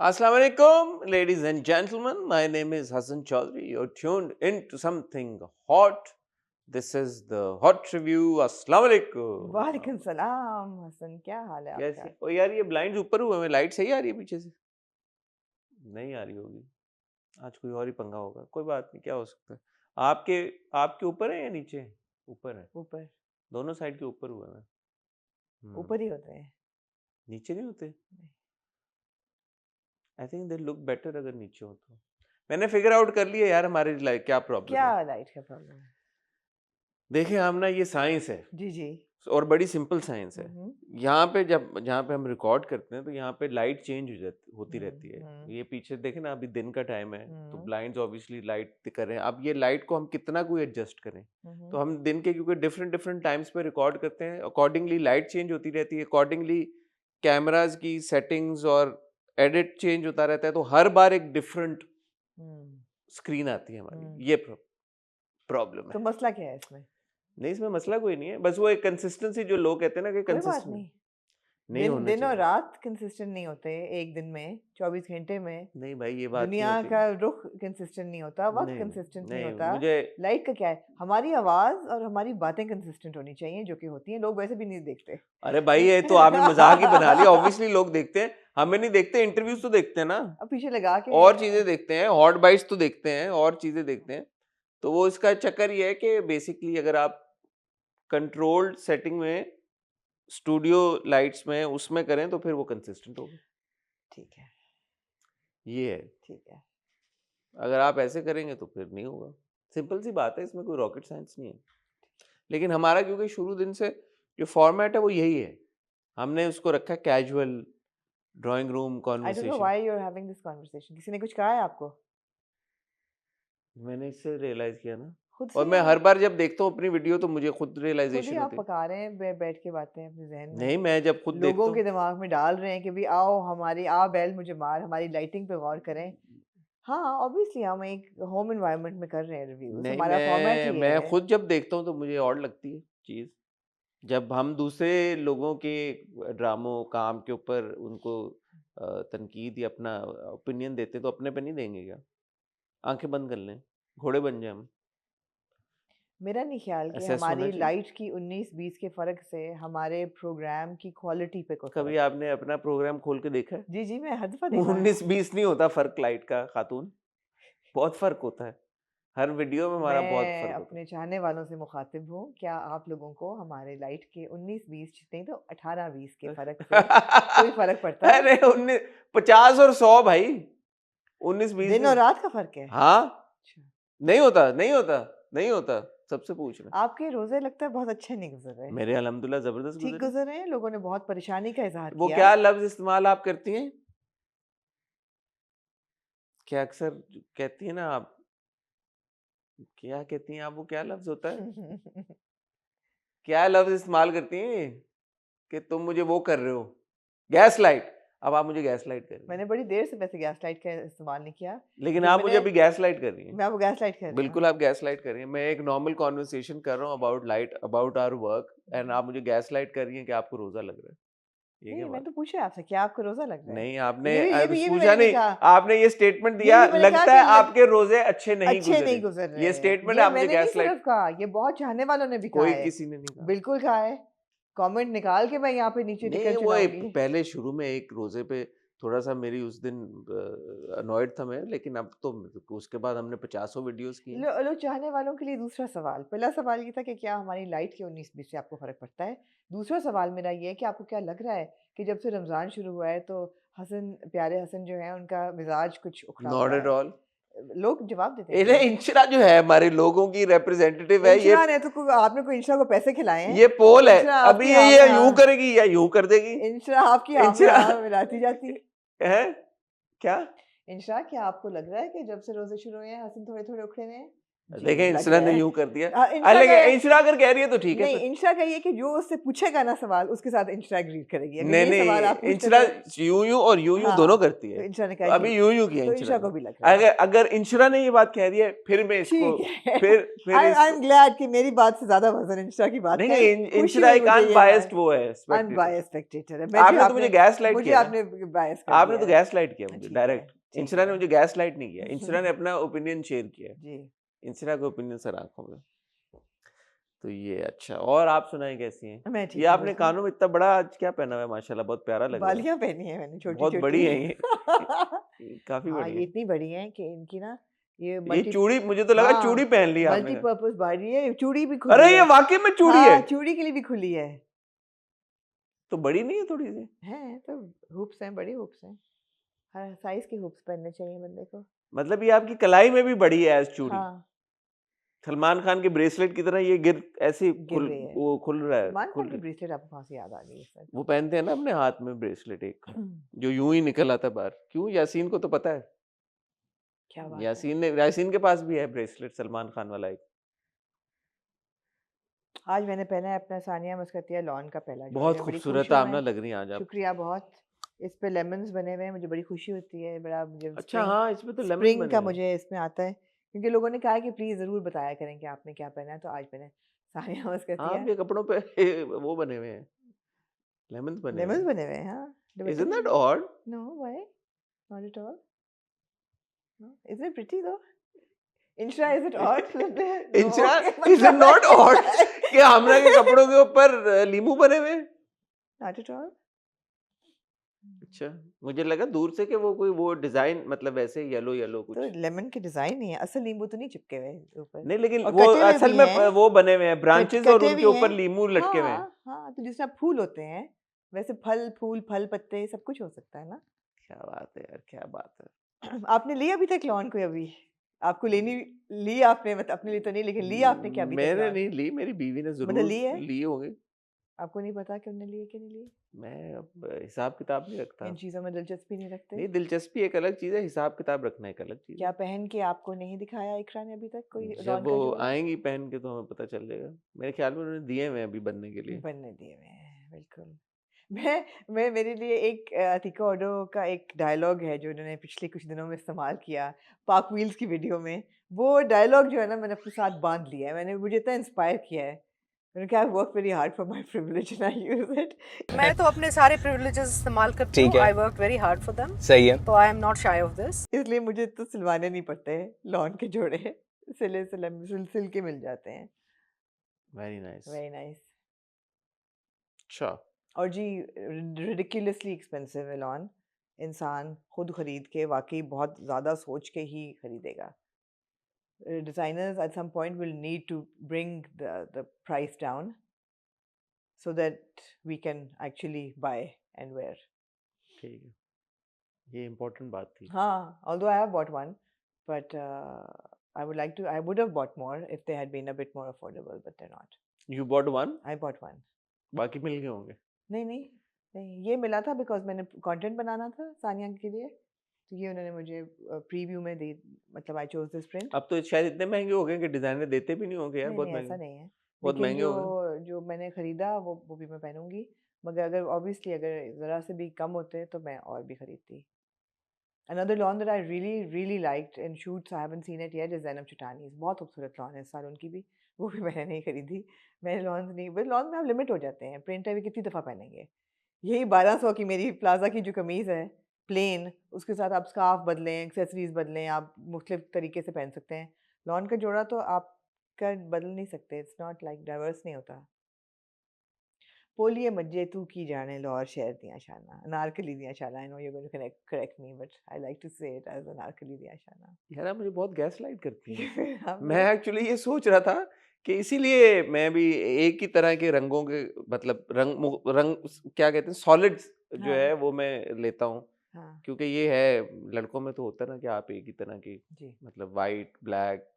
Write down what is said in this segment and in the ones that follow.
Assalamu alaikum, ladies and gentlemen. My name is Hassan Chaudhary. You're tuned into something hot. This is the hot review. Assalamu alaikum. वालेकुम सलाम हसन, क्या हाल है आपका? कैसे? ओ यार ये ब्लाइंड्स ऊपर हुए हैं, लाइट सही आ रही है पीछे से? नहीं आ रही होगी। आज कोई और ही पंगा होगा। कोई बात नहीं, क्या हो सकता है? आपके आपके ऊपर है या नीचे? ऊपर है। ऊपर दोनों साइड के ऊपर हुए हैं। ऊपर ही होते हैं। नीचे नहीं होते? I think they look better अगर नीचे हो तो। मैंने फिगर आउट कर लिया यार हमारे लाइक क्या प्रॉब्लम क्या है। लाइट का प्रॉब्लम है? देखिए हम ना ये साइंस है जी जी। और बड़ी सिंपल साइंस है। यहाँ पे जहाँ पे हम रिकॉर्ड करते हैं तो यहाँ पे लाइट चेंज होती रहती है। ये पीछे देखे ना, अभी दिन का टाइम है तो ब्लाइंड्स ऑब्वियसली लाइट कर रहे हैं। अब ये लाइट को हम कितना कोई एडजस्ट करें, तो हम दिन के क्योंकि डिफरेंट डिफरेंट टाइम्स पे रिकॉर्ड करते हैं, अकॉर्डिंगली लाइट चेंज होती रहती है, अकॉर्डिंगली कैमराज की सेटिंग्स और एडिट चेंज होता रहता है। तो हर बार एक डिफरेंट स्क्रीन आती है हमारी। ये प्रॉब्लम तो है। मसला क्या है इसमें? नहीं, इसमें मसला कोई नहीं है, बस वो एक कंसिस्टेंसी जो लोग कहते हैं ना कि कोई बात कंसिस्टेंट नहीं। नहीं होना दिन और चाहिए। रात कंसिस्टेंट नहीं होते एक दिन में, 24 घंटे में। नहीं भाई ये बात नहीं दुनिया होती। का रुख कंसिस्टेंट नहीं होता, वक्त नहीं कंसिस्टेंट नहीं नहीं होता। मुझे लाइट का क्या है? हमारी आवाज और हमारी बातें कंसिस्टेंट होनी चाहिए, जो कि होती हैं। लोग वैसे भी नहीं देखते। अरे भाई ये तो आपने मजाक ही बना लिया। ऑब्वियसली लोग देखते हैं, हमें नहीं देखते। इंटरव्यूज तो देखते हैं ना, अब पीछे लगा के और चीजें देखते हैं, हॉट बाइट्स तो देखते हैं, और चीजें देखते हैं। तो वो इसका चक्कर ये है कि बेसिकली अगर आप कंट्रोल्ड सेटिंग में, स्टूडियो लाइट्स में, उसमें करें तो फिर वो कंसिस्टेंट होगा। ठीक है, ये है। ठीक है। अगर आप ऐसे करेंगे तो फिर नहीं होगा। सिंपल सी बात है, इसमें कोई रॉकेट साइंस नहीं है। लेकिन हमारा क्योंकि शुरू दिन से जो फॉर्मेट है वो यही है, हमने उसको रखा casual drawing room I don't know conversation. Why you are having this conversation. किसी ने कुछ कहा है आपको? मैंने इससे रियलाइज किया ना, खुद और से मैं या हर बार जब देखता हूँ अपनी वीडियो तो मुझे खुद खुद ही रियलाइजेशन आप होती है। पका रहे हैं, बैठ के बातें अपने जहन में नहीं, मैं जब खुद देखता लोगों के हूँ। दिमाग में डाल रहे हैं कि भी आओ हमारी आ बैल मुझे मार, हमारी लाइटिंग पे गौर करें। हाँ, ऑब्वियसली हम एक होम एनवायरनमेंट में कर रहे हैं रिव्यूज, नहीं, हमारा फॉर्मेट ही ये मैं है। खुद जब देखता हूँ तो मुझे और लगती है चीज़। जब हम दूसरे लोगों के ड्रामों काम के ऊपर उनको तनकीद या अपना ओपिनियन देते तो अपने पे नहीं देंगे क्या? आंखें बंद कर लें, घोड़े बन जाए हम। मेरा नहीं ख्याल कि असेस होना हमारी चाहिए। लाइट की 19-20 के फर्क से हमारे प्रोग्राम की क्वालिटी पे कोई कभी फर्क है। आपने अपना प्रोग्राम खोल के देखा है? जी जी, मैं हर दफा देखा है। 19-20 नहीं होता फर्क लाइट का खातून, बहुत फर्क होता है। हर वीडियो में हमारा बहुत मैं फर्क होता अपने चाहने वालों से मुखातिब हूँ, क्या आप लोगों को हमारे लाइट के 19-20 नहीं तो 18-20 के फर्क से कोई है। फर्क पड़ता है? अरे 19 50 और 100 भाई, 19-20 दिन नहीं और होता। रात का फर्क है? हाँ, अच्छा। नहीं होता, नहीं होता, नहीं होता, सबसे पूछ रहे। आपके रोजे लगता है बहुत अच्छे नहीं गुजर रहे। मेरे अल्हम्दुलिल्लाह जबरदस्त ठीक गुजरे। गुजर रहे हैं, लोगों ने बहुत परेशानी का इजहार वो किया। क्या लफ्ज इस्तेमाल आप करती हैं, क्या अक्सर कहती हैं ना आप, क्या कहती हैं आप, वो क्या लफ्ज होता है, क्या लफ्ज इस्तेमाल करती हैं कि तुम मुझे वो कर रहे हो, गैस लाइट। अब आप मुझे गैस लाइट कर रही हैं, मैंने बड़ी देर से वैसे गैस लाइट का इस्तेमाल नहीं किया, लेकिन लेकिन आप मुझे अभी गैस लाइट कर रही हैं। मैं वो गैस लाइट कर रही बिल्कुल हूँ। आप गैस लाइट कर रही हैं। मैं एक नॉर्मल कॉन्वर्सेशन कर रहा हूँ about light, about our work, and आप मुझे गैस लाइट कर रही हैं कि आपको रोजा लग रहा है। ये क्या नहीं, मैंने बात? तो पूछा है आपसे, क्या आपको रोजा लग रहा है? नहीं, आपने ये भी पूछा मैंने नहीं नहीं, कहा। आपने ये स्टेटमेंट ये दिया, भी मैंने कहा लगता कि है आपके रोजे अच्छे नहीं अच्छे नहीं गुजरे। गुजर रहे ये हैं। स्टेटमेंट ये आप मुझे मैंने नहीं गैस सिर्फ लाइट, कहा, ये बहुत चाहने वालों ने भी कहा कोई है। किसी ने नहीं कहा। बिल्कुल कहा है। कमेंट निकाल के मैं यहाँ पे नीचे नहीं, टिकट वो चढ़ाऊंगी। पहले शुरू में एक रोजे पे थोड़ा सा मेरी उस दिन अनॉयड था मैं, लेकिन अब तो उसके बाद हमने 50 वीडियोस की हैं। लो चाहने वालों के लिए दूसरा सवाल। पहला सवाल ये था कि क्या हमारी लाइट के 19-20 से आपको फ़र्क पड़ता है? दूसरा सवाल मेरा ये है कि आपको क्या लग रहा है कि जब से रमज़ान शुरू हुआ है तो प्यारे हसन जो हैं उनका मिज़ाज कुछ उखड़ा नॉट हुआ एट है? ऑल। लोग जवाब देते हैं इन्हें मुझे। इंशरा जो है हमारे लोगों की रिप्रेजेंटेटिव है, इंशरा ने तो आपने कोई इंशरा को पैसे खिलाए हैं? ये पोल है। इंशरा अभी आपकी हाँ ये में यूं हाँ, करेगी या यूं कर देगी। इंशरा आपकी हाँ में इंशरा हाँ मिलाती जाती। है क्या? इंशरा, क्या आपको लग रहा है कि जब से रोज़े शुरू हुए हैं हसन थोड़े-थोड़े उखड़े हुए हैं? जी, देखें लग इंस्रा रहा ने है। यूं कर दिया। इंशा का लेकिन इंस्रा अगर कह रही है तो ठीक है नहीं, फिर। इंशा का ये कि जो उससे पूछेगा ना सवाल, उसके साथ इंशा एग्री करेगी। अगर नहीं ये सवाल आप नहीं, पूछते इंशरा तो यूं और यूं दोनों हाँ, करती तो है। इंशा ने तो कहा अभी जी, यूं किया तो इंशरा इंशा ने। को भी लग रहा है। अगर अगर इंशरा ने ये बात कह दी है फिर मैं इसको, ठीक है। फिर आई इसको एम ग्लैड कि मेरी बात से ज़्यादा वज़न इंशा की बात नहीं का है। नहीं, खुशी इंशरा हुई एक मुझे ये अनबायस्ड बात। वो है, स्पेक्टेटर। अनबायस्ड स्पेक्टेटर है। मुझे आपने तो मुझे गैस लाइट किया ना, आपने बायस कर आपने दिया तो है। गैस लाइट किया मुझे ठीक है, डायरेक्ट। ठीक इंशरा ने है। मुझे गैस लाइट नहीं किया, इंशरा ने अपना ओपिनियन शेयर किया है। जी। इंशरा का ओपिनियन सर आंखों में। तो ये अच्छा, और आप सुनाएं कैसी हैं? मैं ये ठीक हूँ आपने बिल्कुल। कानों में इतना बड़ा आज क्या पहना हुआ है, माशाल्लाह बहुत प्यारा लग रहा है। बालियाँ पहनी है मैंने बहुत छोटी-छोटी। बड़ी है ये काफी हाँ, बड़ी ये है। इतनी बड़ी हैं कि इनकी ना ये ये चूड़ी, मुझे तो लगा चूड़ी हाँ, पहन ली आपने। मल्टीपर्पज़ बाली है, चूड़ी भी अरे खुली ये है। वाकई में चूड़ी है। हाँ, चूड़ी के लिए भी खुली है। तो बड़ी नहीं है थोड़ी सी? हैं, तो हुप्स हैं, बड़ी हुप्स हैं। हर साइज़ के हुप्स पहनने चाहिए बंदे को। मतलब ये आपकी कलाई में भी बड़ी है एज चूड़ी। हाँ, सलमान खान के ब्रेसलेट की तरह ये गिर ऐसे गिर रही है। वो खुल रहा है, सलमान खुल खान की के। ब्रेसलेट आपको कहाँ से याद आ गई इस वक़्त? वो पहनते हैं ना अपने हाथ में ब्रेसलेट एक, जो यूं ही निकल आता है बाहर। क्यों, यासीन को तो पता है। क्या बात है! यासीन के पास भी है ब्रेसलेट सलमान खान वाला एक। आज मैंने पहना है अपना सानिया मस्कतिया लॉन का पहला बहुत जॉर्जेट, बड़ी खुश खूबसूरत हूँ आमना मैं। लग रही हैं आज आप। शुक्रिया बहुत। इस पे लेमन्स बने हुए हैं, मुझे बड़ी खुशी होती है, बड़ा मुझे अच्छा हाँ, इसमें तो लेमन स्प्रिंग बने का हुए हैं। मुझे इसमें आता है, क्योंकि लोगों ने कहा है कि प्लीज़ ज़रूर बताया करें कि आपने क्या पहना है, तो आज मैंने सानिया मस्कतिया आपके कपड़ों पे वो बने हुए हैं, लेमन्स बने हुए लेमन्स हैं। बने हुए हैं, हाँ, दुपट्टे Isn't में that भी। odd? No why? Not at all. No, isn't it pretty though? Insha is it odd? No, Insha, is it मतलब not odd है कि हमरा के कपड़ों के ऊपर लीमू बने हुए हैं? Not at all. अच्छा, मुझे लगा दूर से कि वो कोई वो डिजाइन, मतलब वैसे येलो येलो तो कुछ। लेमन के डिज़ाइन ही है, असल नींबू तो नहीं चिपके हुए ऊपर। नहीं लेकिन और वो कटे हुए असल भी में हैं, वो बने हुए हैं ब्रांचेस और कटे उनके भी हैं। ऊपर लीमू लटके हुए हैं। हाँ, हाँ, तो जिस तरह फूल होते हैं, वैसे फल, फूल, फल, पत्ते सब कुछ हो सकता है ना? क्या बात है यार, क्या बात है। आपने ली अभी तक लॉन कोई अभी? आपको लेनी ली आपने, मतलब अपने लिए तो नहीं, लेकिन लिया आपने क्या अभी तक मैंने लॉन? नहीं ली, मेरी बीवी ने मतलब जरूर ली है? ली होंगी। आपको नहीं पता कि उन्होंने ली है कि नहीं ली? मैं अब हिसाब किताब नहीं रखता। इन चीज़ों में दिलचस्पी नहीं रखते? नहीं, दिलचस्पी एक अलग चीज है, हिसाब किताब रखना एक अलग चीज क्या है। पहन के आपको नहीं दिखाया इकरा ने अभी तक कोई जब लॉन वो का जोड़ा? आएंगी पहन के तो हमें पता चल जाएगा। मेरे ख्याल में उन्होंने दिए हुए हैं अभी बनने के लिए। बनने दिए हुए हैं, बिल्कुल। मैं मेरे लिए एक अतीका ओडो का एक डायलॉग है जो उन्होंने पिछले कुछ दिनों में इस्तेमाल किया, पाक व्हील्स की वीडियो में। वो डायलॉग जो है ना, मैंने अपने साथ बाँध लिया है। मैंने मुझे इतना इंस्पायर किया है। मैंने कहा I work very hard for my privilege and I use it. मैं तो अपने सारे प्रिविलेजेस इस्तेमाल करती ठीक हूँ। है। I work very hard for them. सही है। तो आई am not shy of this. इसलिए मुझे तो सिलवाने नहीं पड़ते लॉन के जोड़े। सिल के मिल जाते हैं। Very nice. Very nice. अच्छा, और जी रिडिकुलसली एक्सपेंसिव है लॉन। इंसान खुद खरीद के वाकई बहुत ज़्यादा सोच के ही खरीदेगा। Designers at some point will need to bring the price down so that we can actually buy and wear. ठीक है, ये इम्पोर्टेंट बात थी। हाँ, although I have bought one, but I would have bought more if they had been a bit more affordable, but they're not. You bought one, I bought one. बाकी मिल गए होंगे। नहीं नहीं नहीं, ये मिला था बिकॉज मैंने कंटेंट बनाना था सानिया के लिए, तो ये उन्होंने मुझे प्रीव्यू में दी, मतलब आई चोज दिस प्रिंट। अब तो शायद इतने महंगे हो गए कि डिजाइनर देते भी नहीं होंगे यार, नहीं बहुत नहीं, ऐसा महंगे, नहीं है, बहुत लेकिन महंगे जो हो गए। जो मैंने खरीदा वो भी मैं पहनूंगी, मगर अगर ऑब्वियसली अगर ज़रा से भी कम होते तो मैं और भी खरीदती। Another lawn that I really liked in shoots, I haven't seen it yet, is Zainab Chitani's। बहुत खूबसूरत लॉन है इस साल उनकी भी, वो भी मैंने नहीं खरीदी। मैंने लॉन्स नहीं, बस लॉन में आप लिमिट हो जाते हैं, प्रिंट है भी कितनी दफ़ा पहनेंगे। यही 1200 की मेरी प्लाजा की जो कमीज़ है प्लेन, उसके साथ आप स्कार्फ बदलें, एक्सेसरीज बदलें, आप मुख्तलिफ तरीके से पहन सकते हैं। लॉन का जोड़ा तो आपका बदल नहीं सकते, इट्स नॉट लाइक डाइवर्स नहीं होता। पोलिए मज्जे तू की जाने लाहौर शहर दियां शाना, अनारकली दियां शाना। I know you going to correct me, but I like to say it as Anarkali दियां शाना। यार आप मुझे बहुत गैस लाइट करती हैं। फिर मैं आपने एक्चुअली ये सोच रहा था कि इसीलिए मैं भी एक ही तरह के रंगों के, मतलब रंग क्या कहते हैं, सॉलिड्स जो है हाँ, वो मैं लेता हूँ। हाँ, क्योंकि ये है लड़कों में तो होता है ना कि आप एक ही तरह की, जी। मतलब वाइट ब्लैक,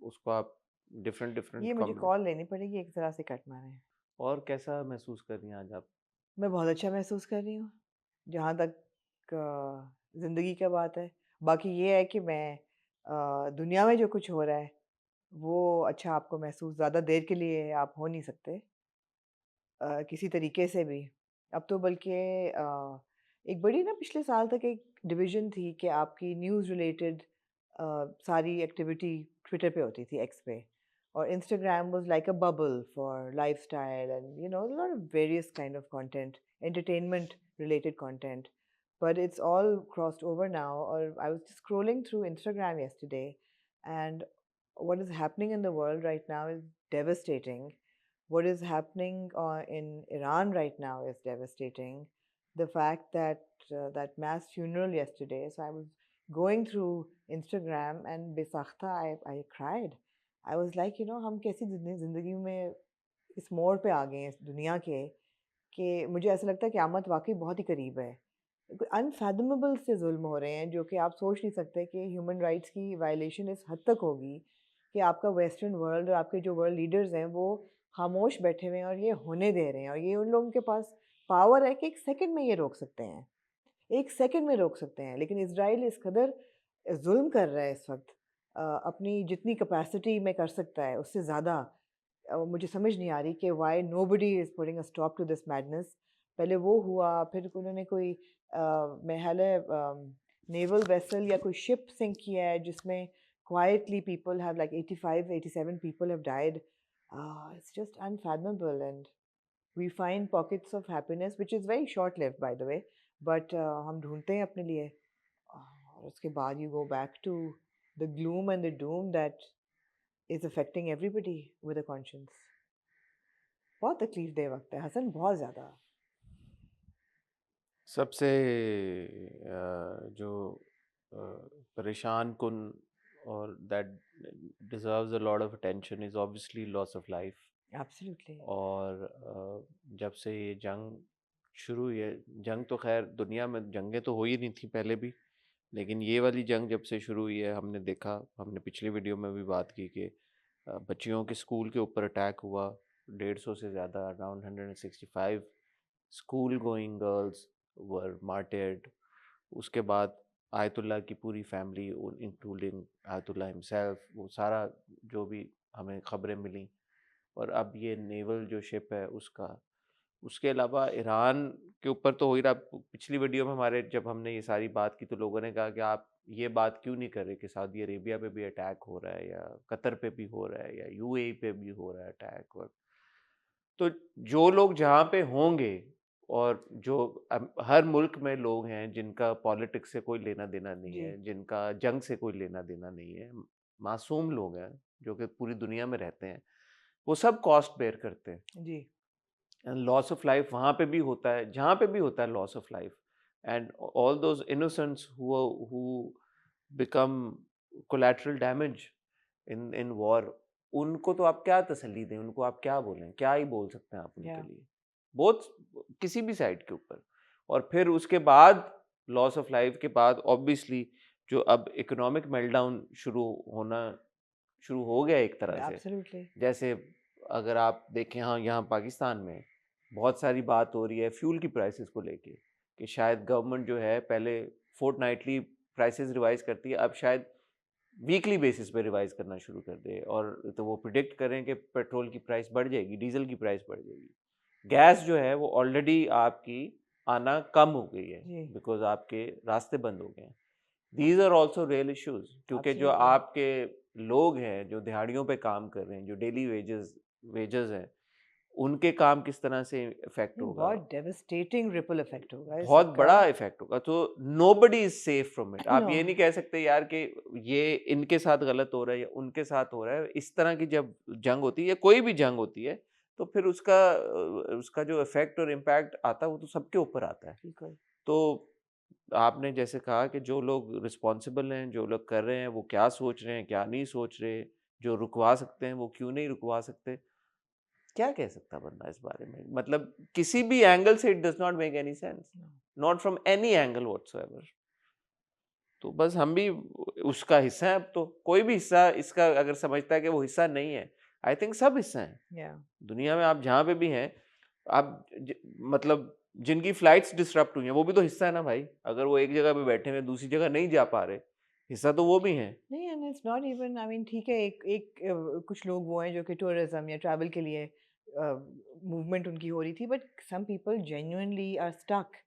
उसको आप डिफरेंट डिफरेंट ये मुझे कॉम्बिनेशन। कॉल लेनी पड़ेगी, एक ज़रा से कट मारें। और कैसा महसूस कर रही हैं आज आप? मैं बहुत अच्छा महसूस कर रही हूँ, जहाँ तक ज़िंदगी का बात है। बाकी ये है कि मैं दुनिया में जो कुछ हो रहा है, वो अच्छा आपको महसूस ज़्यादा देर के लिए आप हो नहीं सकते किसी तरीके से भी। अब तो बल्कि एक बड़ी ना पिछले साल तक एक डिवीज़न थी कि आपकी न्यूज़ रिलेटेड सारी एक्टिविटी ट्विटर पे होती थी, एक्स पे। और Instagram was like a bubble for lifestyle and lot of various kind of content, entertainment related content. But it's all crossed over now. Or I was just scrolling through Instagram yesterday, and what is happening in the world right now is devastating. What is happening in Iran right now is devastating. The fact that that mass funeral yesterday. So I was going through Instagram and besakhta I cried. I was like, हम कैसी जिंदगी में इस मोड़ पे आ गए हैं इस दुनिया के कि मुझे ऐसा लगता है कि क़यामत वाक़ई बहुत ही करीब है। अनफैथमेबल से ज़ुल्म हो रहे हैं जो कि आप सोच नहीं सकते कि ह्यूमन राइट्स की वायलेशन इस हद तक होगी कि आपका वेस्टर्न वर्ल्ड और आपके जो वर्ल्ड लीडर्स हैं वो खामोश बैठे हुए हैं और ये होने दे रहे हैं और ये उन लोगों के पास पावर है कि 1 सेकंड में ये रोक सकते हैं। 1 सेकंड में रोक सकते हैं, लेकिन इज़राइल इस कदर ज़ुल्म कर रहा है इस वक़्त अपनी जितनी कैपेसिटी में कर सकता है उससे ज़्यादा मुझे समझ नहीं आ रही कि why nobody is putting a stop to this madness. पहले वो हुआ, फिर उन्होंने कोई मेरे ख़्याल है नेवल वेसल या कोई शिप सिंक किया है जिसमें quietly people have like 85, 87 people have died. It's just unfathomable, and we find pockets of happiness which is very short lived by the way, but हम ढूंढते हैं अपने लिए और उसके बाद you go back to the gloom and the doom that is affecting everybody with a conscience. बहुत तकलीफ दे वक्त है हसन, बहुत ज़्यादा। सबसे जो परेशान कुन और that deserves a lot of attention is obviously loss of life. Absolutely. और जब से ये जंग शुरू हुई है, जंग तो खैर दुनिया में जंगें तो हो ही नहीं थी पहले भी, लेकिन ये वाली जंग जब से शुरू हुई है हमने देखा, हमने पिछली वीडियो में भी बात की कि बच्चियों के स्कूल के ऊपर अटैक हुआ, 150 से ज़्यादा, around 165 school going girls were martyred. उसके बाद आयतुल्ला की पूरी फैमिली इंक्लूडिंग आयतुल्ला हिमसेल्फ, वो सारा जो भी हमें खबरें मिली। और अब ये नेवल जो शिप है उसका, उसके अलावा ईरान के ऊपर तो हो ही रहा। पिछली वीडियो में हमारे जब हमने ये सारी बात की तो लोगों ने कहा कि आप ये बात क्यों नहीं कर रहे कि सऊदी अरेबिया पे भी अटैक हो रहा है, या कतर पे भी हो रहा है, या यूएई पे भी हो रहा है अटैक। और तो जो लोग जहाँ पे होंगे, और जो हर मुल्क में लोग हैं जिनका पॉलिटिक्स से कोई लेना देना नहीं जी। है, जिनका जंग से कोई लेना देना नहीं है, मासूम लोग हैं जो कि पूरी दुनिया में रहते हैं, वो सब कॉस्ट बेयर करते हैं। जी। लॉस ऑफ लाइफ वहाँ पे भी होता है जहाँ पे भी होता है loss of life. And all those innocents who become collateral damage in war, उनको तो आप क्या तसल्ली दें, उनको आप क्या बोलें, क्या ही बोल सकते हैं आप उनके या लिए, बहुत किसी भी साइड के ऊपर। और फिर उसके बाद लॉस ऑफ लाइफ के बाद ऑब्वियसली जो अब इकोनॉमिक मेल्टडाउन शुरू हो गया एक तरह से। एब्सोल्युटली। जैसे अगर आप देखें, हाँ, यहाँ पाकिस्तान में बहुत सारी बात हो रही है फ्यूल की प्राइसेस को लेके कि शायद गवर्नमेंट जो है पहले फोर्टनाइटली प्राइसेस रिवाइज करती है, अब शायद वीकली बेसिस पे रिवाइज करना शुरू कर दे। और तो वो प्रिडिक्ट करें कि पेट्रोल की प्राइस बढ़ जाएगी, डीजल की प्राइस बढ़ जाएगी। गैस जो है वो ऑलरेडी आपकी आना कम हो गई है जी। बिकॉज आपके रास्ते बंद हो गए हैं। These are also real issues, क्योंकि जो एब्सोल्युटली। आपके लोग हैं जो दिहाड़ियों पे काम कर रहे हैं, जो डेली वेजेस वेजेस हैं, उनके काम किस तरह से इफेक्ट नहीं, होगा, बहुत डेवस्टेटिंग रिपल इफेक्ट होगा इस बहुत सब का। बड़ा इफेक्ट होगा। तो nobody is safe from it. आप नो। ये नहीं कह सकते यार कि ये इनके साथ गलत हो रहा है या उनके साथ हो रहा है। इस तरह की जब जंग होती है या कोई भी जंग होती है, तो फिर उसका उसका जो इफेक्ट और इम्पैक्ट आता है वो तो सबके ऊपर आता है। बिल्कुल। तो आपने जैसे कहा कि जो लोग रिस्पॉन्सिबल हैं, जो लोग कर रहे हैं, वो क्या सोच रहे हैं, क्या नहीं सोच रहे, जो रुकवा सकते हैं वो क्यों नहीं रुकवा सकते, क्या कह सकता बंदा इस बारे में? मतलब किसी भी एंगल से it does not make any sense, not from any angle whatsoever. तो बस हम भी उसका हिस्सा हैं। अब तो कोई भी हिस्सा इसका अगर समझता है कि वो हिस्सा नहीं है, आई थिंक सब हिस्सा हैं। या दुनिया में आप जहाँ पे भी हैं, आप मतलब जिनकी फ्लाइट्स डिसरप्ट हुई हैं वो भी तो हिस्सा है ना भाई। अगर वो एक जगह पे बैठे हुए दूसरी जगह नहीं जा पा रहे, हिस्सा तो वो भी है। नहीं, and it's not even, I mean ठीक है, कुछ लोग वो हैं जो कि टूरिज्म या ट्रैवल के लिए मूवमेंट उनकी हो रही थी, but some people genuinely are stuck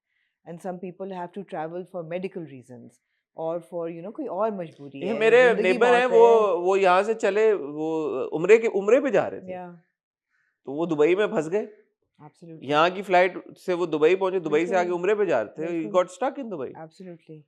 and some people have to travel for medical reasons और फॉर कोई और मजबूरी ये है, मेरे जिंदगी नेबर हैं, मौत है। वो यहाँ से चले, वो उम्रे पे जा रहे थे, या तो वो दुबई में फंस गए। एब्सोल्युटली, यहाँ की फ्लाइट से वो दुबई पहुंचे, दुबई से आगे बिल्कुल, उम्रे पे जा रहे थे, ही बिल्कुल, got stuck in Dubai. Absolutely.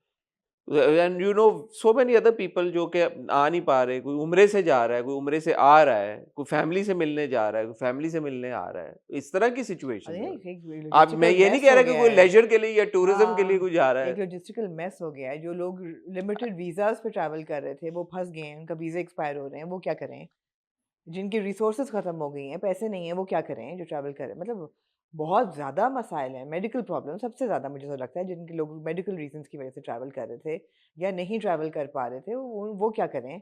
And you know so many other people जो कि आ नहीं पा रहे, कोई उम्रे से जा रहा है, कोई उम्रे से आ रहा है, कोई फैमिली से मिलने जा रहा है, कोई फैमिली से मिलने आ रहा है, इस तरह की सिचुएशन अरे है। एक आप, मैं लॉजिस्टिकल ये नहीं मेस कह हो रहा कि गया कोई है। लेजर के लिए या टूरिज्म के लिए हाँ, कोई जा रहा है। एक लॉजिस्टिकल मेस हो गया है। जो लोग लिमिटेड वीजास पे ट्रैवल कर रहे थे वो फंस गए हैं, उनका वीजा एक्सपायर हो रहे हैं, वो क्या करें? जिनकी रिसोर्सेज खत्म हो गई हैं, पैसे नहीं है, वो क्या करें जो ट्रैवल करें? मतलब बहुत ज़्यादा मसाइल हैं। मेडिकल प्रॉब्लम सबसे ज़्यादा मुझे तो लगता है, जिनके लोग मेडिकल रीजंस की वजह से ट्रैवल कर रहे थे या नहीं ट्रैवल कर पा रहे थे, वो क्या करें?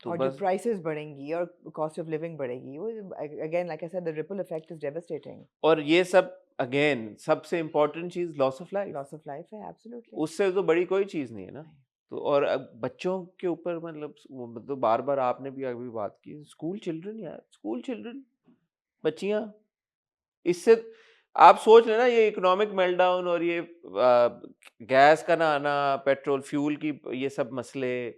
तो और जो बस, प्राइसेस बढ़ेंगी और कॉस्ट ऑफ लिविंग बढ़ेगी, वो again like I said the ripple effect is devastating. और ये सब अगेन सबसे इम्पोर्टेंट चीज loss of life, loss of life है, एब्सोल्युटली। उससे तो बड़ी कोई चीज नहीं है ना। तो और अब बच्चों के ऊपर मतलब मतलब बार बार आपने भी अभी बात की, स्कूल चिल्ड्रन, यार स्कूल चिल्ड्रन, बच्चियां, इससे आप सोच लेना, ये इकोनॉमिक मेल्टडाउन और ये गैस का ना आना, पेट्रोल फ्यूल की ये सब मसले,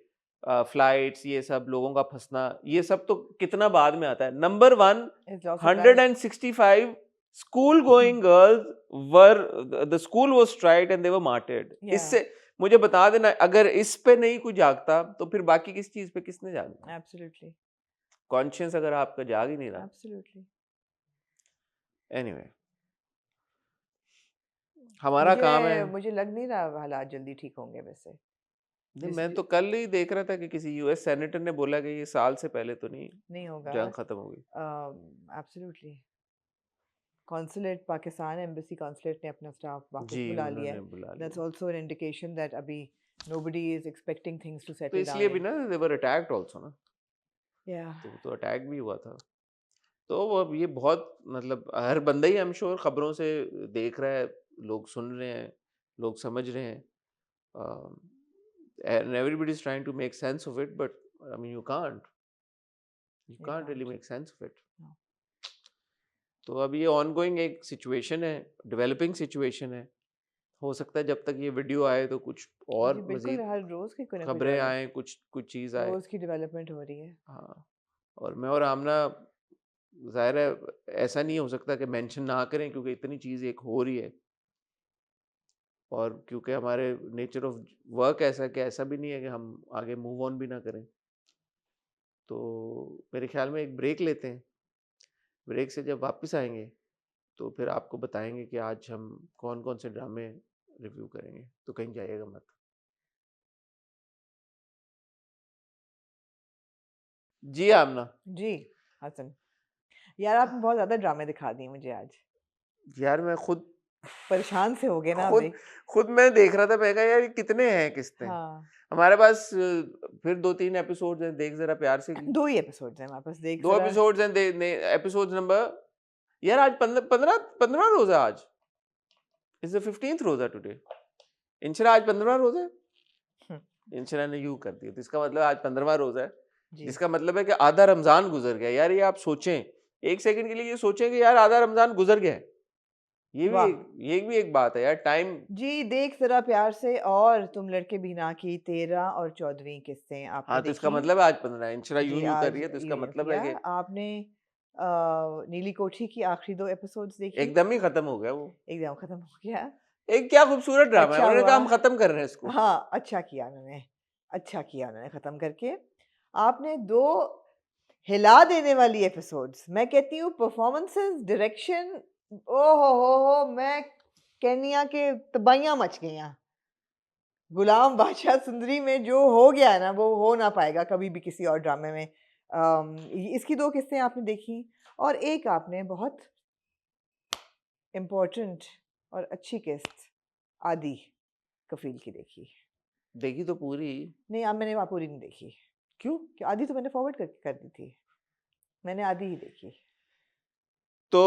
फ्लाइट्स, ये सब लोगों का फंसना, ये सब तो कितना बाद में आता है। Number 1, is loss of life. 165 school going girls were, the school was strike and they were martyred. या इससे मुझे बता देना, अगर इस पे नहीं कोई जागता तो फिर बाकी किस चीज पे किसने जागना? एब्सोल्युटली, कॉन्शियस अगर आपका जाग ही नहीं रहा। एब्सोल्युटली। एनीवे, हमारा काम है। मुझे लग नहीं रहा हालात जल्दी ठीक होंगे वैसे। नहीं, जिस मैं तो कल ही देख रहा था कि किसी यूएस सेनेटर ने बोला कि ये साल से पहले तो नहीं नहीं होगा। जंग खत्म होगी। Absolutely. Consulate Pakistan embassy consulate ने अपना स्टाफ वापस जी, बुला लिया उन्होंने है। बुला दैट्स लिया। आल्सो एन इंडिकेशन दैट अभी nobody is expecting things to तो सेटल इसलिए डाउन भी इन। ना, दे वर अटैक्ड आल्सो ना, या तो अटैक भी हुआ था। तो वो अब ये बहुत मतलब हर बंदा ही आई एम श्योर खबरों से देख रहा है, लोग सुन रहे हैं, लोग समझ रहे हैं, and everybody is trying to make sense of it, but I mean you you can't really can't. Make sense of it. No. तो अब ये ऑनगोइंग एक सिचुएशन है, डेवलपिंग सिचुएशन है। हो सकता है जब तक ये वीडियो आए तो कुछ जी और बिल्कुल, मजीद हर रोज की कोई ना कोई खबरें आए, कुछ कुछ चीज़ आए। रोज की डेवलपमेंट हो रही है। हाँ, और मैं और आमना, ज़ाहिर है ऐसा नहीं हो सकता कि मेंशन ना करें, क्योंकि इतनी चीज़ एक हो रही है, और क्योंकि हमारे नेचर ऑफ वर्क ऐसा है कि ऐसा भी नहीं है कि हम आगे मूव ऑन भी ना करें। तो मेरे ख्याल में एक ब्रेक लेते हैं, ब्रेक से जब वापस आएंगे तो फिर आपको बताएंगे कि आज हम कौन कौन से ड्रामे रिव्यू करेंगे, तो कहीं जाइएगा मत। जी आमना। जी हसन, यार आपने बहुत ज्यादा ड्रामे दिखा दिए मुझे आज। यार मैं खुद परेशान से हो गए ना खुद अभी। खुद मैं देख रहा था, मैं कहा यार ये कितने हैं किस्ते। हाँ। हमारे पास फिर 2-3 एपिसोड हैं, देख जरा प्यार से की। 2 ही एपिसोड्स हैं हमारे पास, देख 2 जरा। एपिसोड्स हैं, एपिसोड नंबर, यार आज 15 रोजा, आज इज द 15th रोजा टुडे। इंशरा आज 15वां रोजा है। हम्म, इंशरा ने यूं कर दिया, तो इसका मतलब आज 15वां रोजा है, जी जिसका मतलब है कि आधा रमजान गुजर गया। यार ये आप सोचें, एक सेकंड के लिए ये सोचें कि यार आधा रमजान गुजर गया है। वाह। ये भी एक बात है यार, टाइम। जी देख जरा प्यार से, और तुम लड़के भी ना की 13 और 14वीं किस्तें आपने हाँ, तो इसका देखी। मतलब है आज 15 है। इंशरा यूं जी यूं कर आज रही है, तो इसका ये मतलब है किया कि आपने। नीली कोठी की आखिरी 2 एपिसोड्स देखी। एकदम ही खत्म हो गया वो। एकदम खत्म हो गया। एक क्या खूबसूरत ड्रामा है, अच्छा उन्होंने हुआ। कहा हम खत्म कर रहे हैं इसको। हाँ, अच्छा किया उन्होंने। अच्छा किया उन्होंने खत्म करके। आपने 2 हिला देने वाली एपिसोड्स, मैं कहती हूँ परफॉर्मेंसेस, डायरेक्शन, ओहो हो, मैं केन्या के तबाहियां मच गई हैं। गुलाम बादशाह सुंदरी में जो हो गया है ना, वो हो ना पाएगा कभी भी किसी और ड्रामे में। इसकी 2 किस्तें आपने देखी, और एक आपने बहुत इम्पोर्टेंट और अच्छी किस्त आदि कफील की देखी। देखी तो पूरी। नहीं, अब मैंने वहाँ पूरी नहीं देखी, क्यों? कि आधी तो मैंने फॉरवर्ड कर दी थी। मैंने आधी ही देखी। तो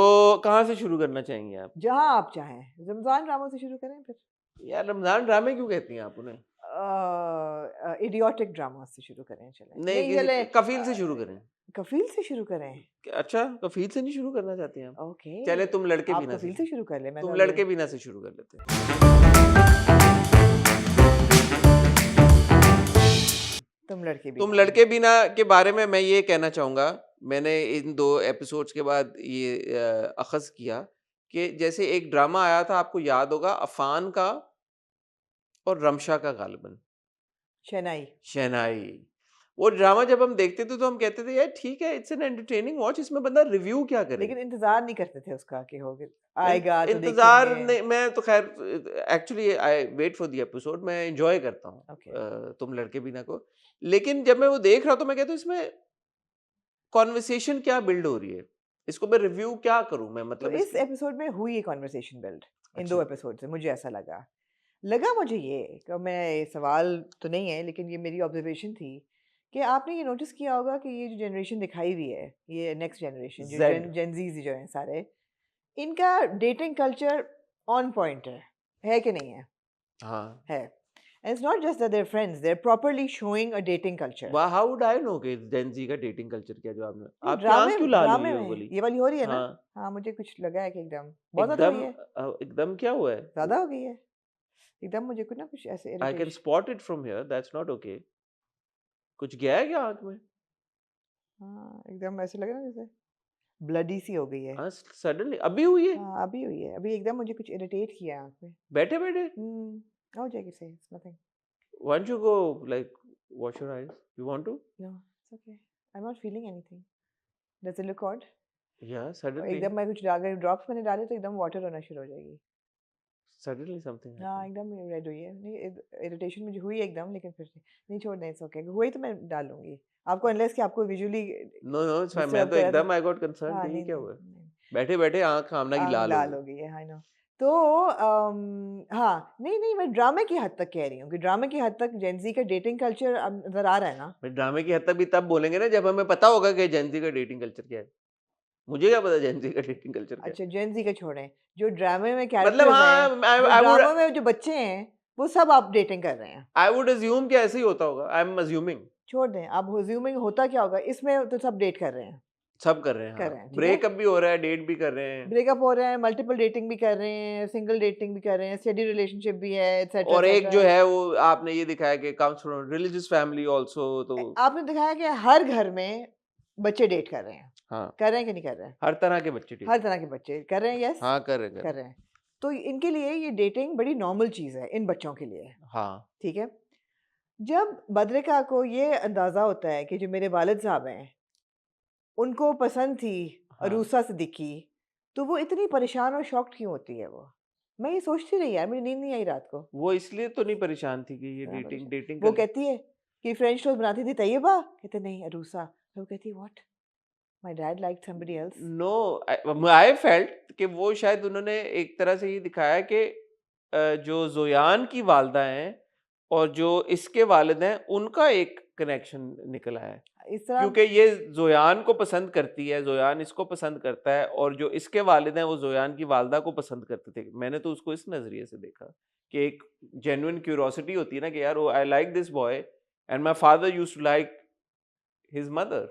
कहाँ से शुरू करना चाहेंगे आप? जहाँ आप चाहें, रमज़ान ड्रामों से शुरू करें फिर। यार रमजान ड्रामे क्यों कहती हैं आप उन्हें? इडियोटिक ड्रामा से शुरू करें, चलें नहीं नहीं चले कफील से शुरू करें। कफील से शुरू करें। अच्छा, कफील से नहीं शुरू करना चाहती हैं आप? ओके, चले तुम लड़के आप बिना कफील से से शुरू कर ले, मैं तुम तो लड़के बिना से शुरू कर लेते हैं। तुम लड़के तुम बिना लड़के बिना के बारे में मैं ये कहना चाहूंगा, मैंने इन 2 एपिसोड्स के बाद ये अखज़ किया कि जैसे एक ड्रामा आया था, आपको याद होगा, अफ़ान का और रमशा का गालिबन, शहनाई। शहनाई। वो ड्रामा जब हम देखते थे तो हम कहते थे यार ठीक है, इट्स एन एंटरटेनिंग वॉच, इसमें बंदा रिव्यू क्या करे। लेकिन इंतजार नहीं करते थे उसका कि हो आएगा तो इंतजार देखेंगे। नहीं, मैं तो खैर actually I wait for the episode, मैं एंजॉय करता हूँ ओके। तुम लड़के बिना को। लेकिन जब मैं वो देख रहा हूँ तो मैं कहता हूँ इसमें कॉन्वर्सेशन क्या बिल्ड हो रही है, इसको मैं रिव्यू क्या करूं मैं, तो मतलब इस इसकी। एपिसोड में हुई ये कॉन्वर्सेशन बिल्ड इन 2 अच्छा। एपिसोड से, मुझे ऐसा लगा मुझे ये कि मैं सवाल तो नहीं है लेकिन ये मेरी ऑब्जर्वेशन थी कि आपने ये नोटिस किया होगा कि ये जो जनरेशन दिखाई हुई है, ये नेक्स्ट जनरेशन जो जेड। जेनजीज जो हैं सारे, इनका डेटिंग कल्चर ऑन पॉइंट है कि नहीं है? हाँ। है। And it's not just that they're friends, they're properly showing a dating culture. वाह, हाउ वुड आई नो कि जेन जी का डेटिंग कल्चर क्या, जो आपने ये आपकी आंख ड्रामे क्यों लाल हुई ड्रामे है वो में वाली? ये वाली हो रही है ना? हाँ, हाँ, मुझे कुछ लगा है कि एकदम बहुत ज़्यादा एकदम हुई है, एकदम क्या हुआ है? ज़्यादा हो गई है। एकदम मुझे कुछ ना कुछ ऐसे I can irritation. Spot it from here, that's not okay. कुछ गया है क्या आंख में? हाँ, एकदम ऐसे लगा ना जैसे ब्लडी सी हो गई है। हाँ, सडनली अभी हुई है? हाँ, अभी हुई है। अभी एकदम मुझे कुछ इरिटेट किया आँख में। बैठे बैठे? हो जाएगी सही, it's nothing. Want you go like wash your eyes, you want to? No, it's okay. I am not feeling anything. Does it look odd? या सडनली एकदम मैं कुछ डाल ड्रॉप्स मैंने डाले तो एकदम वाटर होना शुरू हो जाएगी। सडनली समथिंग हाँ, हैपेंड। एकदम रेड हुई है। नहीं, इरिटेशन मुझे हुई एकदम, लेकिन फिर से नहीं, छोड़ दें, इट्स ओके। हुई तो मैं डाल लूँगी। आपको अनलेस कि आपको visually no no it's fine, मैं डिस्टर्ब तो कर रहा एकदम था। आई गॉट कंसर्न्ड, हाँ, ये नहीं, क्या नहीं, हुआ है? नहीं। बैठे बैठे आंख आमना की आँख लाल हो लाल गई। हो गई है, आई नो। तो हाँ, नहीं, मैं ड्रामे की हद तक कह रही हूँ कि ड्रामे की हद तक जेन ज़ी का डेटिंग कल्चर अब नज़र आ रहा है ना। भाई ड्रामे की हद तक भी तब बोलेंगे ना जब हमें पता होगा कि जेन ज़ी का डेटिंग कल्चर क्या है। मुझे क्या पता जेन ज़ी का डेटिंग कल्चर क्या है? अच्छा, जेन ज़ी का छोड़ें, जो ड्रामे में मतलब कैरेक्टर्स हैं, हाँ, जो आई वुड ड्रामा में जो बच्चे हैं, वो सब आप डेटिंग कर रहे हैं। आई वुड अज्यूम कि ऐसे ही होता होगा। I am assuming. छोड़ दें, आप अज्यूमिंग होता क्या होगा, इसमें तो सब डेट कर रहे हैं, सब कर रहे हैं, हाँ। ठीक है? ब्रेकअप भी हो रहा है, डेट भी कर रहे हैं। ब्रेकअप हो रहे हैं, मल्टीपल डेटिंग भी कर रहे हैं, सिंगल डेटिंग भी कर रहे हैं, स्टेडी रिलेशनशिप भी है, एटसेट्रा और एक जो एटसेट्रा। है वो आपने ये दिखाया कि comes from religious family also, तो आपने दिखाया कि हर घर में बच्चे डेट कर रहे हैं। हाँ, कर रहे हैं कि नहीं कर रहे हैं? हर तरह के बच्चे हर डेट। तरह के बच्चे कर रहे हैं, यस? हाँ, कर रहे हैं, कर कर रहे रहे हैं। हैं। तो इनके लिए ये डेटिंग बड़ी नॉर्मल चीज़ है, इन बच्चों के लिए, हाँ, ठीक है? जब बद्रिका को ये अंदाज़ा होता है कि जो मेरे वालिद साहब हैं, उनको पसंद थी हाँ। अरूसा सिद्दीकी, तो वो इतनी परेशान और शॉक्ड क्यों होती है वो? मैं ये सोचती रही यार, मुझे नींद नहीं आई रात को। वो इसलिए तो नहीं परेशान थी कि ये इतना डेटिंग परेशान। डेटिंग वो कर। कहती है कि फ्रेंच टोस्ट बनाती थी तैयबा? कहते नहीं अरूसा। फिर वो कहती है what? My dad liked somebody else. No, I felt कि वो शायद उन्होंने एक तरह से ये दिखाया कि जो जोयान की वालदा हैं और जो इसके वालिद हैं, उनका एक कनेक्शन निकल आया है। इस तरह क्योंकि ये जोयान को पसंद करती है, जोयान इसको पसंद करता है, और जो इसके वालिद हैं वो जोयान की वालदा को पसंद करते थे। मैंने तो उसको इस नज़रिए से देखा कि एक जेन्युइन क्यूरियोसिटी होती है ना कि यार I like this boy and my father used to like his mother.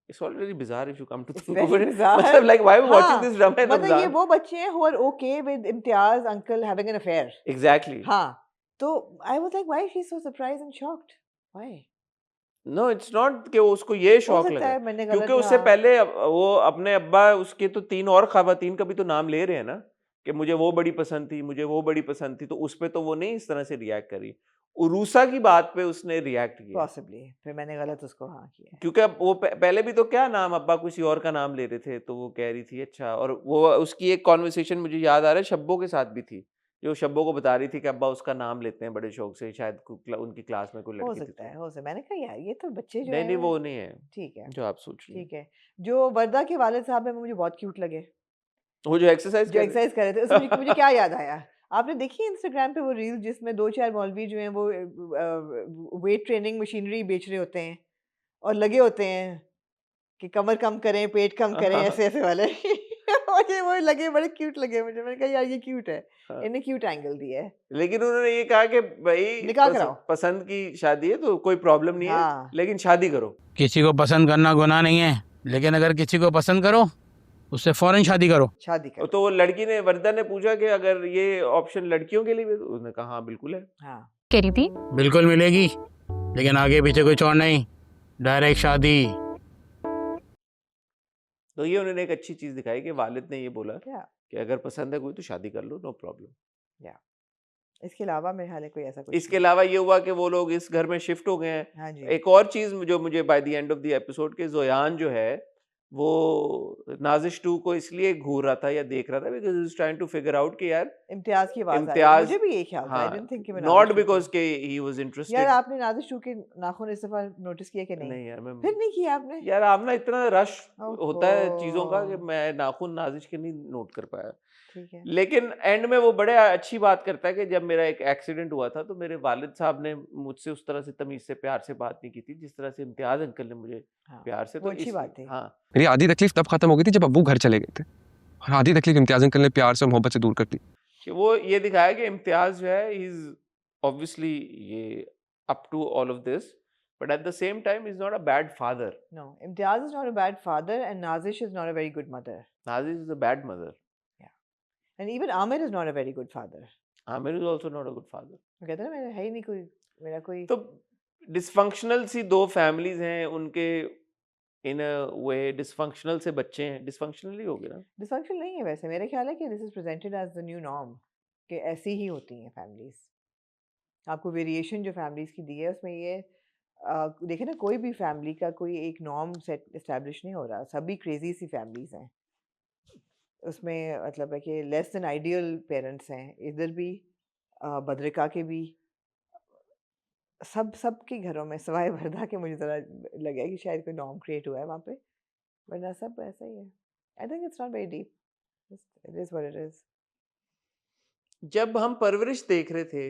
It's all very bizarre if you come to it's think very over it. Bizarre. मतलब like why are we watching हाँ, this drama in मतलब ये Ramzan? वो बच्चे हैं who are okay with Imtiaz uncle having an affair। Exactly. हाँ, तो I was like why is she so surprised and shocked? Why? No, it's not कि उसको ये हो शौक सकता लगा, है मैंने क्योंकि गलत उससे हाँ। पहले वो अपने अब्बा उसके तो 3 और ख़वातीन का भी तो नाम ले रहे हैं ना कि मुझे वो बड़ी पसंद थी, मुझे वो बड़ी पसंद थी, तो उस पे तो वो नहीं इस तरह से रिएक्ट करी। उरूसा की बात पे उसने रिएक्ट किया, पॉसिबली फिर मैंने गलत उसको हाँ किया है। क्योंकि अब वो पहले भी तो क्या नाम, अब्बा किसी और का नाम ले रहे थे, तो वो कह रही थी अच्छा। और वो उसकी एक कॉन्वर्सेशन मुझे याद आ रहा है शब्बो के साथ भी थी, जो शब्बो को बता रही थी कि अब्बा उसका नाम लेते हैं बड़े शौक से, शायद उनकी क्लास में कोई हो लड़की थी सकता तो। है, हो सकता है। मैंने कहा यार ये तो बच्चे जो नहीं नहीं, हैं वो नहीं है ठीक है, जो आप सोच रही हैं। ठीक है। जो वर्दा के वालिद साहब हैं वो मुझे बहुत क्यूट लगे, वो जो एक्सरसाइज जो कर एक्सरसाइज कर रहे थे। उसमें मुझे क्या याद आया, आपने देखी इंस्टाग्राम पे वो रील जिसमें 2-4 मौलवी जो हैं वो वेट ट्रेनिंग मशीनरी बेच रहे होते हैं और लगे होते हैं कि कमर कम करें, पेट कम करें, ऐसे-ऐसे वाले। मुझे वो लगे बड़े क्यूट लगे मुझे, मैंने कहा यार ये क्यूट है, हाँ। इन्हें क्यूट एंगल दिया है। लेकिन उन्होंने ये कहा कि भाई निकाह कराओ। पसंद की शादी है तो कोई प्रॉब्लम नहीं है, हाँ लेकिन शादी करो। किसी को पसंद करना गुनाह नहीं है, लेकिन अगर किसी को पसंद करो उससे फौरन शादी करो। शादी करो। तो वो लड़की ने, वरदा ने पूछा कि अगर ये ऑप्शन लड़कियों के लिए भी, तो उसने कहा हाँ बिल्कुल है। हाँ कह रही थी बिल्कुल मिलेगी, लेकिन आगे पीछे कोई छोड़ नहीं, डायरेक्ट शादी। तो ये उन्होंने एक अच्छी चीज दिखाई कि वालिद ने ये बोला क्या कि अगर पसंद है कोई तो शादी कर लो, नो प्रॉब्लम। इसके अलावा मेरे ख्याल है कोई ऐसा कुछ इसके अलावा ये हुआ कि वो लोग इस घर में शिफ्ट हो गए हैं। हाँ जी एक और चीज जो मुझे by the end of the episode के जोयान जो है वो नाजिश 2 को इसलिए घूर रहा था या देख रहा था because he was trying to figure out कि यार इम्तियाज की आवाज आ रही है। इम्तियाज, मुझे भी यही ख्याल था, आई हाँ, डिडंट थिंक कि मैं नॉट नाज़िश टू बिकॉज की- के ही वाज यार इंटरेस्टेड। आपने नाज़िश टू के नाखून इस दफा नोटिस किया कि नहीं? नहीं यार, मैं फिर नहीं किया आपने? यार आप ना इतना रश होता है चीजों का कि ओहो, मैं नाखून नाजिश के नहीं नोट कर पाया। ठीक है। लेकिन एंड में वो बड़े अच्छी बात करता है कि जब मेरा एक एक्सीडेंट हुआ था तो मेरे वालिद साहब ने मुझसे उस तरह से तमीज से प्यार से बात नहीं की थी जिस तरह से इम्तियाज अंकल ने मुझे हाँ, प्यार से। वो तो अच्छी बात थी। हाँ, मेरी आधी तकलीफ तब खत्म हो गई थी जब अब्बू घर चले गए थे, और आधी तकलीफ इम्तियाज अंकल ने प्यार से और मोहब्बत से दूर कर दी। कि वो ये दिखाया कि इम्तियाज जो है इज ऑब्वियसली ये up to all of this, but at the same time is not a bad father. No, Imtiaz is not a bad father and Nazish is not a very good mother. Nazish is a bad mother. And even Amir is not a very good father. Aamir is also not a good father. वो कहते हैं ना मेरा है ही नहीं कोई, मेरा कोई तो डिसफंक्शनल सी दो फैमिलीज हैं, उनके इन अ वे डिसफंक्शनल से बच्चे हैं, डिसफंक्शनल ही हो गए ना। डिसफंक्शन नहीं है वैसे। मेरे ख्याल है कि this is presented as the new norm कि ऐसी ही होती हैं फैमिलीज। आपको वेरिएशन जो फैमिलीज की दी है उसमें ये देखें ना, कोई भी फैमिली का कोई एक नॉर्म सेट इस्टेब्लिश नहीं हो रहा, सभी क्रेजी सी फैमिलीज हैं। उसमें मतलब है कि लेस देन आइडियल पेरेंट्स हैं इधर भी, बद्रिका के भी, सब के घरों में सिवाय वर्दा के। मुझे ज़रा लगा कि शायद कोई नॉर्म क्रिएट हुआ है वहाँ पे, वरना सब ऐसा ही है। I think it's not very deep, it is what it is. जब हम परवरिश देख रहे थे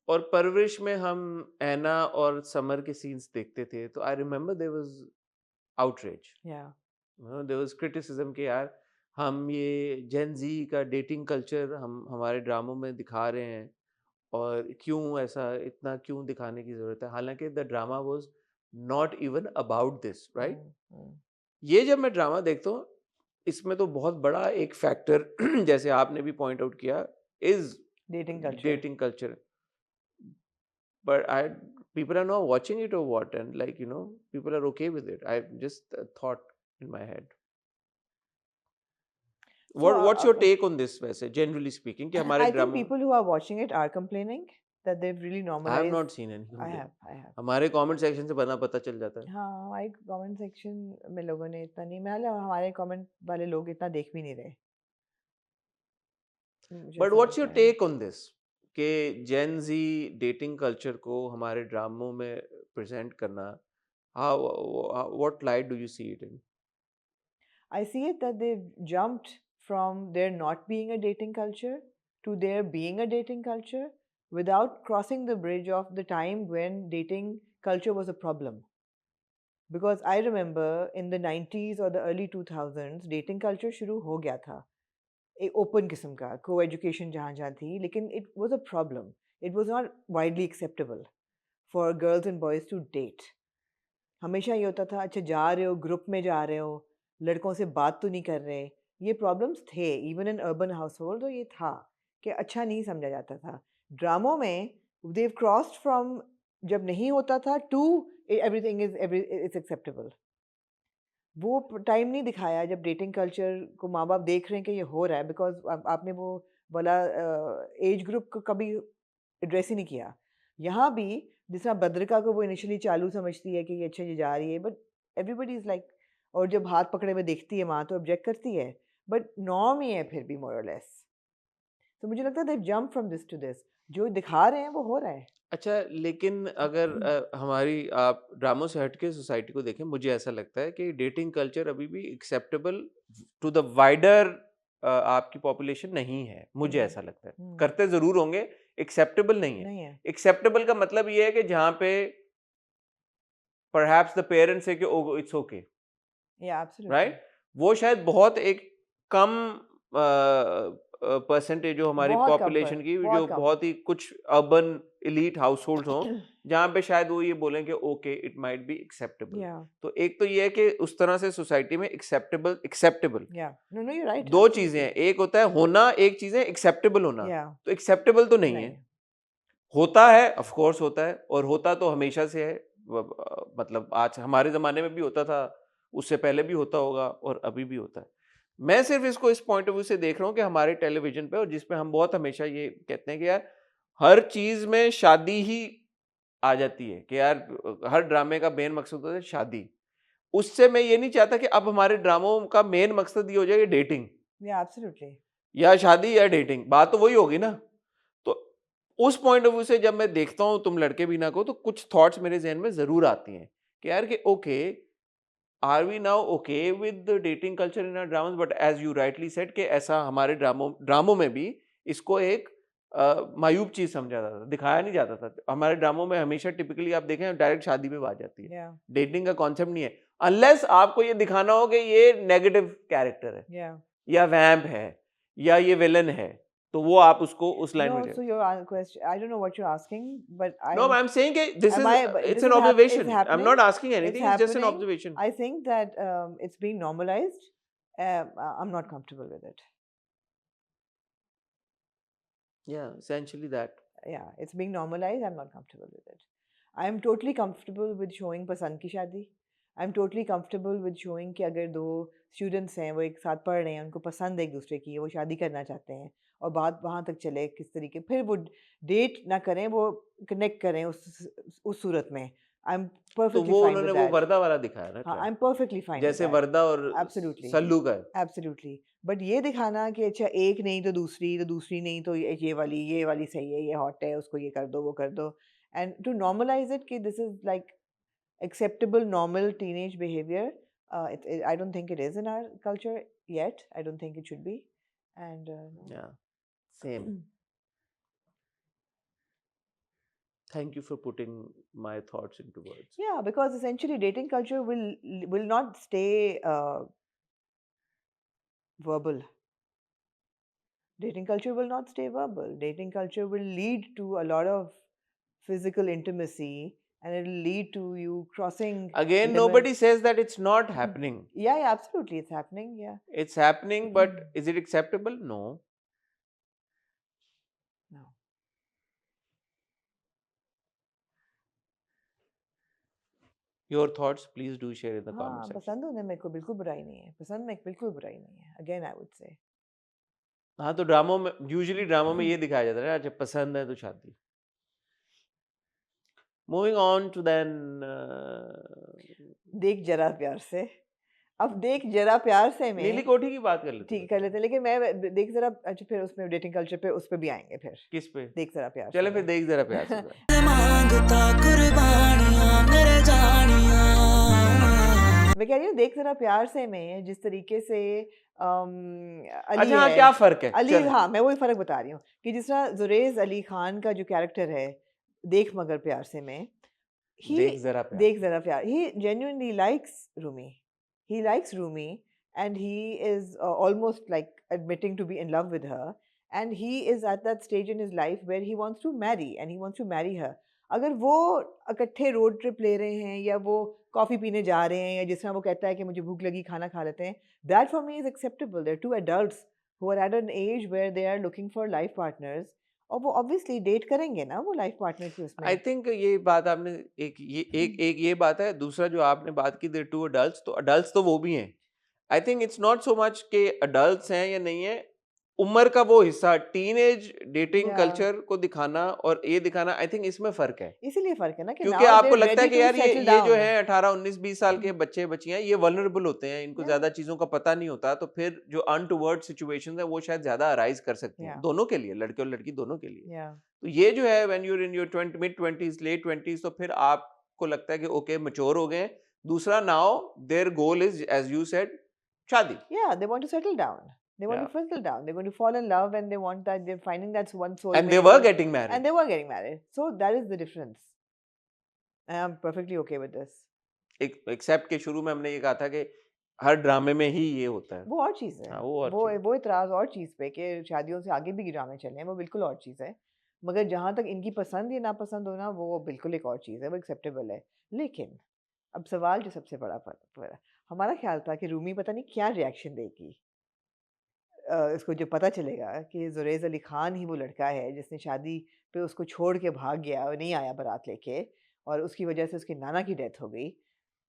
और परवरिश में हम ऐना और समर के सीन्स देखते थे तो I remember there was outrage, या देयर वाज क्रिटिसिज्म कि यार हम ये जेन जी का डेटिंग कल्चर हम हमारे ड्रामों में दिखा रहे हैं और क्यों ऐसा, इतना क्यों दिखाने की जरूरत है, हालांकि the drama was not even about this, right. ये जब मैं ड्रामा देखता हूँ इसमें तो बहुत बड़ा एक फैक्टर जैसे आपने भी पॉइंट आउट किया is dating culture. but I people are not watching it or what, and like people are okay with it. I just thought in my head. What's your take on this वैसे generally speaking कि हमारे I think drama, people who are watching it are complaining that they've really I have normalized. not seen any I complaint. have. हमारे comment section से बना पता चल जाता है। हाँ, हमारे कमेंट सेक्शन में लोगों ने इतना नहीं, मैं हमारे कमेंट वाले लोग इतना देख भी नहीं रहे। मुझे But ऐसा what's your लगता है। take on this कि जेन जी डेटिंग कल्चर को हमारे ड्रामों में प्रेजेंट करना, what light do you see it in? I see it that they've jumped from there not being a dating culture to there being a dating culture without crossing the bridge of the time when dating culture was a problem. Because I remember in the 90s or the early 2000s dating culture शुरू हो गया था, एक open किस्म का को education जहाँ जहाँ थी, लेकिन it was a problem. It was not widely acceptable for girls and boys to date. हमेशा ये होता था अच्छा जा रहे हो, ग्रुप में जा रहे हो, लड़कों से बात तो नहीं कर रहे। ये प्रॉब्लम्स थे even in urban house hold, तो ये था कि अच्छा नहीं समझा जाता था। ड्रामों में देव क्रॉस्ड फ्रॉम जब नहीं होता था to everything is it's acceptable. वो टाइम नहीं दिखाया जब डेटिंग कल्चर को माँ बाप देख रहे हैं कि ये हो रहा है, बिकॉज आपने वो वाला एज ग्रुप को कभी एड्रेस ही नहीं किया। यहाँ भी जिस तरह बद्रिका को वो इनिशियली चालू समझती है कि ये अच्छा ये जा रही है, बट एवरीबडी इज़ लाइक, और जब हाथ पकड़े हुए देखती है माँ तो ऑब्जेक्ट करती है, बट नॉर्म ही है फिर भी मोर और लेस। तो मुझे लगता है they jump from this to this, जो दिखा रहे हैं वो हो रहा है। अच्छा, लेकिन अगर हमारी आप ड्रामों से हटके सोसाइटी को देखें, मुझे ऐसा लगता है कि डेटिंग कल्चर अभी भी एक्सेप्टेबल टू द वाइडर आपकी पॉपुलेशन नहीं है, मुझे ऐसा लगता है। करते जरूर होंगे, एक्सेप्टेबल नहीं है। नहीं है। एक्सेप्टेबल का मतलब ये है कि जहाँ पे परहैप्स द पेरेंट्स से कि इट्स ओके, या एब्सोल्युटली राइट, वो शायद बहुत एक कम परसेंटेज हो हमारी बहुत कम पॉपुलेशन पर की, जो बहुत कम बहुत ही कुछ अर्बन एलीट हाउसहोल्ड्स हों, जहाँ पे शायद वो ये बोलें कि okay it might be acceptable. या तो एक तो ये है कि उस तरह से सोसाइटी में acceptable no no you right दो चीजें हैं, एक होता है होना, एक चीज है एक्सेप्टेबल होना। या तो एक्सेप्टेबल तो नहीं है, नहीं होता है ऑफ कोर्स होता है, और होता तो हमेशा से है। मतलब आज हमारे जमाने में भी होता था, उससे पहले भी होता होगा, और अभी भी होता है। मैं सिर्फ इसको इस पॉइंट ऑफ व्यू से देख रहा हूँ कि हमारे टेलीविजन पे, और जिसपे हम बहुत हमेशा ये कहते हैं कि यार हर चीज में शादी ही आ जाती है, कि यार हर ड्रामे का मेन मकसद होता है शादी। उससे मैं ये नहीं चाहता कि अब हमारे ड्रामों का मेन मकसद ये हो जाए डेटिंग, या एब्सोल्युटली या शादी या डेटिंग, बात तो वही होगी ना। तो उस पॉइंट ऑफ व्यू से जब मैं देखता हूँ तुम लड़के भी ना को, तो कुछ थॉट्स मेरे जहन में जरूर आती हैं कि यार कि okay, are we now okay with the dating culture in our dramas, but as you rightly said कि ऐसा हमारे ड्रामों में भी इसको एक मायूब चीज समझा जाता था, दिखाया नहीं जाता था। हमारे ड्रामों में हमेशा टिपिकली आप देखें डायरेक्ट शादी पे बात जाती है, या डेटिंग का कॉन्सेप्ट नहीं है, अनलेस आपको ये दिखाना हो कि ये नेगेटिव कैरेक्टर है, या या वैम्प है, या ये विलन है, तो वो आप उसको उस लाइन में no ले। so your question I don't know what you're asking but No, I'm I'm saying that this am is I but it's this an is observation. it's I'm happening not asking it's anything. It's just an happening observation. I think that it's being normalized I'm not comfortable with it Yeah, essentially that. yeah it's being normalized I'm not comfortable with it I'm totally comfortable with showing पसंद की शादी I'm totally comfortable with showing कि अगर दो students हैं वो एक साथ पढ़ रहे हैं उनको पसंद है एक दूसरे की वो शादी करना चाहते हैं और बात वहाँ तक चले किस तरीके फिर वो डेट ना करें वो कनेक्ट करें उस सूरत में I'm तो perfectly वो fine उन्होंने with वो that वर्दा वाला दिखाया ना हाँ track, I'm perfectly fine with जैसे that वर्दा और absolutely सल्लू का है। एब्सोल्युटली बट ये दिखाना कि अच्छा एक नहीं तो दूसरी नहीं तो ये वाली सही है ये हॉट है उसको ये कर दो वो कर दो एंड टू नॉर्मलाइज इट कि this is like acceptable normal teenage behavior I don't think it is in our culture yet I don't think it should be and no. Yeah, same. Thank you for putting my thoughts into words. yeah because essentially dating culture will not stay verbal dating culture will not stay verbal dating culture will lead to a lot of physical intimacy and it'll lead to you crossing Again, limits. nobody says that it's not happening. Yeah absolutely it's happening yeah It's happening, but is it acceptable? No. no Your thoughts, please do share in the comment हाँ section. पसंद होने में कोई बिल्कुल बुराई नहीं है पसंद में बिल्कुल बुराई नहीं है अगेन आई वुड से हाँ, तो ड्रामों में यूजुअली ड्रामों में ये दिखाया जाता है ना, अच्छा पसंद है तो शादी। Moving on to then देख जरा प्यार से अब देख जरा प्यार से नीली में कोठी की बात कर लेते ठीक हैं। कर लेते हैं लेकिन मैं देख जरा अच्छा फिर उसमें डेटिंग कल्चर पे उस पे भी आएंगे फिर किस पे? देख जरा प्यार चले से फिर में। देख जरा प्यार से फिर। मांगता कुर्बानियां मेरे जानियां मैं कह रही हूँ देख जरा प्यार से में जिस तरीके से अली अच्छा हाँ, है क्या फर्क है? अली चलो। हाँ मैं वही फर्क बता रही हूँ कि जिस तरह जुरेज अली खान का जो कैरेक्टर है देख मगर प्यार से में देख जरा प्यार। देख जरा प्यार he genuinely likes Rumi and he is almost like admitting to be in love with her and he is at that stage in his life where he wants to marry her अगर वो इकट्ठे road trip ले रहे हैं या वो coffee पीने जा रहे हैं या जिस तरह वो कहता है कि मुझे भूख लगी खाना खा लेते हैं that for me is acceptable they're two adults who are at an age where they are looking for life partners और वो ऑब्वियसली डेट करेंगे ना वो लाइफ पार्टनर की उसमें आई थिंक ये बात आपने एक ये बात है, दूसरा जो आपने बात की देयर टू अडल्ट्स, तो अडल्ट्स तो वो भी हैं। I think it's not so much के अडल्ट्स हैं या नहीं है, उम्र का वो हिस्सा टीनेज डेटिंग Yeah. कल्चर को दिखाना और ये दिखाना, आई थिंक इसमें फर्क है। इसीलिए फर्क है ना कि क्योंकि now आपको they're लगता है ready कि to यार ये settle जो down. है 18 19 20 साल के बच्चे बच्चियां ये वल्नरेबल होते हैं, इनको Yeah. ज्यादा चीजों का पता नहीं होता, तो फिर जो अनटुवर्ड सिचुएशंस है वो शायद ज्यादा अराइज कर सकती हैं Yeah. दोनों के लिए, लड़के और लड़की दोनों के लिए। Yeah. तो ये जो है when you in your mid 20s late 20s, तो फिर आपको लगता है कि ओके मैच्योर हो गए। दूसरा, now their goal is as you said शादी। Yeah, they want to settle down. They want Yeah. to settle down. They're going to fall in love and they want that they're finding that one soul. And they were getting married. And they were getting married. So that is the difference. And I'm perfectly okay with this. Except के शुरू में हमने ये कहा था कि हर ड्रामे में ही ये होता है। वो और चीज़ है। हाँ, वो और वो चीज़ है। वो इतराज़ और चीज़ पे कि शादियों से आगे भी ड्रामे चले हैं, वो बिल्कुल और चीज़ है। मगर जहाँ तक इनकी पसंद या नापसंद होना, वो बिल्कुल एक और चीज़ है, वो एक्सेप्टेबल है। लेकिन अब सवाल जो सबसे बड़ा हमारा ख्याल था कि रूमी पता नहीं क्या रिएक्शन देगी। इसको जब पता चलेगा कि जुरैज़ अली ख़ान ही वो लड़का है जिसने शादी पे उसको छोड़ के भाग गया और नहीं आया बारात लेके, और उसकी वजह से उसके नाना की डेथ हो गई,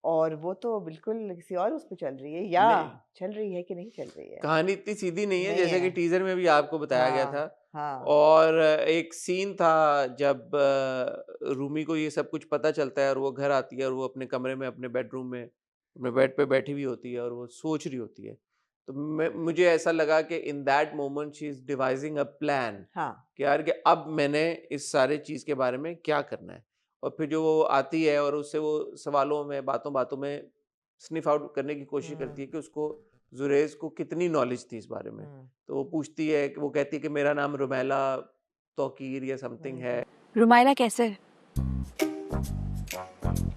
और वो तो बिल्कुल किसी और उस पे चल रही है, या नहीं, चल रही है कि नहीं चल रही है? कहानी इतनी सीधी नहीं है नहीं जैसे कि है। टीज़र में भी आपको बताया गया था। हाँ, हाँ। और एक सीन था जब रूमी को ये सब कुछ पता चलता है और वो घर आती है और वो अपने कमरे में, अपने बेडरूम में, अपने बेड पे बैठी हुई होती है और वो सोच रही होती है। तो मुझे ऐसा लगा कि in that moment she is devising a plan हाँ। कि यार कि अब मैंने इस सारे चीज़ के बारे में क्या करना है। और फिर जो वो आती है और उससे वो सवालों में, बातों-बातों में स्निफ़ आउट करने की कोशिश करती है हुँ, कि उसको जुरैज़ को कितनी नॉलेज थी इस बारे में। हुँ, तो वो पूछती है कि वो कहती है कि मेरा नाम रुमैला तौकीर या समथिंग है। हुँ। रुमाइला कैसे?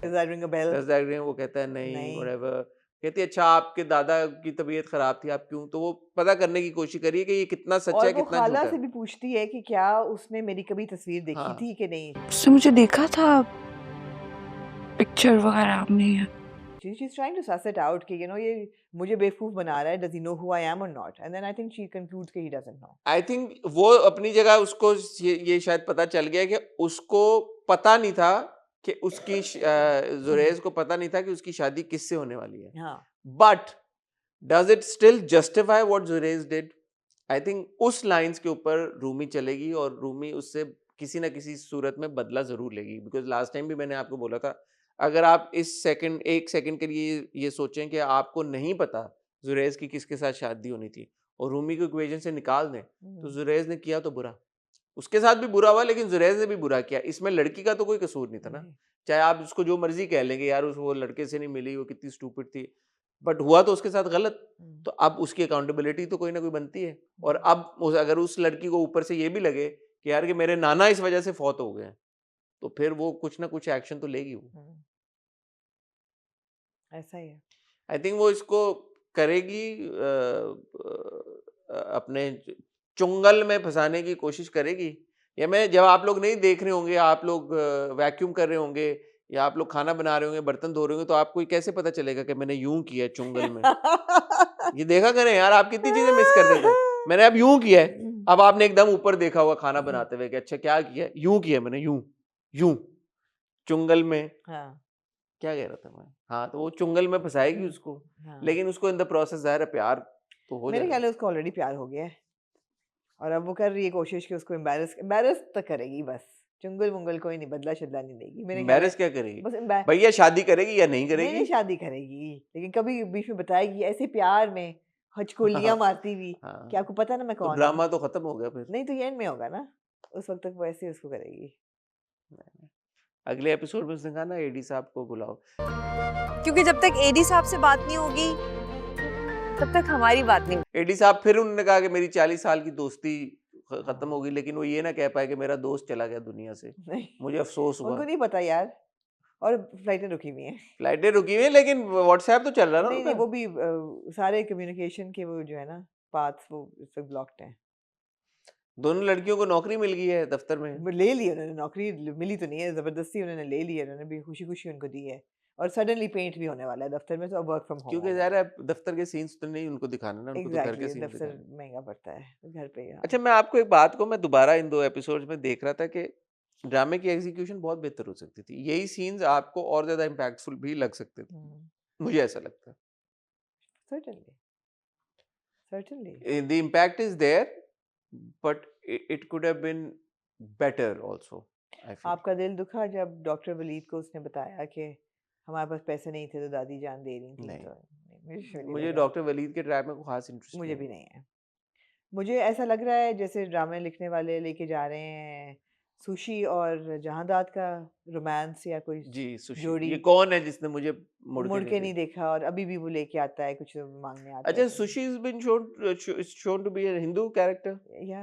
Does that ring a bell? Does that ring, वो कहता है नहीं, नहीं। व्हाटएवर। कहती है अच्छा आपके दादा की तबीयत खराब थी, आप क्यों? तो वो पता करने की कोशिश करी है कि ये कितना सच और है, वो कितना खाला झूठा से है। भी पूछती है कि क्या उसने मेरी कभी तस्वीर देखी हाँ। थी कि नहीं? उसने मुझे देखा था पिक्चर वगैरह में। She's trying to suss it out कि ये मुझे बेवकूफ़ बना रहा है, does he know who I am or not? And then I think she concludes कि he doesn't know. I think वो अपनी जगह उसको ये शायद पता चल गया कि उसको पता नहीं था कि उसकी जुरैज़ को पता नहीं था कि उसकी शादी किससे होने वाली है। हाँ। But does it still justify what Zuraiz did? I think उस लाइंस के ऊपर रूमी चलेगी और रूमी उससे किसी ना किसी सूरत में बदला जरूर लेगी। बिकॉज लास्ट टाइम भी मैंने आपको बोला था, अगर आप इस सेकंड, एक सेकंड के लिए ये सोचें कि आपको नहीं पता जुरैज की किसके साथ शादी होनी थी और रूमी को इक्वेशन से निकाल दें, तो जुरैज ने किया तो बुरा, उसके साथ भी बुरा हुआ, लेकिन जुरैज ने भी बुरा किया। इसमें लड़की का तो कोई कसूर नहीं था ना। नहीं। चाहे आप उसको जो मर्जी कह लेंगे, यार उस वो लड़के से नहीं मिली, वो कितनी स्टूपिड थी, बट हुआ तो उसके साथ गलत। तो अब उसकी अकाउंटेबिलिटी तो कोई ना कोई बनती है। और अब अगर उस लड़की को ऊपर से ये भी लगे कि यार कि मेरे नाना इस वजह से फौत हो गए हैं, तो फिर वो कुछ ना कुछ एक्शन तो लेगी वो। ऐसा ही है। आई थिंक वो इसको करेगी, अपने चुंगल में फंसाने की कोशिश करेगी। या मैं, जब आप लोग नहीं देख रहे होंगे, आप लोग वैक्यूम कर रहे होंगे या आप लोग खाना बना रहे होंगे, बर्तन धो रहे होंगे, तो आपको ये कैसे पता चलेगा कि मैंने यूं किया है चुंगल में? ये देखा करें यार, आप कितनी चीजें मिस कर देते हैं। मैंने अब यूं किया है, अब आपने एकदम ऊपर देखा होगा खाना बनाते हुए कि अच्छा क्या किया है? यूं किया मैंने, यूं यूं चुंगल में। हाँ। क्या कह रहा था मैं? हाँ, तो वो चुंगल में फंसाएगी उसको, हाँ। लेकिन उसको इन द प्रोसेस ज़ाहिर है प्यार तो हो मेरे ख्याल जाएगा। है उसको ऑलरेडी प्यार हो गया है, और अब वो कर रही है कोशिश कि उसको एम्बैरस तो करेगी बस। चुंगल मुंगल कोई नहीं, बदला शदला नहीं देगी मेरे ख्याल है। एम्बैरेस क्या करेगी? बस भैया शादी करेगी या नहीं नहीं करेगी? नहीं, शादी करेगी, लेकिन कभी बीच में बताएगी ऐसे प्यार में हचकोलियां मारती हुई कि हाँ, आपको पता ना मैं तो कौन हूँ। ड्रामा तो खत्म हो गया फिर। नहीं तो ये एंड में होगा ना, उस वक्त तक वो ऐसे उसको करेगी। अगले एपिसोड में उसने कहा ना एडी साहब को बुलाओ। क्योंकि जब तक एडी साहब से बात नहीं होगी तब तक हमारी बात नहीं। एडी साहब, फिर उन्होंने कहा कि मेरी 40 साल की दोस्ती खत्म हो गई, लेकिन वो ये ना कह पाए कि मेरा दोस्त चला गया दुनिया से। नहीं, मुझे अफसोस हुआ। उनको नहीं पता यार, और फ्लाइटें रुकी हुई हैं। फ्लाइटें रुकी हुई हैं, लेकिन व्हाट्सएप तो चल रहा है ना नहीं नहीं, उनका। वो भी सारे कम्युनिकेशन के वो जो है ना पाथ्स, वो इस वक्त ब्लॉक्ड हैं। दोनों लड़कियों को नौकरी मिल गई है दफ्तर में। वो ले ली उन्होंने नौकरी, मिली तो नहीं है, जबरदस्ती उन्होंने ले ली है, उन्होंने भी खुशी खुशी उनको दी है, और सडनली पेंट भी होने वाला है दफ्तर में, तो अब वर्क फ्रॉम होम क्योंकि होगा। ज़ाहिर है दफ्तर के सीन्स तो नहीं उनको दिखाना ना, उनको तो घर के एग्जैक्टली, सीन्स दफ्तर दिखाने। महंगा पड़ता है, घर पे ही। हाँ। अच्छा, मैं आपको एक बात को, मैं दोबारा इन 2 एपिसोड्स में देख रहा था कि ड्रामे की एग्जीक्यूशन बहुत बेहतर हो सकती थी। यही सीन्स आपको और ज़्यादा इम्पैक्टफुल भी लग सकते थे। मुझे ऐसा लगता है। Certainly, certainly. The impact is there, but it could have been better also, I feel. आपका दिल दुखा जब डॉक्टर वलीद को उसने बताया कि हमारे पास पैसे नहीं थे तो दादी जान दे रही थी? नहीं। तो नहीं, मुझे नहीं मुझे लगा। डॉक्टर वलीद के ड्रामे को खास इंटरेस्ट मुझे भी नहीं। नहीं है। मुझे ऐसा लग रहा है जैसे ड्रामे लिखने वाले लेके जा रहे हैं सुशी और जहांदाद का रोमांस या कोई जी, सुशी। जोड़ी, ये कौन है जिसने मुझे वो मुड़ मुड़ के के नहीं नहीं देखा, और अभी भी वो लेके आता है, कुछ मांगने आता अच्छा, है। Sushi has been shown to be a Hindu character. या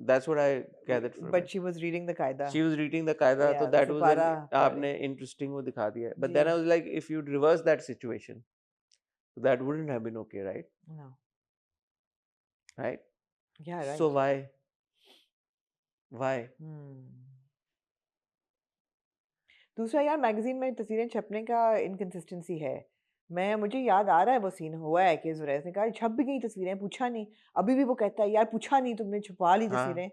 That's what I gathered from but it. She was reading the कायदा। She was reading the Qaeda, तो Yeah, that so was an, पारा पढ़ आपने रही। interesting वो दिखा दिया। But ji. then I was like, if you'd reverse that situation, So that wouldn't have been okay, right? No. Right? Yeah, right. So why? Why? दूसरा यार magazine में तस्वीरें छपने का इनकंसिस्टेंसी है। मुझे याद आ रहा है वो सीन हुआ है कि जुरैस ने कहा छप भी गई तस्वीरें, पूछा नहीं। अभी भी वो कहता है यार पूछा नहीं, तुमने छुपा ली हाँ। तस्वीरें।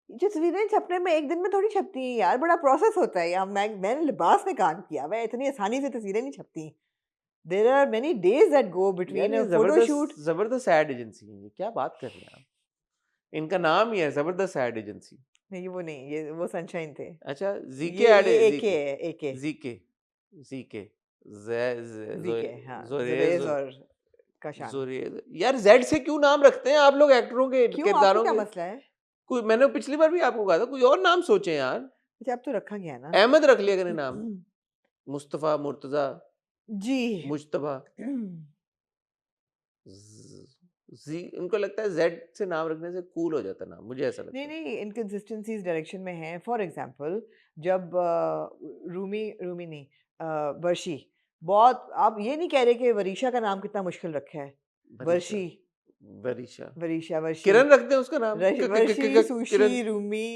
ये तस्वीरें छपने में एक दिन में थोड़ी छपती हैं यार, बड़ा प्रोसेस होता है। यार मैंने लिबास में काम किया हुआ है, इतनी आसानी से तस्वीरें नहीं छपती। There are many days that go यार बिटवीन ये अ फोटो शूट। जबरदस्त एड एजेंसी है, ये क्या बात कर रहे हैं आप? इनका नाम ही है जबरदस्त एड एजेंसी। नहीं वो नहीं, ये वो सनशाइन थे। अच्छा, जीके ये एड है, एके है, एके जीके जीके जीके, हाँ, जोरेज जुरैस और काशान। जोरेज। यार जेड से क्यों नाम रखते हैं आप लोग एक्टरों के, क्यों, आपको किरदारों क्या के? मसला है? कोई, मैंने पिछली बार भी आपको कहा था कोई और नाम सोचे यार। अच्छा अब तो रखा गया ना। अहमद रख लिया करें नाम, मुस्तफा, मुर्तजा, जी। मुज्तबा। जी, उनको लगता है जेड से नाम रखने से कूल हो जाता नाम, मुझे ऐसा लगता नहीं है। नहीं, इनकंसिस्टेंसीज डायरेक्शन में हैं। फॉर एग्जांपल जब रूमी नहीं, वर्शी, बहुत, आप ये नहीं कह रहे कि वरीशा का नाम कितना मुश्किल रखा है। वर्शी, वरीशा, वरीशा, वर्शी, किरण रखते हैं उसका नाम। वर्शी, सुशी, किरण। रूमी,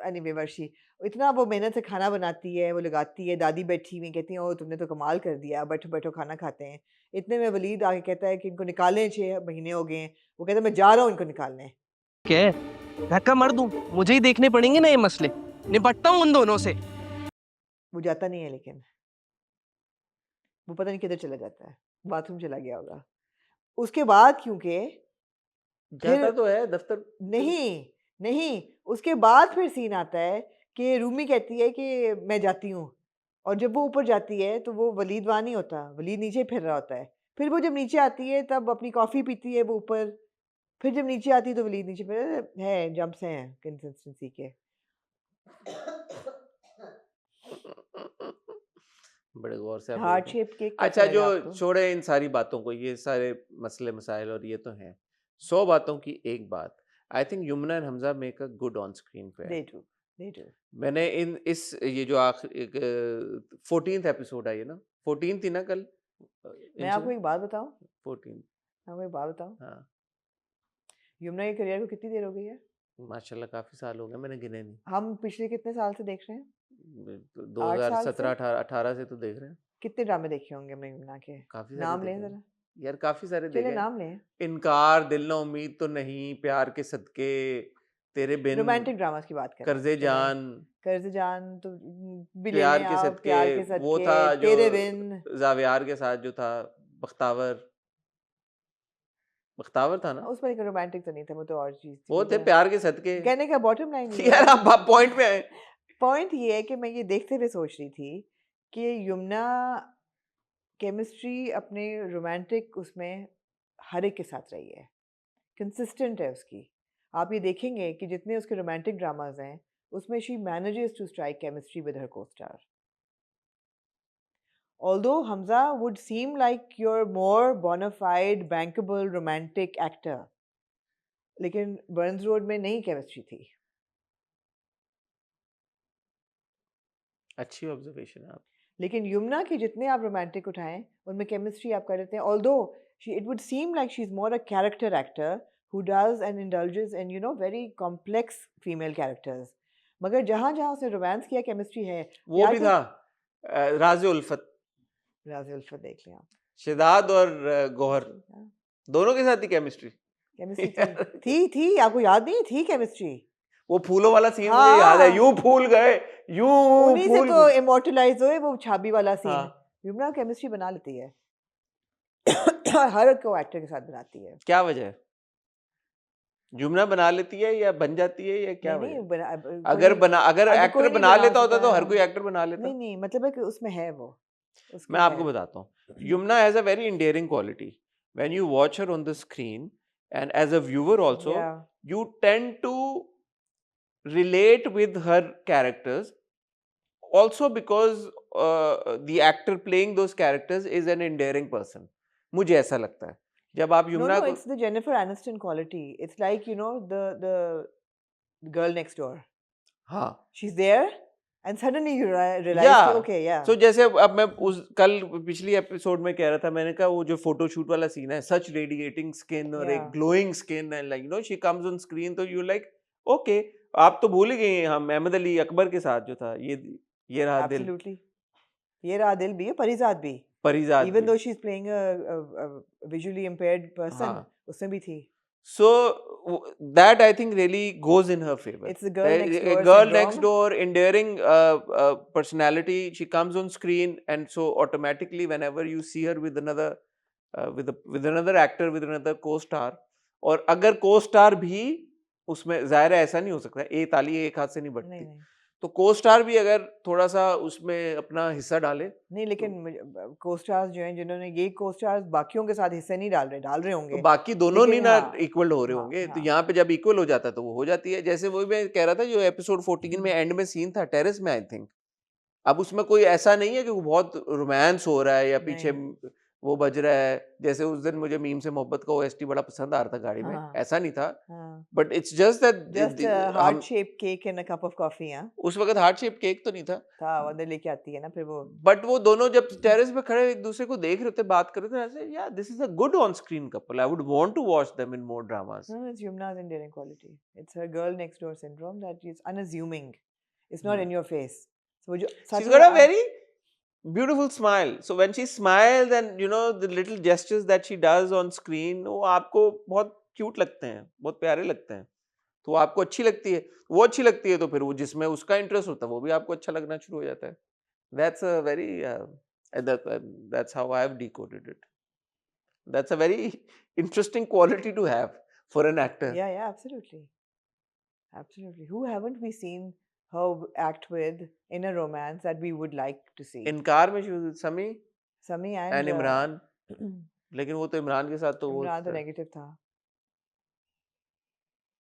एनीवे वर्शी। इतना वो मेहनत से खाना बनाती है, वो लगाती है। दादी बैठी हुई कहती है ओ तुमने तो कमाल कर दिया, बैठो बैठो खाना खाते हैं। इतने में वलीद आके कहता है कि इनको निकालें, 6 महीने हो गए हैं। वो कहता है मैं जा रहा हूँ इनको निकालने। क्या धक्का मार दूं, मुझे ही देखने पड़ेंगे ना ये मसले, निपटता हूँ उन दोनों से। वो जाता नहीं है, लेकिन वो पता नहीं किधर चला जाता है, बाथरूम चला गया होगा। उसके बाद क्योंकि जाता तो है दफ्तर। नहीं, उसके बाद फिर सीन आता है कि रूमी कहती है कि मैं जाती हूँ, और जब वो ऊपर जाती है तो वो वलीद वहाँ नहीं होता, वलीद नीचे फिर रहा होता है। फिर वो जब नीचे आती है तब अपनी कॉफ़ी पीती है वो ऊपर, फिर जब नीचे आती है तो वलीद नीचे फिर है, जंप्स हैं कंसिस्टेंसी के। बड़े गौर से आप हार्ट बोलते हैं। शेप केक अच्छा, कैसा लगा जो आपको? छोड़े इन सारी बातों को, ये सारे मसले मसाइल और ये तो हैं, 100 बातों की एक बात, I think Yamuna and Hamza make a good on screen They pair. do. मैंने ये जो आखिरी 14th एपिसोड है ये ना, 14 थी ना कल? मैं आपको एक बात बताऊं, 14। हाँ, यमुना के करियर को कितनी देर हो गई है? माशाल्लाह काफी साल हो गए, मैंने गिने नहीं। हम पिछले कितने साल से देख रहे हैं? 2017 18 से तो देख रहे हैं। कितने ड्रामे देखे होंगे हमने यमुना के? काफी सारे नाम लें देखे हैं। जरा। यार काफी सारे चलिए देखे हैं। नाम लें। इनकार, दिल ना उम्मीद तो नहीं, प्यार के सदके, तेरे बिन, रोमांटिक ड्रामास की बात कर रहे हैं। कर्जे जान, कर्ज जान तो भी प्यार लेने के आओ, सदके, प्यार के वो सदके, था जो तेरे बिन। जावियार के साथ जो था, बख्तावर था ना? उसमें एक रोमांटिक तो नहीं था, वो तो और चीज थी। वो थे प्यार के सदके। कहने का बॉटम लाइन यार आप पॉइंट पे आए। पॉइंट ये है कि मैं ये देखते हुए सोच रही थी कि यमुना केमिस्ट्री अपने रोमांटिक उसमें हर एक के साथ रही है, कंसिस्टेंट है उसकी। आप ये देखेंगे कि जितने उसके रोमांटिक ड्रामाज हैं उसमें she manages to strike chemistry with her co-star. Although Hamza would seem like your more bona fide bankable romantic actor, लेकिन बर्न्स रोड में नहीं केमिस्ट्री थी। अच्छी ऑब्जर्वेशन है आप। लेकिन यमुना के जितने आप रोमांटिक उठाएं उनमें केमिस्ट्री आप कर लेते हैं। Although it would seem like she's more a character actor who does and indulges in very complex female characters, मगर जहाँ जहाँ उसने रोमांस किया केमिस्ट्री है। वो भी था राज़े उल्फत। राज़े उल्फत देख लिया, शिदाद और गौहर दोनों के साथ ही केमिस्ट्री। केमिस्ट्री थी आपको याद नहीं थी केमिस्ट्री? वो फूलों वाला सीन मुझे याद है, यूं फूल गए, यूं उन्हीं से तो इमोर्टलाइज हुए वो छाबी वाला सीन। हाँ। यमुना केमिस्ट्री बना लेती है हर को एक्टर के साथ बनाती है। क्या वजह है? यमुना बना लेती है या बन जाती है या क्या वजह? अगर एक्टर बना लेता होता तो हर कोई एक्टर बना लेता। नहीं मतलब है कि उसमें है वो। मैं आपको बताता हूँ, Yamuna has a very endearing quality. When you watch her on the screen and as a viewer also, you tend to relate with her characters also because the actor playing those characters is an endearing person. मुझे ऐसा लगता है जब आप यमुना को it's the Jennifer Aniston quality. It's like the girl next door. हाँ, she's there And suddenly you realize Yeah. कि okay, yeah. So जैसे अब मैं उस कल पिछली एपिसोड में कह रहा था, मैंने कहा वो जो फोटोशूट वाला सीन है, सच रेडिएटिंग स्किन और एक Yeah. Glowing skin and like she comes on screen, तो यू लाइक ओके, आप तो भूल ही गए हैं हम अहमद अली अकबर के साथ जो था, ये रहा दिल, Absolutely. ये रहा दिल भी है, परीजाद भी. परिजात Even भी. though she's playing a visually impaired person, हाँ. उसमें भी थी. So that I think really goes in her favor. It's the girl next door A girl syndrome. next door, endearing personality. She comes on screen, and so automatically, whenever you see her with another, with another actor, with another co-star, और अगर co-star भी उसमें ज़ाहिर है ऐसा नहीं हो सकता, एक ताली एक हाथ से नहीं नहीं बढ़ती, नहीं तो co-star भी अगर थोड़ा सा उसमें अपना हिस्सा डाले, नहीं, लेकिन co-stars जो हैं, जिन्होंने ये co-stars बाकियों के साथ हिस्से नहीं डाल रहे तो होंगे. बाकी दोनों नहीं लेकिन ना हाँ, इक्वल हो रहे हाँ, होंगे, तो हाँ. यहाँ पे जब इक्वल हो जाता है तो वो हो जाती है. जैसे वही मैं कह रहा था, जो एपिसोड 14 में एंड में सीन था टेरेस में, आई थिंक अब उसमें कोई ऐसा नहीं है कि वो बहुत रोमांस हो रहा है या पीछे नहीं. वो बज रहा है. जैसे उस दिन मुझे मीम से मोहब्बत का ओएसटी बड़ा पसंद आ रहा था गाड़ी में, हाँ. ऐसा नहीं था, हाँ. But it's just that Just a हम heart-shaped cake and a cup of coffee, हाँ. उस वक्त हार्ट शेप केक तो नहीं था, था, वो अंदर लेके आती है ना फिर वो. बट वो दोनों जब टेरेस पे खड़े एक दूसरे को देख रहे होते, बात कर रहे थे, ऐसे यार this is a good on screen couple, I would want to watch them in more dramas. No, it's Yumna's endearing quality. It's her girl next door syndrome that is unassuming. It's not in your face. So वो जो She's सच got में a very beautiful smile. So when she smiles and you know the little gestures that she does on screen, वो आपको बहुत cute लगते हैं, बहुत प्यारे लगते हैं, तो वो आपको अच्छी लगती है. वो अच्छी लगती है तो फिर वो जिसमें उसका इंटरेस्ट होता है वो भी आपको अच्छा लगना शुरू हो जाता है. That's a very that's how I've decoded it. That's a very interesting quality to have for an actor. Yeah, absolutely. Absolutely. Who haven't we seen her act with in a romance that we would like to see? In car में she was with Sami Sami and and Imran, लेकिन वो तो इमरान के साथ तो वो Imran तो negative था.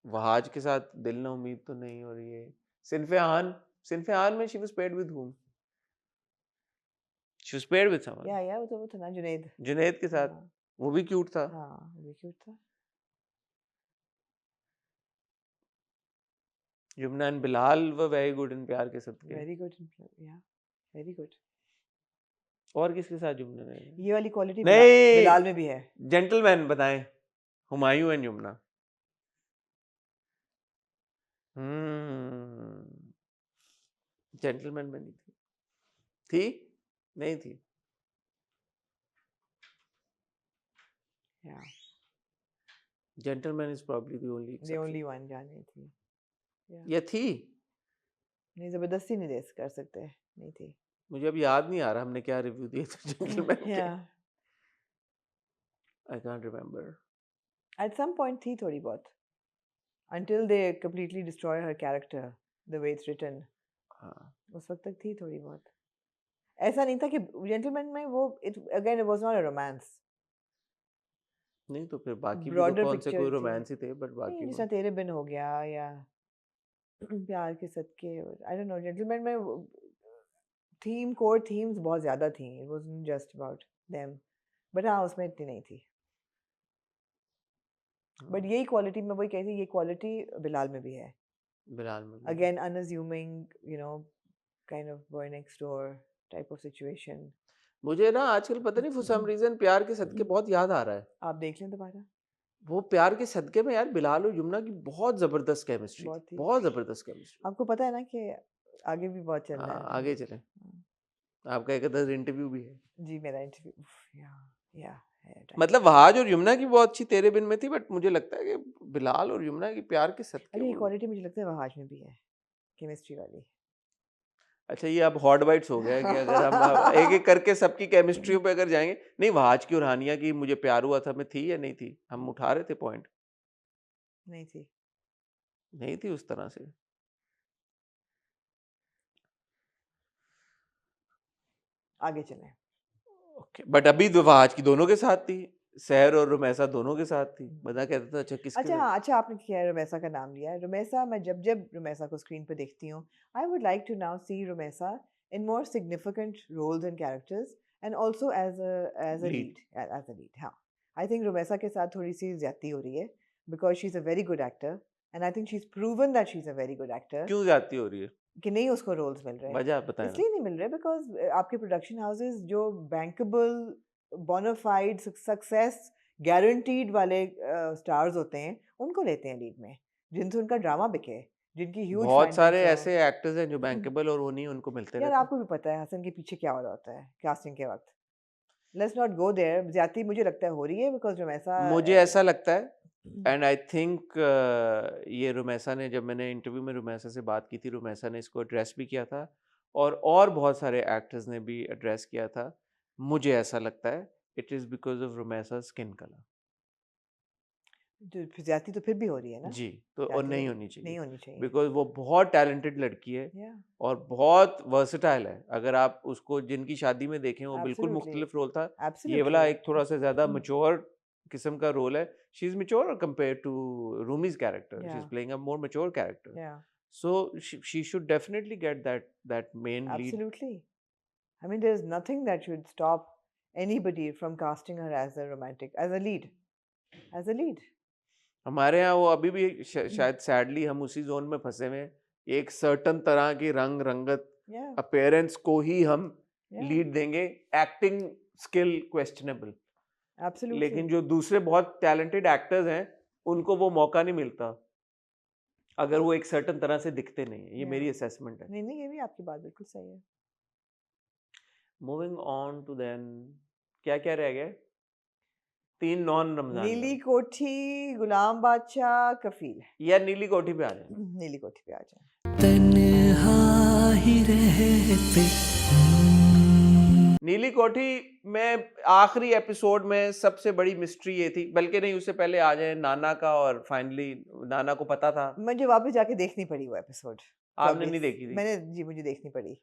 वहाज के साथ दिल ना उम्मीद तो नहीं हो रही है. सिनफे-आन में she was paired with whom? She was paired with someone. Yeah, वो था ना जुनैद. जुनैद के साथ, हाँ, वो भी क्यूट था. हाँ, वो भी cute था. Yamuna and Bilal were very good in प्यार के सदके. Very good. Yeah, very good. और किसके साथ यमुना ने? ये वाली क्वालिटी नहीं, बिलाल में भी है. जेंटलमैन बताएं, हुमायूं एंड यमुना. जेंटलमैन में नहीं थी. थी? नहीं थी. Yeah, gentleman is probably the only the exception. only one जहाँ नहीं थी. Yeah. या थी? नहीं, जबरदस्ती नहीं दे कर सकते. नहीं थी. मुझे अब याद नहीं आ रहा हमने क्या रिव्यू दिए थे जेंटलमैन के. Yeah. I can't remember. At some point थी थोड़ी बहुत. Until they completely destroy her character the way it's written. हाँ. उस वक्त तक थी थोड़ी बहुत. ऐसा नहीं था कि जेंटलमैन में वो again it was not a romance. नहीं तो फिर बाकी भी तो Broader कौन से picture कोई थी. रोमांस ही थे, बट बाकी नहीं, में जैसा तेरे बिन हो गया या प्यार के सदके. I don't know, जेंटलमैन में थीम कोर थीम्स बहुत ज्यादा थी. It wasn't just about them. But हाँ, उसमें इतनी नहीं थी. बट यही क्वालिटी में वही कहती, ये क्वालिटी बिलाल में भी है. बिलाल में भी. Again, unassuming, you know, kind of boy next door type of situation. मुझे ना आजकल पता नहीं for some reason प्यार के सदके बहुत याद आ रहा है. आप देख लें दोबारा. वो प्यार के सदके में यार बिलाल और यमुना की बहुत जबरदस्त केमिस्ट्री, बहुत ही. बहुत जबरदस्त केमिस्ट्री. आपको पता है ना कि आगे भी बहुत चल रहा हाँ, है. आगे चलें. आपका एक अदर इंटरव्यू भी है. जी, मेरा इंटरव्यू. या मतलब वहाज और यमुना की बहुत अच्छी तेरे बिन में थी, बट मुझे लगता है कि बिलाल और यमुना की प्यार के सदके अरे ये वो- क्वालिटी मुझे लगता है वहाज में भी है, केमिस्ट्री वाली. अच्छा ये अब हॉट बाइट्स हो गया है कि अगर हम अब एक एक करके सबकी केमिस्ट्रियों पे अगर जाएंगे. नहीं, वहाज की और हानिया की मुझे प्यार हुआ था में थी या नहीं थी, हम उठा रहे थे पॉइंट. नहीं थी. नहीं थी उस तरह से. आगे चलें. ओके, बट अभी तो वहाज की दोनों के साथ थी, सहर और रुमैसा दोनों के साथ थी. बता कहता था अच्छा किसके अच्छा साथ? हाँ, अच्छा आपने किया रुमैसा का नाम लिया है. रुमैसा, मैं जब जब रुमैसा को स्क्रीन पर देखती हूँ, I would like to now see Rumaisa in more significant roles and characters and also as a Lead. Lead. हाँ, आई थिंक रुमैसा के साथ थोड़ी सी ज्यादती हो रही है because she is a very good actor and I think she is proven that she is a very good actor. क्यों जाती हो रही है? कि नहीं उसको रोल्स मिल रहे। वजह आप बताएं ना। इसलिए नहीं मिल रहे बिकॉज आपके प्रोडक्शन हाउसेस जो बैंकेबल बोनाफाइड सक्सेस गारंटीड वाले स्टार्स होते हैं उनको लेते हैं लीड में, जिनसे उनका ड्रामा बिके, जिनकी ह्यूज बहुत सारे फाइनेंस हो। ऐसे एक्टर्स हैं जो बैंकेबल और वो नहीं, उनको मिलते यार रहते हैं। आपको भी पता है हसन के पीछे क्या हो रहा होता है कास्टिंग के वक्त। Let's not go there. ज्यादती मुझे लगता है हो रही है बिकॉज रुमैसा मुझे ऐसा लगता है एंड आई थिंक ये रुमैसा ने, जब मैंने इंटरव्यू में रुमैसा से बात की थी, रुमैसा ने इसको एड्रेस भी किया था और बहुत सारे एक्टर्स ने भी एड्रेस किया था। मुझे ऐसा लगता है it is because of Rumaisa skin colour. ज्यादती तो फिर भी हो रही है ना। जी, तो और ज्यादती नहीं तो होनी नहीं चाहिए होनी चाहिए। बिकॉज वो बहुत टैलेंटेड लड़की है या और बहुत वर्सेटाइल है। अगर आप उसको जिनकी शादी में देखें वो बिल्कुल एब्सोल्युटली मुख्तलिफ रोल था, ये एब्सोल्युटली वाला एक थोड़ा सा ज़्यादा मैच्योर किस्म का रोल है। She is mature compare to Rumi's character, she is या playing a more mature character, या so she should definitely get that main lead. absolutely. I mean, there's nothing that should stop anybody from casting her as a romantic, as a lead, as a lead. हमारे यहाँ वो अभी भी शायद sadly हम उसी zone में फंसे हुए हैं, एक सर्टन तरह की रंग रंगत Yeah, अपीयरेंस को ही हम yeah, लीड देंगे, एक्टिंग स्किल क्वेश्चनेबल। absolutely. लेकिन जो दूसरे बहुत टैलेंटेड एक्टर्स हैं उनको वो मौका नहीं मिलता अगर वो एक सर्टन तरह से दिखते नहीं है। ये Yeah. मेरी असेसमेंट है। नहीं नहीं, ये भी आपकी बात बिल्कुल सही है। मूविंग ऑन टू देन, क्या क्या रह गया? 3 नॉन रमजान नीली कोठी, गुलाम बादशाह, कफील। या नीली कोठी पे आ जाए। नीली कोठी पे आ जाए। तन्हा ही रहते नीली कोठी में आखिरी एपिसोड में सबसे बड़ी मिस्ट्री ये थी, बल्कि नहीं उससे पहले आ जाए नाना का, और फाइनली नाना को पता था। मुझे वापस जाके देखनी पड़ी वो एपिसोड। आपने नहीं देखी थी? मैंने, जी मुझे देखनी पड़ी।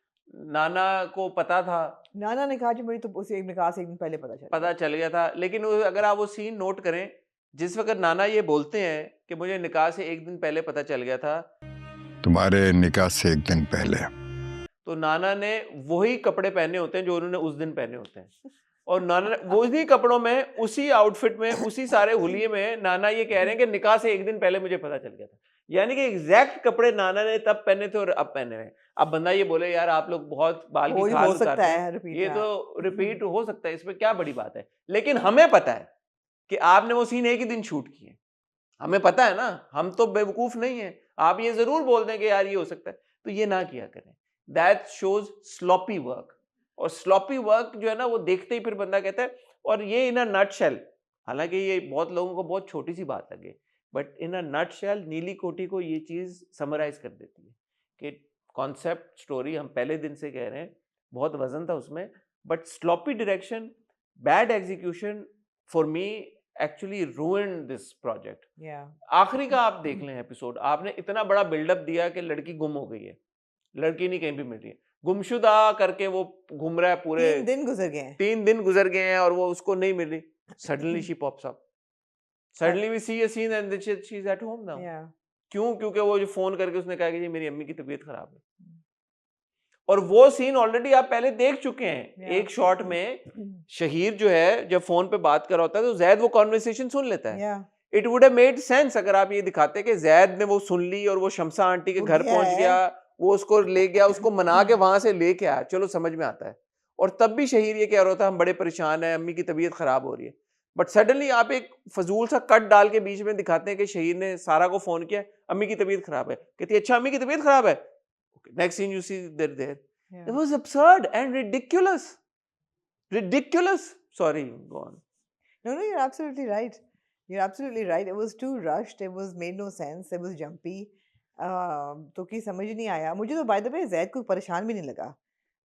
नाना को पता था, नाना ने कहा कि मुझे तो उसे निकाह से एक दिन पहले पता चल गया था। लेकिन अगर आप वो सीन नोट करें, जिस वक्त नाना ये बोलते हैं कि मुझे निकाह से एक दिन पहले पता चल गया था, तुम्हारे निकाह से एक दिन पहले, तो नाना ने वही कपड़े पहने होते हैं जो उन्होंने उस दिन पहने होते हैं, और नाना ने वही कपड़ों में, उसी आउटफिट में, उसी सारे हुलिये में नाना ये कह रहे हैं कि निकाह से एक दिन पहले मुझे पता चल गया था। यानी कि एग्जैक्ट कपड़े नाना ने तब पहने थे और अब पहने हैं। अब बंदा ये बोले यार आप लोग बहुत बाल की खाल हो सकता उतारते हैं, है रिपीट। ये तो रिपीट हो सकता है, इसमें क्या बड़ी बात है। लेकिन हमें पता है कि आपने वो सीन एक ही दिन शूट किए, हमें पता है ना, हम तो बेवकूफ नहीं है। आप ये जरूर बोल दें कि यार ये हो सकता है, तो ये ना किया करें। दैट शोज स्लॉपी वर्क, और स्लॉपी वर्क जो है ना वो देखते ही फिर बंदा कहता है। और ये इन अ नटशेल, हालांकि ये बहुत लोगों को बहुत छोटी सी बात लगे, बट इन अ नटशेल नीली कोठी को ये चीज समराइज कर देती है कि कॉन्सेप्ट स्टोरी, हम पहले दिन से कह रहे हैं बहुत वजन था उसमें, but sloppy direction, bad execution for me actually ruined this project. आखिरी का आप देख लें एपिसोड, आपने इतना बड़ा बिल्डअप दिया कि लड़की गुम हो गई है, लड़की नहीं कहीं भी मिल रही है, गुमशुदा करके वो घूम रहा है, पूरे 3 दिन गुजर गए हैं। 3 दिन गुजर गए हैं और वो उसको नहीं मिल रही। Suddenly she pops up, suddenly we see a scene and she is at home now. क्यों? क्योंकि वो जो फोन करके उसने कहा कि जी मेरी अम्मी की तबीयत खराब है, और वो सीन ऑलरेडी आप पहले देख चुके हैं। एक शॉट में शहीर जो है जब फोन पे बात कर रहा होता है तो जैद वो कॉन्वर्सेशन सुन लेता है। It would have made sense अगर आप ये दिखाते कि जैद ने वो सुन ली और वो शमसा आंटी के घर पहुंच गया, वो उसको ले गया, उसको मना के वहां से लेके आया, चलो समझ में आता है। और तब भी शहीर ये कह रहा था हम बड़े परेशान हैं, अम्मी की तबीयत खराब हो रही है। बट सडनली आप एक फजूल सा कट डाल के बीच में दिखाते हैं कि शहीर ने सारा को फोन किया, अम्मी की तबीयत खराब है, कहती है अच्छा अम्मी की तबीयत खराब है, next scene you see there it was absurd and ridiculous. Sorry, go on. No, you're absolutely right. You're absolutely right. It was too rushed. It was made no sense. It was jumpy. तो कि समझ नहीं आया मुझे। तो by the way Zaid को परेशान भी नहीं लगा।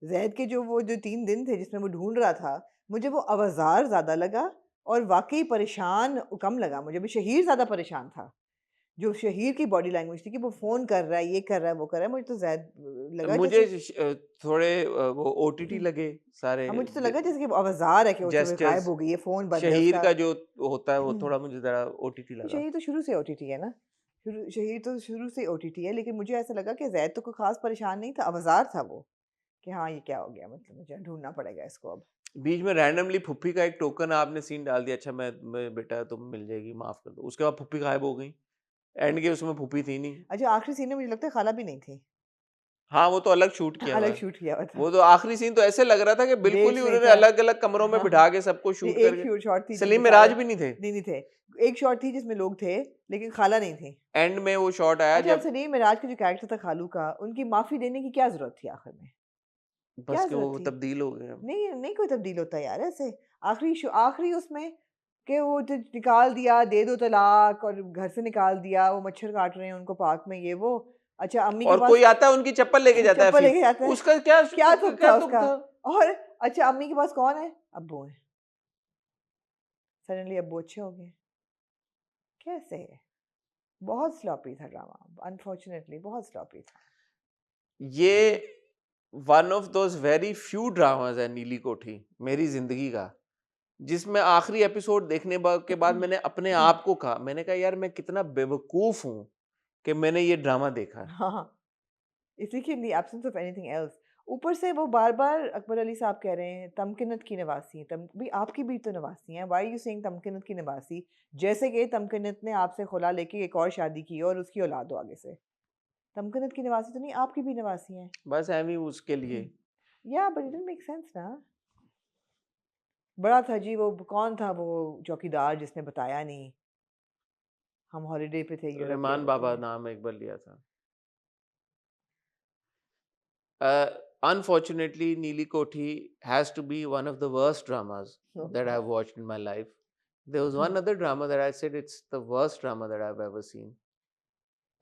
जैद के जो 3 दिन थे जिसमें वो ढूंढ रहा था, मुझे वो अवजार ज्यादा लगा और वाकई परेशान कम लगा मुझे। भी शहीर ज्यादा परेशान था, जो शहीर की बॉडी लैंग्वेज थी कि वो फोन कर रहा है, ये कर रहा है, वो कर रहा है। मुझे तो जैद लगा, मुझे थोड़े वो ओटीटी लगे सारे। मुझे तो लगा जैसे कि अवजार है कि वो गायब हो गई है, फोन बंद है। शहीर का जो होता है वो थोड़ा मुझे जरा ओटीटी लगा। शहीर तो शुरू से ओटीटी है ना, शहीर तो शुरू से ओटीटी है, लेकिन मुझे ऐसा लगा कि जैद तो कोई खास परेशान नहीं था, अवजार था वो कि हाँ ये क्या हो गया, मतलब मुझे ढूंढना पड़ेगा इसको। अब बीच में रैंडमली फुप्पी का एक टोकन आपने सीन डाल दिया, अच्छा मैं बेटा तुम मिल जाएगी, माफ कर दो। उसके बाद फुप्पी गायब हो गई, एंड के उसमें फुप्पी थी नहीं। अच्छा आखिरी सीन में मुझे लगता है खाला भी नहीं थी। हाँ वो तो अलग शूट किया हुआ अलग है। शूट किया हुआ था। वो तो आखिरी सीन तो ऐसे लग रहा था कि बिल्कुल Dates ही नहीं उन्होंने था। अलग अलग कमरों में हाँ, बिठा के सबको ये शूट एक करके। शॉट थी सलीम जिसमें मिराज सारे भी नहीं थे। नहीं थे। एक शॉट थी जिसमें लोग थे लेकिन खाला नहीं थी। एंड में वो शॉट आया अच्छा जब सलीम मिराज का जो कैरेक्टर था खालू का, उनकी माफी देने की क्या जरूरत थी आखिर में? बस क्या कि जरूरत वो थी? तब्दील हो गए। नहीं नहीं कोई तब्दील होता यार ऐसे। आखिरी उसमें कि वो जो निकाल दिया, दे दो तलाक, और घर से निकाल दिया, वो मच्छर काट रहे हैं उनको पार्क में, ये वो। अच्छा अम्मी के और पास कोई आता है उनकी चप्पल लेके जाता है चप्पल लेके फिर जाता है। उसका क्या क्या तुक था क्या तुक उसका? था? और अच्छा अम्मी के पास कौन है? अब्बू है। सडनली अब्बू अच्छे हो गए। कैसे? बहुत स्लॉपी था ड्रामा, अनफॉर्चुनेटली बहुत स्लॉपी था। ये one of those very few dramas है नीली कोठी मेरी जिंदगी का, जिसमें आखिरी एपिसोड देखने के बाद मैंने अपने आप को कहा, मैंने कहा यार मैं कितना बेवकूफ हूं कि मैंने ये ड्रामा देखा। हाँ, इसलिए कि in the absence of anything else. ऊपर से वो बार-बार अकबर अली साहब कह रहे हैं तमकिनत की नवासी, तम भी आपकी भी तो नवासी हैं, why are you saying Tamkinat की नवासी? जैसे कि तमकिनत ने आपसे खुला लेके एक और शादी की और उसकी औलाद हो आगे से। तमकिनत की नवासी तो नहीं, आपकी भी नवासी हैं। बस एमी उसके लिए या but it doesn't make sense ना। बड़ा था जी वो, कौन था वो चौकीदार जिसने बताया नहीं? हम हॉलिडे पे थे, यूरोप गए रहमान हुए बाबा थे। नाम एक बार लिया था। Unfortunately, Neeli Kothi has to be one of the worst dramas Oh, that I've God. watched in my life. There was one other drama that I said it's the worst drama that I've ever seen.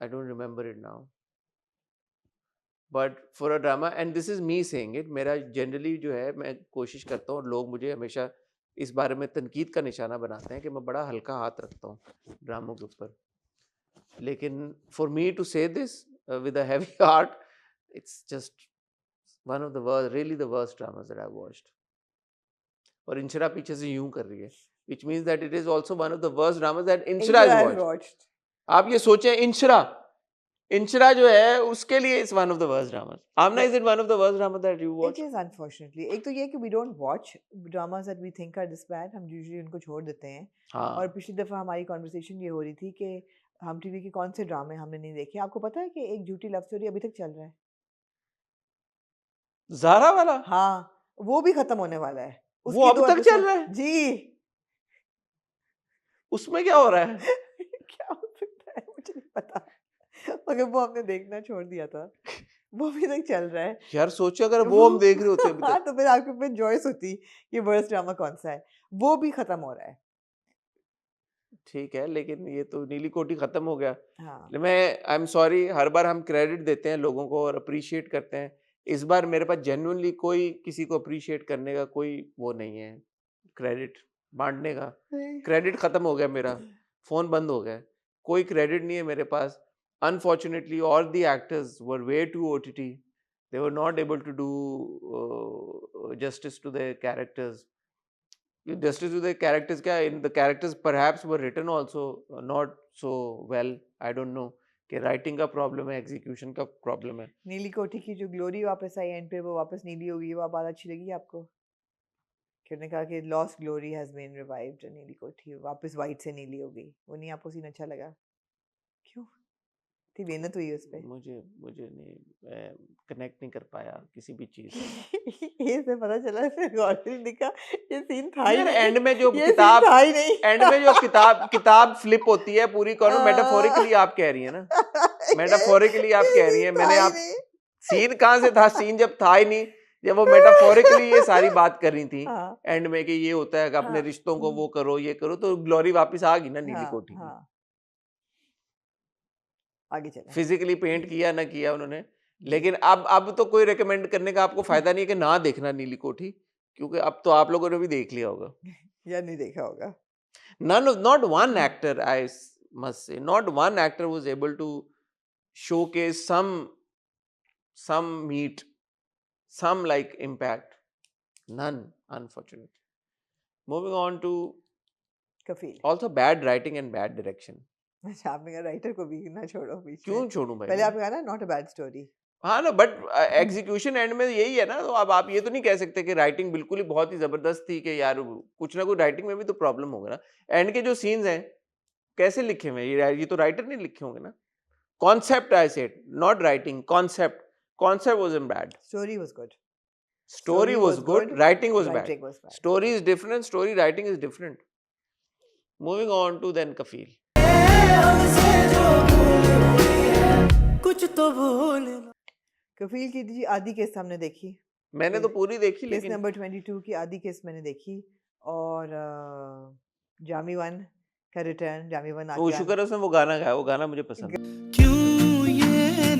I don't remember it now. But for a drama, and this is me saying it, मेरा generally जो है मैं कोशिश करता हूँ, लोग मुझे हमेशा इस बारे में तनकीद का निशाना बनाते हैं कि मैं बड़ा हल्का हाथ रखता हूँ ड्रामों के ऊपर, लेकिन for me to say this with a heavy heart, it's just one of the worst, really the worst dramas that I've watched. और इंशरा पीछे से यूं कर रही है, which means that it is also one of the worst dramas that Inshra has I've watched. watched. आप ये सोचें, इंशरा जो है उसके लिए is one of the worst dramas. Amna, is it one of the worst dramas that you It watched? is unfortunately. एक तो ये कि we don't watch dramas that we think are this bad, हम usually उनको छोड़ देते हैं। और हाँ, पिछली दफ़ा हमारी कॉन्वर्सेशन ये हो रही थी कि हम टीवी के कौन से ड्रामे हमने नहीं देखे। आपको पता है कि एक झूठी लव स्टोरी अभी तक चल रहा है? ज़ारा वाला हाँ, वो भी खत्म होने वाला है। वो उसके अब 2 तक चल एपिसोड रहा है? जी। उसमें क्या हो रहा है? क्या हो सकता है मुझे नहीं पता, मगर वो हमने देखना छोड़ दिया था। वो अभी तक चल रहा है। यार सोचो अगर वो हम देख रहे होते अभी हाँ, तक। तो फिर आपके पे चॉइस होती कि वर्स्ट ड्रामा कौन सा है। वो भी खत्म हो रहा है। ठीक है, लेकिन ये तो नीली कोठी खत्म हो गया। हाँ। मैं आई एम सॉरी, हर बार हम क्रेडिट देते हैं लोगों को और अप्रिशिएट करते हैं, इस बार मेरे पास जेन्युइनली कोई किसी को अप्रिशिएट करने का कोई वो नहीं है, क्रेडिट बांटने का। क्रेडिट खत्म हो गया मेरा, फोन बंद हो गया, कोई क्रेडिट नहीं है मेरे पास। Unfortunately all the actors were way to OTT, they were not able to do justice to their characters. Justice to their characters क्या, in the characters perhaps were written also not so well, I don't know कि writing का problem है, execution का problem है। नीली कोठी की जो ग्लोरी वापस आई एंड पे वो वापस नीली हो गई, वो बात अच्छी लगी आपको? कि उन्होंने कहा कि lost glory has been revived, नीली कोठी वापस वाइट से नीली हो गई, वो नहीं आपको सीन अच्छा लगा? क्यों? इतनी मेहनत हुई उस पे। मुझे नहीं, मैं कनेक्ट नहीं कर पाया किसी भी चीज से। ये से पता चला फिर गौर से देखा ये सीन था ही यार नहीं। एंड में जो ये किताब, सीन था ही नहीं। एंड में जो किताब फ्लिप होती है पूरी, कौन मेटाफोरिकली आप कह रही है ना, मेटाफोरिकली आप कह रही है। मैंने आप सीन कहाँ से था, सीन जब था ही नहीं, जब वो मेटाफोरिकली ये सारी बात कर रही थी हाँ, एंड में कि ये होता है कि अपने हाँ, रिश्तों को वो करो ये करो, तो ग्लोरी वापस आ गई ना नीली हाँ, कोठी की। हाँ। आगे चले। फिजिकली पेंट किया ना किया उन्होंने, लेकिन अब तो कोई रेकमेंड करने का आपको फायदा नहीं है कि ना देखना नीली कोठी, क्योंकि अब तो आप लोगों ने भी देख लिया होगा। या नहीं देखा होगा। Not one actor, I must say, not one actor was able to showcase some meat, some like impact. None, unfortunately. Moving on to Kafeel. also bad writing and bad direction. अच्छा, आपने कहा राइटर को भी ना छोड़ो बीच में। क्यों छोड़ूं भाई? पहले आपने कहा ना नॉट अ बैड स्टोरी। हाँ ना, बट एग्जीक्यूशन एंड में यही है ना, तो अब आप ये तो नहीं कह सकते कि राइटिंग बिल्कुल ही बहुत ही जबरदस्त थी कि यार कुछ ना कुछ राइटिंग में भी तो प्रॉब्लम होगा ना। एंड के जो सीन्स हैं कैसे लिखे हुए हैं, ये तो राइटर नहीं लिखे होंगे ना। Concept I said, not writing, concept wasn't bad. Story was good. Story was good. Writing was bad. Writing was bad. Story is different. Story writing is different. Moving on to then Kafil. कफील की जी आधी case हमने देखी. मैंने तो पूरी देखी case लेकिन number 22 की आधी केस मैंने देखी और जामी वन का रिटर्न. जामी वन वो शुक्र है उसने वो गाना गाया. वो गाना मुझे पसंद है. क्यों ये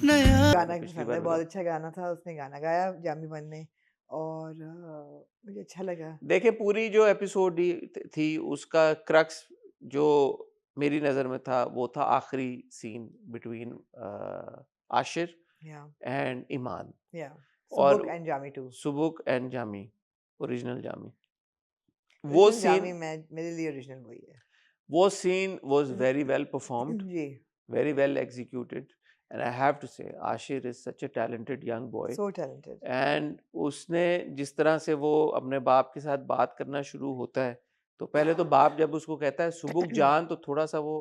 नया गाना पिछली पसंद बार है. भी बहुत अच्छा गाना था. उसने गाना गाया जामी वन ने और मुझे अच्छा लगा. देखिए पूरी जो एपिसोड थी उसका क्रक्स जो मेरी नज़र में था वो था आखिरी सीन बिटवीन आशिर या एंड इमाद या और Subuk and Jami too. Subuk and Jami. Original Jami. वो जामी सीन मेरे लिए ओरिजिनल वही है. वो scene was very well performed, जी. very well executed, and I have to say Ashir is such a talented young boy. So talented. And उसने जिस तरह से वो अपने बाप के साथ बात करना शुरू होता है तो पहले तो बाप जब उसको कहता है सुबुक जान तो थोड़ा सा वो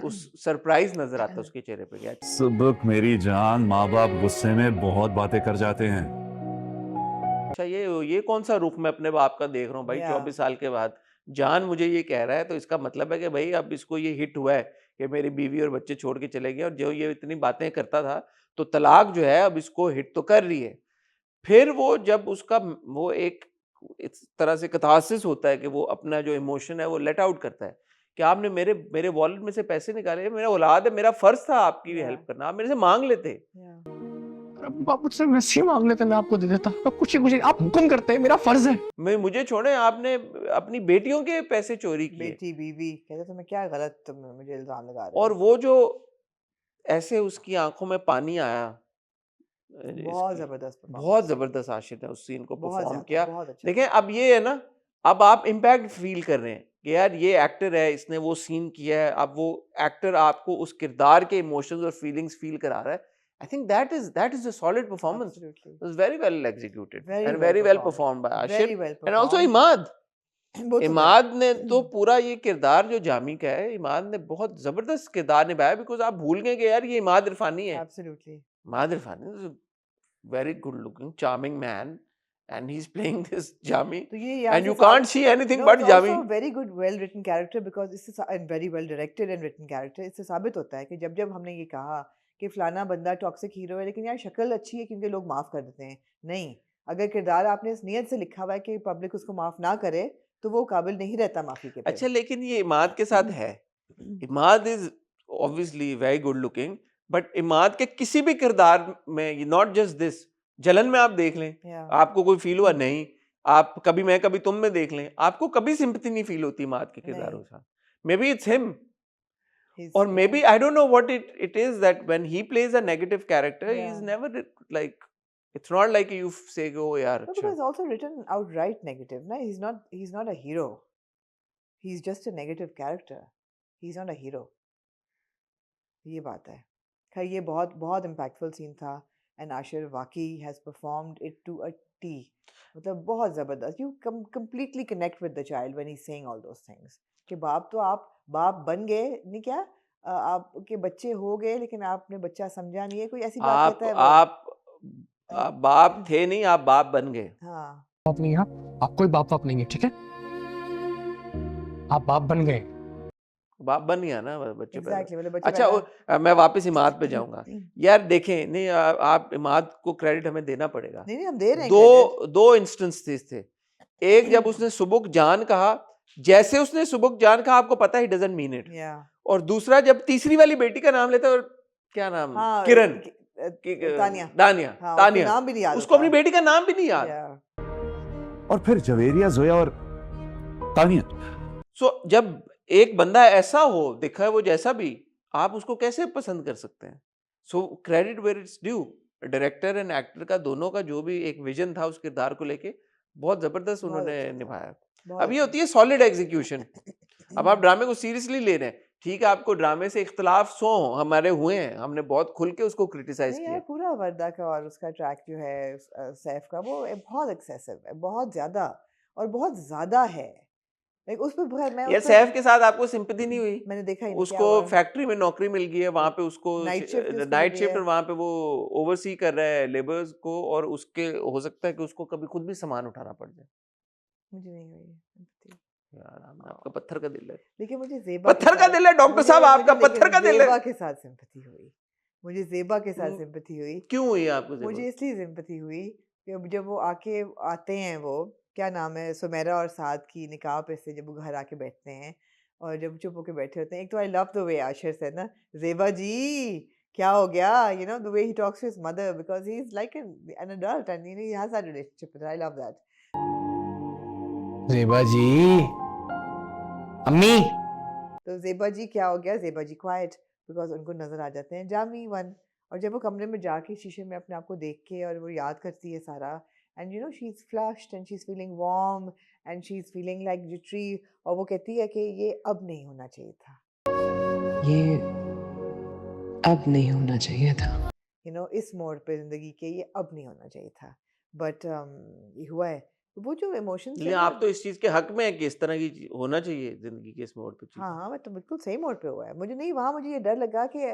उस सरप्राइज नजर आता है उसके चेहरे पे. क्या सुबुक मेरी जान, माँ बाप गुस्से में बहुत बातें कर जाते हैं. अच्छा ये कौन सा रुख मैं अपने बाप का देख रहा हूँ भाई. Yeah. 24 साल के बाद जान मुझे ये कह रहा है तो इसका मतलब है कि भाई अब इसको ये हिट हुआ है कि मेरी बीवी और बच्चे छोड़ के चले गए और जो ये इतनी बातें करता था तो तलाक जो है अब इसको हिट तो कर रही है. फिर वो जब उसका वो एक इस तरह से कथासिस होता है कि वो अपना जो इमोशन है वो लेट आउट करता है कि आपने मेरे वॉलेट में से पैसे निकाले. मेरा औलाद है, मेरा फर्ज था आपकी भी हेल्प करना. आप मेरे से मांग लेते. आप मुझसे वैसे ही मांग लेते, मैं आपको दे देता. कुछ आप हुक्म करते हैं, मेरा फर्ज है. मुझे छोड़े. आपने अपनी बेटियों के पैसे चोरी किए. बेटी बीवी कहते तुम्हें क्या गलत तुम मुझे इल्जाम लगा रहे और हो. वो जो ऐसे उसकी आंखों में पानी आया. बहुत जबरदस्त performance. बहुत जबरदस्त आशिर ने उस सीन को बहुत परफॉर्म ज्यादा, किया. बहुत अच्छा. देखें अब ये है ना, अब आप इम्पैक्ट फील कर रहे हैं कि यार ये एक्टर है, इसने वो सीन किया है. अब वो एक्टर आपको उस किरदार के इमोशंस और फीलिंग्स फील करा रहा है. I think that is a solid performance. Absolutely. It was very well executed Very and well very well performed. performed by Ashir Very well and also performed. Imad. Both of them. Imad ने तो पूरा ये किरदार जो जामी का है, इमाद ने बहुत जबरदस्त किरदार निभाया. बिकॉज आप भूल गए कि यार ये इमाद इरफानी है. Absolutely. Imad इरफानी is a very good looking charming man and he's playing this Jami तो ये यहाँ and से you can't see anything but it's Jami. also a very good well written character because इससे and very well directed and written character. इससे साबित होता है कि जब हमने ये कहा कि फलाना बंदा टॉक्सिक हीरो है लेकिन यार शक्ल अच्छी है क्योंकि लोग माफ कर देते हैं. नहीं, अगर किरदार आपने इस नियत से लिखा हुआ है कि पब्लिक उसको माफ ना करे तो वो काबिल नहीं रहता माफी के. अच्छा लेकिन ये इमाद के साथ है. Imad is obviously very good looking but Imad के किसी भी किरदार में नॉट जस्ट दिस जलन में आप देख लें आपको कोई फील हुआ नहीं. आप कभी मैं कभी तुम में देख लें आपको कभी सिंपैथी नहीं फील होती इमाद के किरदारों के साथ. May be it's him or maybe I don't know what it is that when he plays a negative character he's never like it's not like you say oh yaar No, because it's also written outright negative. No, he's not a hero. He's just a negative character. He's not a hero. ये बात है. खैर ये बहुत बहुत impactful scene था and Ashir वाकई has performed it to a T. मतलब बहुत जबरदस्त. You completely connect with the child when he's saying all those things. कि बाप तो आप बाप बन गए नहीं क्या आपके बच्चे हो गए लेकिन आपने बच्चा समझा नहीं है. कोई ऐसी बात कहता है वो. आप बाप थे नहीं आप बाप बन गए. हाँ. बाप नहीं है, आप कोई बाप नहीं है. ठीक है, आप बाप बन गए. बाप बन गया ना बच्चे Exactly, पैदा. मतलब बच्चे अच्छा मैं वापस इमाद पे जाऊंगा. यार देखें नहीं आप इमाद को क्रेडिट हमें देना पड़ेगा. नहीं हम दे रहे हैं. दो इंस्टेंसेस थे. एक जब उसने सुबुक जान कहा, जैसे उसने सुबुक जान कहा आपको पता ही डजंट मीन इट. और दूसरा जब तीसरी वाली बेटी का नाम लेता है और क्या नाम किरण दानिया नाम भी नहीं याद उसको अपनी बेटी का नाम भी नहीं याद. और फिर जवेरिया जोया और तानिया. सो जब एक बंदा ऐसा हो दिखा है वो जैसा भी आप उसको कैसे पसंद कर सकते हैं. So credit where it's due. Director and actor का दोनों का जो भी एक विजन था उस किरदार को लेके बहुत जबरदस्त उन्होंने निभाया. अब ये होती है सॉलिड एग्जीक्यूशन. अब आप ड्रामे को सीरियसली ले रहे हैं. ठीक है आपको ड्रामे से इख्तलाफ हमारे हुए हैं, हमने बहुत खुल के उसको क्रिटिसाइज किया. पूरा वर्दा का और उसका ट्रैक जो है सैफ का वो बहुत एक्सेसिव है, बहुत ज्यादा और बहुत ज्यादा है. लाइक उस पे बहुत मैं यार उस पे सैफ के साथ आपको सिंपैथी नहीं हुई? मैंने देखा ही नहीं क्या उसको हुआ। फैक्ट्री में नौकरी मिल गई है, वहां पे उसको नाइट शिफ्ट उसको नाइट मिली शिफ्ट, है। और वहां पे वो ओवरसी कर रहा है लेबर्स को, और उसके हो सकता है कि उसको कभी खुद भी सामान उठाना पड़ जाए। मुझे नहीं हुई sympathy। यार आपका पत्थर का दिल है। लेकिन मुझे ज़ेबा के पत्थर का साथ दिल है डॉक्टर साहब, मुझे आपका मुझे पत्थर लेकिन का दिल है। ज़ेबा के साथ सिंपैथी हुई। मुझे ज़ेबा के साथ हम्म, सिंपैथी हुई। क्यों हुई आपको मुझे ज़ेबा? इसलिए सिंपैथी हुई कि जब वो आते हैं, वो क्या नाम है, सुमेरा और साद की निकाह पे से जब वो घर आके बैठते हैं और जब चुप होके बैठे होते हैं, एक तो I love the way Ashir said ना, ज़ेबा जी क्या हो गया, you know the way he talks to his mother because he is like an adult and you know he has that relationship with her. I love that. Zeba जी, अम्मी। तो ज़ेबा जी क्या हो गया, ज़ेबा जी quite because उनको नज़र आ जाते हैं जामी वन। और जब वो कमरे में जाके शीशे में अपने आप को देख के और वो याद करती है सारा, and you no she is flushed and she is feeling warm and she is feeling like jittery, और वो कहती है कि ये अब नहीं होना चाहिए था, ये अब नहीं होना चाहिए था। यू नो इस मोड़ पे ज़िंदगी के ये अब नहीं होना चाहिए था, बट ये हुआ है। वो जो इमोशंस लेकिन आप तो इस चीज के हक में है कि इस तरह की होना चाहिए जिंदगी के इस मोड़ पे चीजें। हाँ, मैं तो बिल्कुल सही मोड़ पे हुआ है। मुझे नहीं, वहाँ मुझे ये डर लगा कि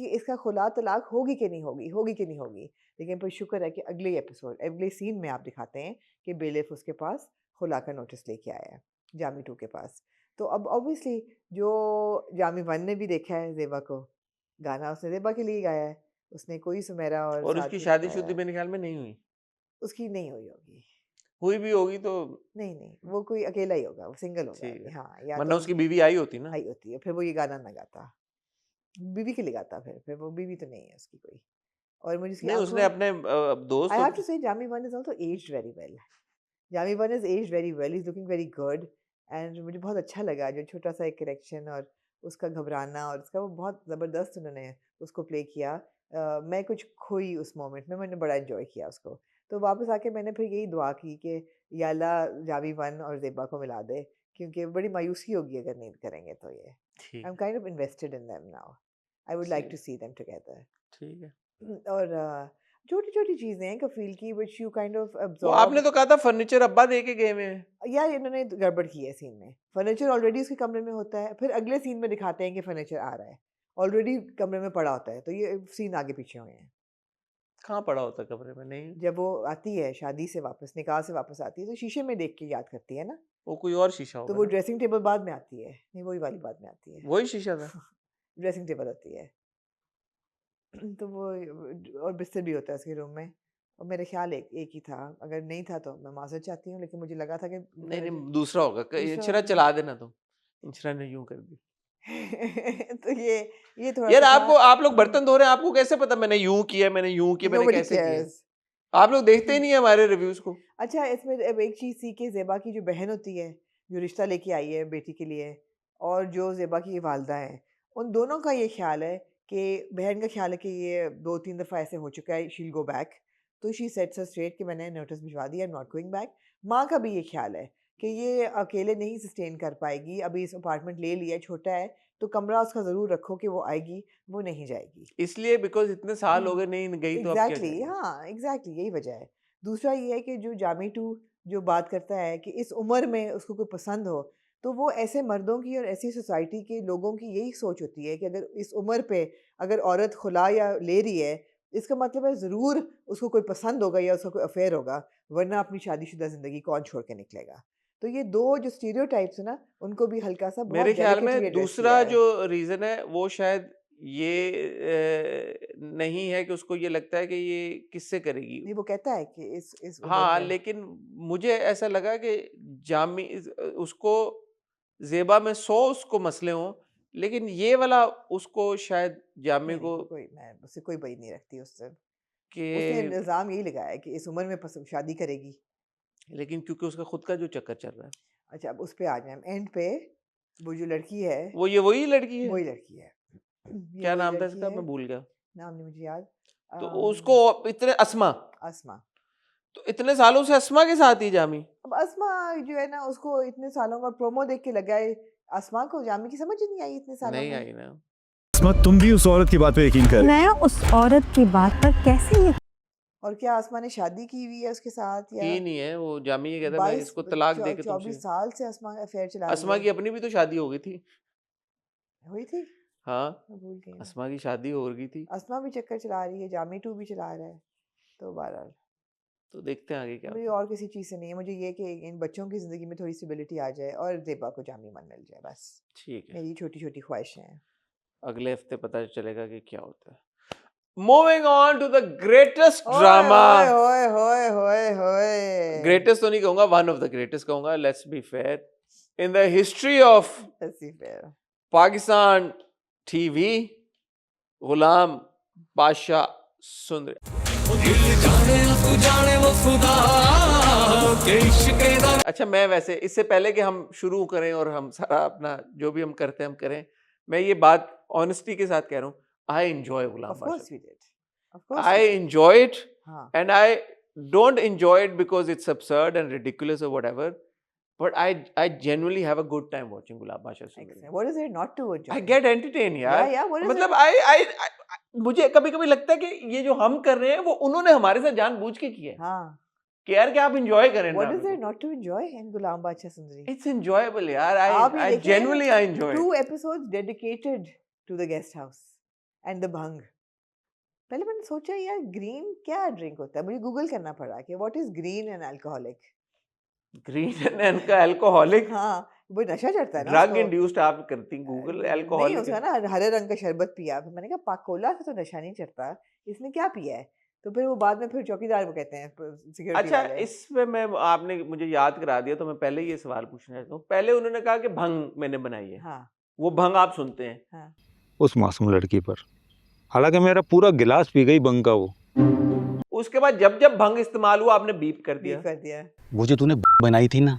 इसका खुला तलाक होगी कि नहीं होगी, होगी कि नहीं होगी। लेकिन पर शुक्र है कि अगले एपिसोड, अगले सीन में आप दिखाते हैं कि बेलिफ उसके पास खुला का नोटिस लेके आया है, जामी 2 के पास। तो अब ऑब्वियसली जो जामी 1 ने भी देखा है ज़ेबा को, गाना उसने ज़ेबा के लिए गाया है। उसने कोई सुमेरा और और साथ उसकी में शादीशुदी गाया है। मेरे ख्याल में नहीं हुई। उसकी नहीं हुई होगी। हुई भी होगी तो नहीं, वो कोई अकेला ही होगा, वो सिंगल होगा ठीक अभी। है, हाँ, या वरना तो उसकी बीवी आई होती ना। आई होती है, फिर वो ये गाना ना गाता। बीवी के लिए गाता फिर वो बीवी तो नहीं है उसकी कोई। और मुझे उसकी नहीं, उसने आँखों अपने दोस्त आई हैव होते- टू से Jami 1 is also aged very well. Jami 1 is aged very well, he is looking very good and मुझे बहुत अच्छा लगा जो छोटा-सा एक करेक्शन और उसका घबराना और उसका वो बहुत ज़बरदस्त उन्होंने उसको प्ले किया। मैं कुछ खोई उस मोमेंट में, मैंने बड़ा एन्जॉय किया उसको। तो वापस आके मैंने फिर यही दुआ की कि या अल्लाह जामी 1 और ज़ेबा को मिला दे, क्योंकि बड़ी मायूसी होगी अगर नहीं करेंगे तो ये। ठीक I am kind of invested in them now. I would like ठीक टू सी देम टुगेदर। ठीक है। और छोटी-छोटी चीज़ें हैं कफ़ील की व्हिच यू काइंड ऑफ वो अब्ज़ॉर्ब। आपने तो कहा था फर्नीचर अब्बा दे के गए हुए हैं। यार इन्होंने गड़बड़ की है सीन में। फर्नीचर ऑलरेडी उसके कमरे में होता है, फिर अगले सीन में दिखाते हैं कि फर्नीचर आ रहा है। ऑलरेडी कमरे में पड़ा होता है, तो ये सीन आगे पीछे हुए हैं। कहाँ पड़ा होता कमरे में? नहीं, जब वो आती है शादी से वापस, निकाह से वापस आती है, तो शीशे में देख के याद करती है ना, वो कोई और शीशा तो होगा वो ना। ड्रेसिंग टेबल बाद में आती है। नहीं, वही वाली बाद में आती है। वही शीशा था। ड्रेसिंग टेबल होती है। तो वो और बिस्तर भी होता है उसके रूम में। और मेरे ख्याल एक ही था, अगर नहीं था तो मैं माज़रत चाहती हूँ, लेकिन मुझे लगा था कि नहीं फर्नीचर नहीं, दूसरा होगा। दूसरा इंशरा होगा। चला देना तुम। इंशरा ने यूं कर दी। तो ये थोड़ा यार सा आपको, था। आप लोग बर्तन धो रहे हैं, आपको कैसे पता मैंने यूं किया, मैंने यूं किया, मैंने Nobody कैसे किया? cares. आप लोग देखते ही नहीं है हमारे रिव्यूज को। अच्छा, इसमें अब एक चीज़ थी कि ज़ेबा की जो बहन होती है, जो रिश्ता लेके आई है बेटी के लिए, और जो ज़ेबा की वालदा है, उन दोनों का ये ख्याल है कि बहन का ख्याल है कि ये 2-3 दफ़ा ऐसे हो चुका है, शी विल गो बैक। तो शी सेट्स हर स्ट्रेट कि मैंने नोटिस भिजवा दिया, आई एम नॉट गोइंग बैक। माँ का भी ये ख्याल है कि ये अकेले नहीं सस्टेन कर पाएगी, अभी इस अपार्टमेंट ले लिया है, छोटा है, तो कमरा उसका ज़रूर रखो कि वो आएगी, वो नहीं जाएगी। इसलिए बिकॉज इतने साल हो गए नहीं गई, तो अब क्या एग्जैक्टली, करें? हाँ एग्जैक्टली, यही वजह है। दूसरा ये है कि जो जामी 2 जो बात करता है कि इस उम्र में उसको कोई पसंद हो, तो वो ऐसे मर्दों की और ऐसी सोसाइटी के लोगों की यही सोच होती है कि अगर इस उम्र पे अगर औरत खुला या ले रही है, इसका मतलब है ज़रूर उसको कोई पसंद होगा या उसका कोई अफेयर होगा, वरना अपनी शादीशुदा ज़िंदगी कौन छोड़ के निकलेगा। तो ये 2 जो स्टीरियोटाइप्स है ना, उनको भी हल्का सा बहुत मेरे ख्याल में डेलिकेटली एड्रेस दूसरा किया है। जो रीजन है वो शायद ये नहीं है कि उसको ये लगता है कि ये किससे करेगी। नहीं, वो कहता है कि इस उम्र हाँ, में लेकिन मुझे ऐसा लगा कि जामी उसको ज़ेबा में 100 उसको मसले हों, लेकिन ये वाला उसको शायद जामी नहीं, को मैं उससे कोई बई नहीं रखती उससे। कि उसने इल्ज़ाम यही लगाया है कि इस उम्र में शादी करेगी। लेकिन क्योंकि उसका खुद का जो चक्कर चल रहा है, अच्छा, अब उस पे आ जाए हम एंड पे। वो जो लड़की है, वो ये वही लड़की है। वही लड़की है। ये क्या वही नाम था लड़की इसका? है, मैं भूल गया। नाम नहीं मुझे याद। तो अम, उसको इतने अस्मा, अस्मा। तो इतने सालों से अस्मा के साथ ही जामी। अब अस्मा जो है ना, उसको इतने सालों का प्रोमो देख के लगा है, अस्मा को जामी की समझ ही नहीं आई इतने सालों नहीं में। आई ना। अस्मा, तुम भी उस औरत की बात पे यकीन कर। मैं उस औरत की बात पर कैसे और क्या आसमा ने शादी की हुई है उसके साथ या की नहीं है वो, जामी ये कहता है मैं 22 इसको तलाक दे के 24 तुमसे। साल से आसमा अफेयर चला रही अस्मा है। की अपनी भी तो शादी हो गई थी। हुई थी, हाँ, मैं भूल गई हूँ। अस्मा की शादी हो गई थी। आसमा भी चक्कर चला रही है, जामी 2 भी चला रहा है। तो बहरहाल तो देखते हैं आगे क्या मुझे होता है। और किसी चीज़ से नहीं है, मुझे ये कि इन बच्चों की ज़िंदगी में थोड़ी स्टेबिलिटी आ जाए और ज़ेबा को जामी मन मिल जाए, बस ठीक है, मेरी छोटी-छोटी ख्वाहिशें हैं। अगले हफ्ते पता चलेगा कि क्या होता है। Moving on to the greatest ओए ड्रामा, होए होए होए होए होए। ग्रेटेस्ट तो नहीं कहूंगा, वन ऑफ द ग्रेटेस्ट कहूंगा, let's be fair, in the history of ऐसी फेयर। पाकिस्तान टीवी, गुलाम बादशाह सुंदरी। अच्छा, मैं वैसे इससे पहले कि हम शुरू करें और हम सारा अपना जो भी हम करते हैं हम करें, मैं ये बात ऑनेस्टी के साथ कह रहा हूँ, I enjoy Ghulam of course Badshah. We did, of course I enjoy it, हाँ and I don't enjoy it because it's absurd and ridiculous or whatever. But I genuinely have a good time watching Gulab Basha Sundari. excellent. What is there not to enjoy? I get entertained, यार। yeah, what is मतलब it? मुझे कभी कभी लगता है कि ये जो हम कर रहे हैं वो उन्होंने हमारे साथ जानबूझ के किया है हाँ कि यार कि आप enjoy करें what ड्रामे is there को। not to enjoy in Ghulam Bacha Sundari? It's enjoyable, यार। आप ये I देखें, genuinely I enjoy it. 2 episodes dedicated to the guest house and the bhang. पहले मैंने सोचा यार ग्रीन क्या ड्रिंक होता है, मुझे गूगल करना पड़ा कि what is green and alcoholic. Green and alcoholic, हाँ वो नशा चढ़ता है ना drug उसको। induced आप करती गूगल नहीं alcoholic। उसका ना हरे रंग का शरबत पिया, फिर मैंने कहा पाकोला से तो नशा नहीं चढ़ता, इसने क्या पिया है? तो फिर वो बाद में फिर चौकीदार वो कहते हैं सिक्योरिटी अच्छा, वाले। इसमें मैं आपने मुझे याद करा दिया तो मैं पहले ये सवाल पूछना चाहता हूँ। पहले उन्होंने कहा कि भंग मैंने बनाई है, हाँ वो भंग आप सुनते हैं। हाँ उस मासूम लड़की पर, हालांकि मेरा पूरा गिलास पी गई बंग का वो। उसके बाद जब जब भंग इस्तेमाल हुआ आपने बीप कर दिया। बीफ कर दिया। वो जो तूने बनाई थी ना,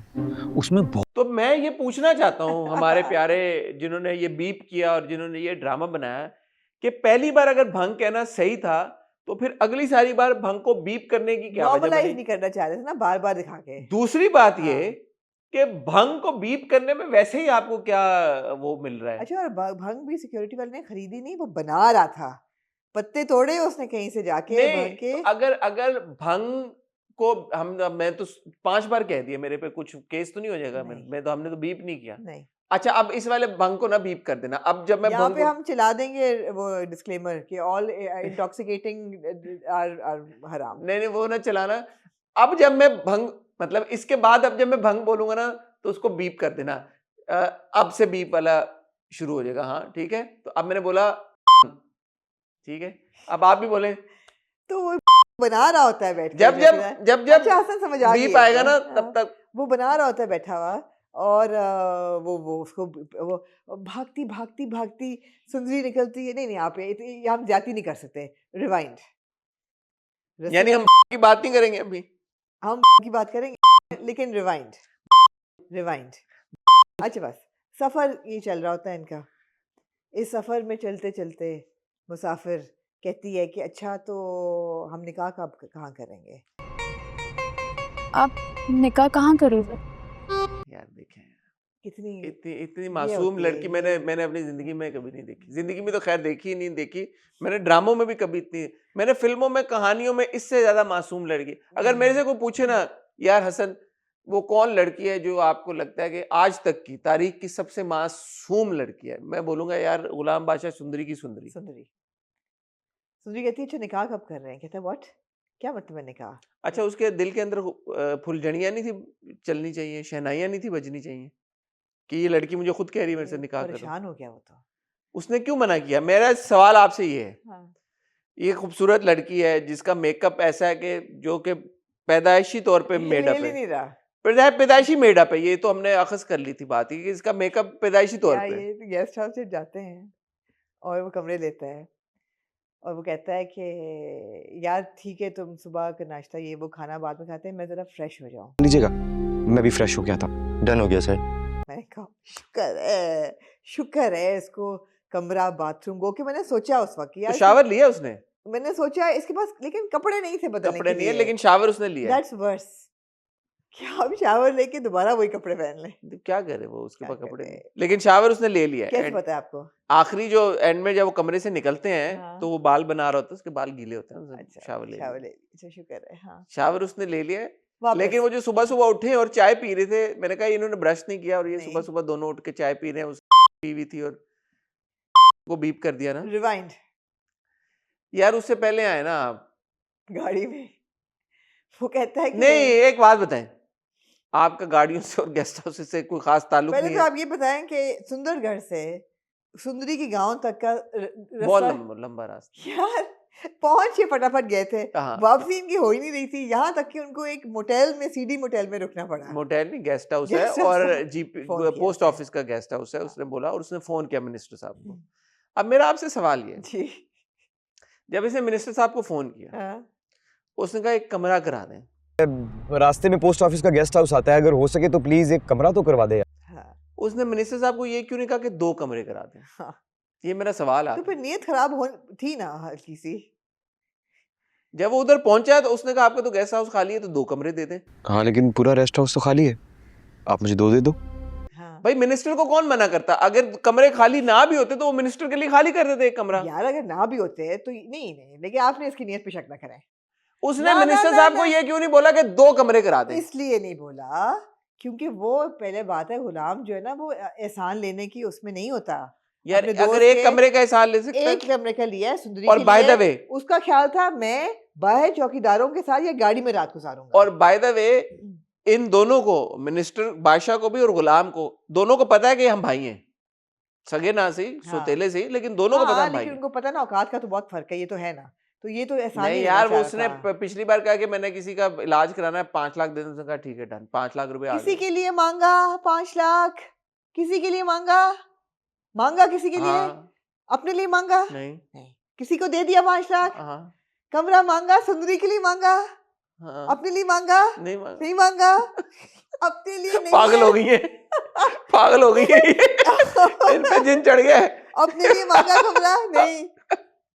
उसमें तो मैं ये पूछना चाहता हूँ हमारे प्यारे जिन्होंने ये बीप किया और जिन्होंने ये ड्रामा बनाया कि पहली बार अगर भंग कहना सही था तो फिर अगली सारी बार भंग को बीप करने की क्या वजह नॉर्मलाइज बनी? नहीं करना चाह रहे थे ना बार बार दिखा के। दूसरी बात ये हाँ। कि भंग को बीप करने में वैसे ही आपको क्या वो मिल रहा है? अच्छा और भंग भी सिक्योरिटी वाले ने खरीदी नहीं, वो बना रहा था, पत्ते तोड़े उसने कहीं से जाके भंग नहीं, के। तो अगर भंग को मैं तो 5 बार कह दिया, मेरे पे कुछ केस तो नहीं हो जाएगा? नहीं। मैं तो हमने तो बीप नहीं किया। नहीं अच्छा, अब इस वाले भंग को ना बीप कर देना। अब जब मैं यहाँ भंग पे हम चला देंगे वो डिस्क्लेमर कि ऑल इंटॉक्सिकेटिंग आर हराम। नहीं वो ना चलाना। अब जब मैं भंग मतलब इसके बाद अब जब मैं भंग बोलूंगा ना तो उसको बीप कर देना। अब से बीप वाला शुरू हो जाएगा। हाँ ठीक है, तो अब मैंने बोला ठीक है, अब आप भी बोले। तो वो बना रहा होता है बैठ के जब जब जब जब अच्छा हसन समझ आ बीप गई आएगा ना हाँ, तब तक वो बना रहा होता है बैठा हुआ और वो उसको वो भागती भागती भागती सुंदरी निकलती है। नहीं नहीं आप हम ज्यादा नहीं कर सकते। रिवाइंड यानी हम की बात नहीं करेंगे अभी, हम की बात करेंगे लेकिन रिवाइंड रिवाइंड। अच्छा बस सफर ये चल रहा होता है इनका। इस सफर में चलते चलते मुसाफिर कहती है कि अच्छा तो हम निकाह कब कहाँ करेंगे? आप निकाह कहाँ करोगे? यार देखें कितनी इतनी मासूम होती है, लड़की मैंने अपनी जिंदगी में कभी नहीं देखी। जिंदगी में तो खैर देखी ही नहीं देखी, मैंने ड्रामों में भी कभी इतनी, मैंने फिल्मों में कहानियों में इससे ज्यादा मासूम लड़की। अगर मेरे से कोई पूछे ना यार हसन वो कौन लड़की है जो आपको लगता है कि आज तक की तारीख की सबसे मासूम लड़की है, मैं बोलूंगा यार गुलाम बादशाह सुंदरी की सुंदरी। सुंदरी सुंदरी कहती है अच्छा निकाह कब कर रहे हैं? कहता है व्हाट, क्या मतलब है निकाह? अच्छा, उसके दिल के अंदर फुलझड़ियां नहीं थी चलनी चाहिए, शहनाइयां नहीं थी बजनी चाहिए कि ये लड़की मुझे खुद कह रही है मेरे से निकाह करो? परेशान हो गया वो तो। उसने क्यों मना किया? मेरा सवाल आपसे ये है, हाँ। ये खूबसूरत लड़की है जिसका मेकअप ऐसा है कि जो कि पैदाइशी तौर पे मेडअप हिल ही है, नहीं रहा। पैदाइशी मेडअप है, ये तो हमने अखज़ कर ली थी बात कि इसका मेकअप पैदाइशी तौर क्या पे। ये गेस्ट हाउस से जाते हैं और वो कमरे लेता है और वो कहता है कि यार ठीक है तुम सुबह का नाश्ता ये वो खाना बाद में खाते हैं, मैं जरा फ्रेश हो जाऊं। लीजिएगा, मैं भी फ्रेश हो गया था। डन हो गया सर। मैंने कहा शुक्र है इसको कमरा बाथरूम गो के मैंने सोचा उस वक्त तो यार शावर लिया उसने? मैंने सोचा इसके पास लेकिन कपड़े नहीं थे बदलने कपड़े के नहीं है लिए। लेकिन शावर उसने लिया है। That's worse. क्या हम शावर लेके दोबारा वही कपड़े पहन लें? तो क्या करे वो, उसके क्या पास कपड़े करे? नहीं, लेकिन शावर उसने ले लिया है। कैसे एंड पता है आपको? आखिरी जो एंड में जब वो कमरे से निकलते हैं हाँ। तो वो बाल बना रहा होता है, उसके बाल गीले होते हैं, उसने अच्छा, शावर ले शावर लिया। ले ली। अच्छा, शुक्र है। हाँ, शावर उसने ले लिया है, वापस। लेकिन वो जो सुबह सुबह उठे और चाय पी रहे थे, मैंने कहा इन्होंने ब्रश नहीं किया और ये सुबह नहीं। सुबह दोनों उठ के चाय पी रहे हैं, उस पी हुई थी और को बीप कर दिया ना। रिवाइंड यार उससे पहले आए ना आप। गाड़ी में। वो कहता है कि नहीं, एक बात बताएं, आपका गाड़ियों से और गेस्ट हाउस से कोई खास ताल्लुक पहले नहीं तो है? आप ये बताएं कि सुंदरगढ़ से सुंदरी के गांव तक का बहुत रास्ता लंबा रास्ता। यार पहुंच के फटाफट गए थे। कहाँ? वापसी इनकी हो ही नहीं रही थी, यहाँ तक कि उनको एक मोटेल में, सीडी मोटेल में रुकना पड़ा। मोटेल नहीं, गेस्ट हाउस है, गेस्ट हाउस और था। जीपी फोन किया पोस्ट उसने। ऑफिस का गेस्ट हाउस है। उसने बोला और उसने फोन किया मिनिस्टर साहब को। अब मेरा आपसे सवाल ये है, जी। जब इसने मिनिस्टर साहब को फोन किया, हाँ। उसने कहा एक कमरा करा दें। रास्ते में पोस्ट ऑफिस का गेस्ट हाउस आता है, अगर हो सके तो प्लीज एक कमरा तो करवा दे यार। हाँ। उसने मिनिस्टर साहब को ये क्यों नहीं कहा कि 2 कमरे करा दें? हाँ। ये मेरा सवाल तो है। फिर नीयत खराब हो थी ना हल्की सी। जब वो उधर पहुंचा तो उसने कहा आपका तो गेस्ट हाउस खाली है तो 2 कमरे दे दें। हाँ लेकिन पूरा रेस्ट हाउस तो खाली है, आप मुझे 2 दे दो। हाँ। भाई मिनिस्टर को कौन मना करता? अगर कमरे खाली ना भी होते तो वो मिनिस्टर के लिए खाली कर देते एक कमरा। यार अगर ना भी होते तो नहीं, लेकिन आपने इसकी नीयत पे शक ना करें। उसने ना, मिनिस्टर ना, साहब ना, को ना। ये क्यों नहीं बोला कि 2 कमरे करा दें? इसलिए नहीं बोला क्योंकि वो पहले बात है, गुलाम जो है ना वो एहसान लेने की उसमें नहीं होता। यार अपने दोस्त अगर एक के कमरे का एहसान ले सकता है एक कमरे का लिया है सुंदरी और के बाय द लिए, वे उसका ख्याल था मैं बाहर चौकीदारों के साथ या गाड़ी में रात गुजारूंगा। और बाय द वे इन दोनों को, मिनिस्टर बादशाह को भी और गुलाम को, दोनों को पता है कि हम भाई हैं, सगे ना सही, हाँ। सौतेले सही, लेकिन दोनों को पता है हम भाई लेकिन हैं। उनको पता ना औकात का तो बहुत फर्क है, ये तो है ना। तो ये तो एहसान नहीं नहीं यार, लेना वो चाह उसने रहा था। पिछली बार कहा कि मैंने किसी का इलाज कराना है 5 लाख दे दो, उसने कहा ठीक है डन, 5 लाख रुपए आ किसी गए। के लिए मांगा 5 लाख, किसी के लिए मांगा किसी के लिए, हाँ, अपने लिए मांगा नहीं, किसी को दे दिया 5 लाख, हाँ, कमरा मांगा सुंदरी के लिए मांगा, हाँ, अपने लिए मांगा नहीं मांगा। नहीं मांगा, अपने लिए नहीं पागल हो है। गई है, पागल हो गई है इन पे जिन चढ़ गया है। अपने लिए मांगा कमरा नहीं,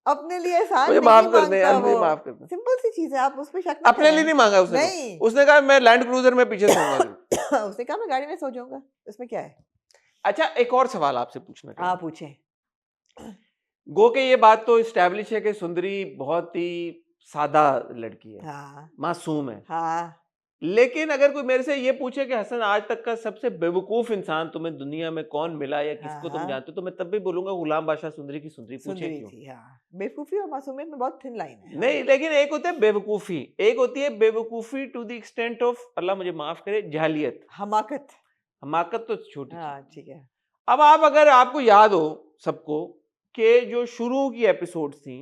अपने लिए एहसान मुझे नहीं माफ कर दे यार, मांगता मुझे वो। माफ कर दे। सिंपल सी चीज है, आप उस पे शक ना अपने लिए करें। नहीं मांगा उसने। नहीं। उसने कहा मैं लैंड क्रूजर में पीछे सोऊंगा। उसने कहा मैं गाड़ी में सो जाऊंगा, इसमें क्या है? अच्छा, एक और सवाल आपसे पूछना चाहूंगा। आप पूछें। गो के ये बात तो एस्टैब्लिश है कि सुंदरी बहुत ही सादा लड़की है, हाँ मासूम है, हाँ लेकिन अगर कोई मेरे से ये पूछे कि हसन आज तक का सबसे बेवकूफ इंसान तुम्हें दुनिया में कौन मिला या किसको तुम हाँ। जानते हो, तो मैं तब भी बोलूंगा गुलाम बादशाह सुंदरी की सुंदरी। पूछे सुंदरी क्यों? थी। हाँ, बेवकूफी और मासूमियत में बहुत थिन लाइन है। नहीं, लेकिन एक होता है बेवकूफी, एक होती है बेवकूफी टू द एक्सटेंट ऑफ, अल्लाह मुझे माफ करे, जाहिलियत, हमाकत। हमाकत तो छोटी हाँ चीज। ठीक है। अब आप अगर आपको याद हो सबको कि जो शुरू की एपिसोड्स थी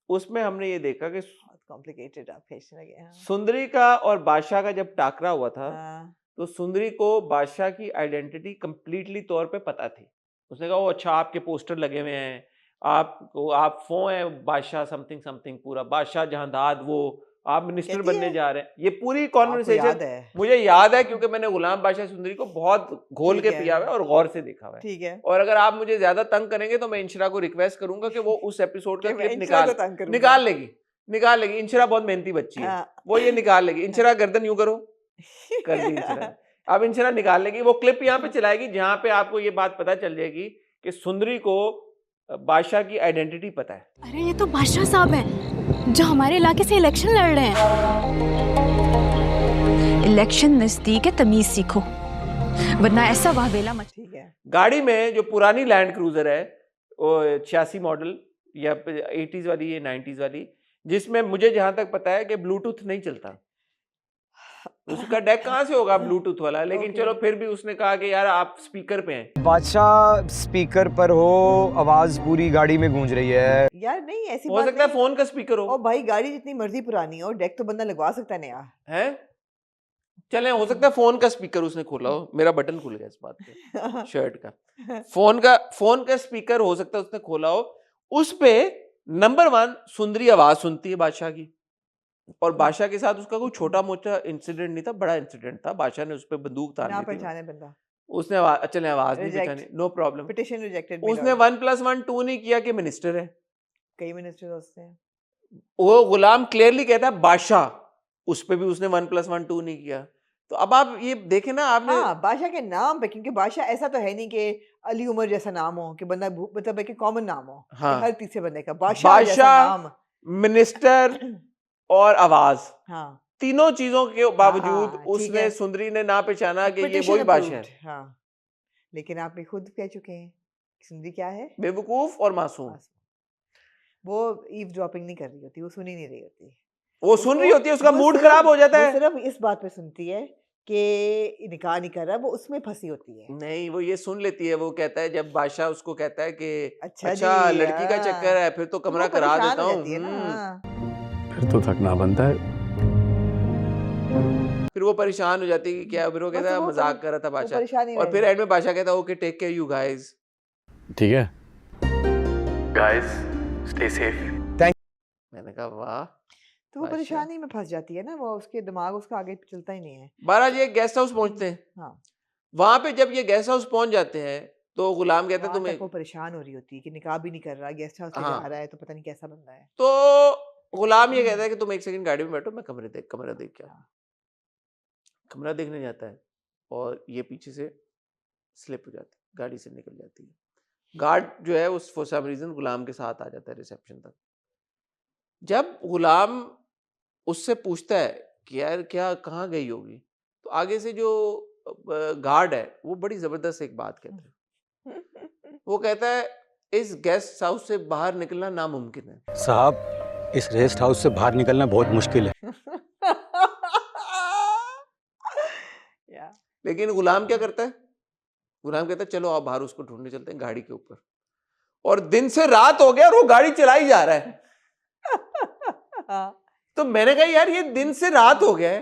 उसमें हमने ये देखा कि बहुत कॉम्प्लिकेटेड आप खींचने लगे। हाँ। सुंदरी का और बादशाह का जब टाकरा हुआ था हाँ, तो सुंदरी को बादशाह की आइडेंटिटी कंप्लीटली तौर पे पता थी। उसने कहा वो अच्छा आपके पोस्टर लगे हुए हैं, आप फो हैं बादशाह समथिंग समथिंग, पूरा बादशाह जहांदाद, वो आप मिनिस्टर कहती बनने है? जा रहे हैं। ये पूरी आपको कॉन्वर्सेशन याद है? मुझे याद है क्योंकि मैंने गुलाम बादशाह सुंदरी को बहुत घोल ठीक के है। पिया हुआ है और गौर से देखा हुआ है। ठीक है। और अगर आप मुझे ज्यादा तंग करेंगे तो मैं इंशरा को रिक्वेस्ट करूंगा कि वो उस एपिसोड का कि मैं क्लिप इंशरा को तंग करूंगा। निकाल लेगी। इंशरा बहुत मेहनती बच्ची है, हाँ। वो ये निकाल लेगी। इंशरा गर्दन यूं करो, कर दी इंशरा। अब इंशरा निकाल लेगी, वो क्लिप यहाँ पे चलाएगी जहाँ पे आपको ये बात पता चल जाएगी कि सुंदरी को बादशाह की आइडेंटिटी पता है। अरे ये तो बादशाह साहब हैं जो हमारे इलाके से इलेक्शन लड़ रहे हैं। इलेक्शन नजदीक है, तमीज सीखो वरना ऐसा वाहवेला मच। ठीक है। गाड़ी में जो पुरानी लैंड क्रूजर है वो 86 मॉडल या 80s वाली या 90s वाली, जिसमें मुझे जहां तक पता है कि ब्लूटूथ नहीं चलता। उसका डेक कहाँ से होगा ब्लूटूथ वाला, लेकिन Okay. चलो फिर भी उसने कहा कि यार आप स्पीकर पे हैं। बादशाह स्पीकर पर हो, आवाज पूरी गाड़ी में गूंज रही है। यार नहीं ऐसी हो बात सकता है नहीं। फोन का स्पीकर हो, ओ भाई गाड़ी जितनी मर्जी पुरानी हो, डेक तो बंदा लगवा सकता है नया। है चले, हो सकता है फोन का स्पीकर उसने खोला हो। मेरा बटन खुल गया इस बात पे शर्ट का। फोन का स्पीकर हो सकता है उसने खोला हो। उस पे नंबर 1 सुंदरी आवाज सुनती है बादशाह की, और बादशाह के साथ उसका कोई छोटा मोटा इंसिडेंट नहीं था, बड़ा इंसिडेंट था। बादशाह ने उस पे बंदूक तान ना दी थी, पहचाने बंदा। उसने चले आवाज नहीं Reject. पहचानी, नो प्रॉब्लम। Petition rejected. उसने 1+1 2 नहीं किया कि मिनिस्टर है। कई मिनिस्टर होते हैं। वो गुलाम क्लियरली कहता है बादशाह, उस पे भी उसने 1+1 2 नहीं किया। तो अब आप ये देखें ना आपने, हाँ बादशाह के नाम पे, क्योंकि बादशाह ऐसा तो है नहीं कि अली उमर जैसा नाम हो कि बंदा मतलब है कि कॉमन नाम हो कि हाँ हर तीसरे बंदे का बादशाह जैसा बादशाह, नाम। मिनिस्टर और आवाज, हाँ तीनों चीजों के बावजूद हाँ, ठीक उसने है, सुंदरी ने ना पहचाना कि ये पिटिशन वही बादशाह अप्रूव्ड। है। हाँ लेकिन आप भी खुद कह चुके हैं कि सुंदरी क्या है, बेवकूफ और मासूम। वो ईव ड्रॉपिंग नहीं कर रही होती, वो सुन ही नहीं रही होती, वो सुन रही होती है, उसका वो मूड सिर्फ खराब हो जाता वो है। सिर्फ इस बात पे सुनती है कि निकाह नहीं कर रहा, वो उसमें फंसी होती है। नहीं, वो ये सुन लेती है, वो कहता है जब बादशाह उसको कहता है कि अच्छा अच्छा जी, लड़की का चक्कर है, फिर तो तो कमरा वो करा परेशान देता हो हूँ। जाती है ना। हाँ। फिर तो थकना बनता है। फिर वो परेशान हो जाती है कि क्या, फिर वो बस कहता है वो मजाक कर रहा था वो बादशाह, परेशान ही और फिर रहे। एंड में बादशाह कहता है okay take care you guys. ठीक है गाइस, स्टे सेफ। मैंने कहा वाह। तो वो बादशाह। परेशानी में फंस जाती है ना, वो उसके दिमाग उसका आगे चलता ही नहीं है। बहरहाल ये गेस्ट हाउस पहुंचते हैं। हाँ वहां पे जब ये गेस्ट हाउस पहुंच जाते हैं तो गुलाम कहते हैं वहां तक तुम्हें, वो परेशान हो रही होती है कि निकाह भी नहीं कर रहा, गेस्ट हाउस पे हाँ। जा रहा है, तो पता नहीं कैसा बंदा है। तो गुलाम ये कहता है कि तुम एक सेकंड गाड़ी में बैठो, मैं कमरा देख के आता हूं। कमरा देखने जाता है और ये पीछे से स्लिप हो जाती है, गाड़ी से निकल जाती है। गार्ड जो है उस फॉर सम रीजन गुलाम के साथ आ जाता है रिसेप्शन तक। जब गुलाम उससे पूछता है कि यार क्या कहाँ गई होगी, तो आगे से जो गार्ड है वो बड़ी जबरदस्त एक बात कहता है। वो कहता है इस गेस्ट हाउस से बाहर निकलना नामुमकिन है। साहब इस रेस्ट हाउस से बाहर निकलना बहुत मुश्किल है। लेकिन गुलाम क्या करता है, गुलाम कहता है चलो आप बाहर उसको ढूंढने चलते हैं गाड़ी के ऊपर। और दिन से रात हो गया और वो गाड़ी चलाई जा रहा है। तो मैंने कहा यार ये दिन से रात हो गया है,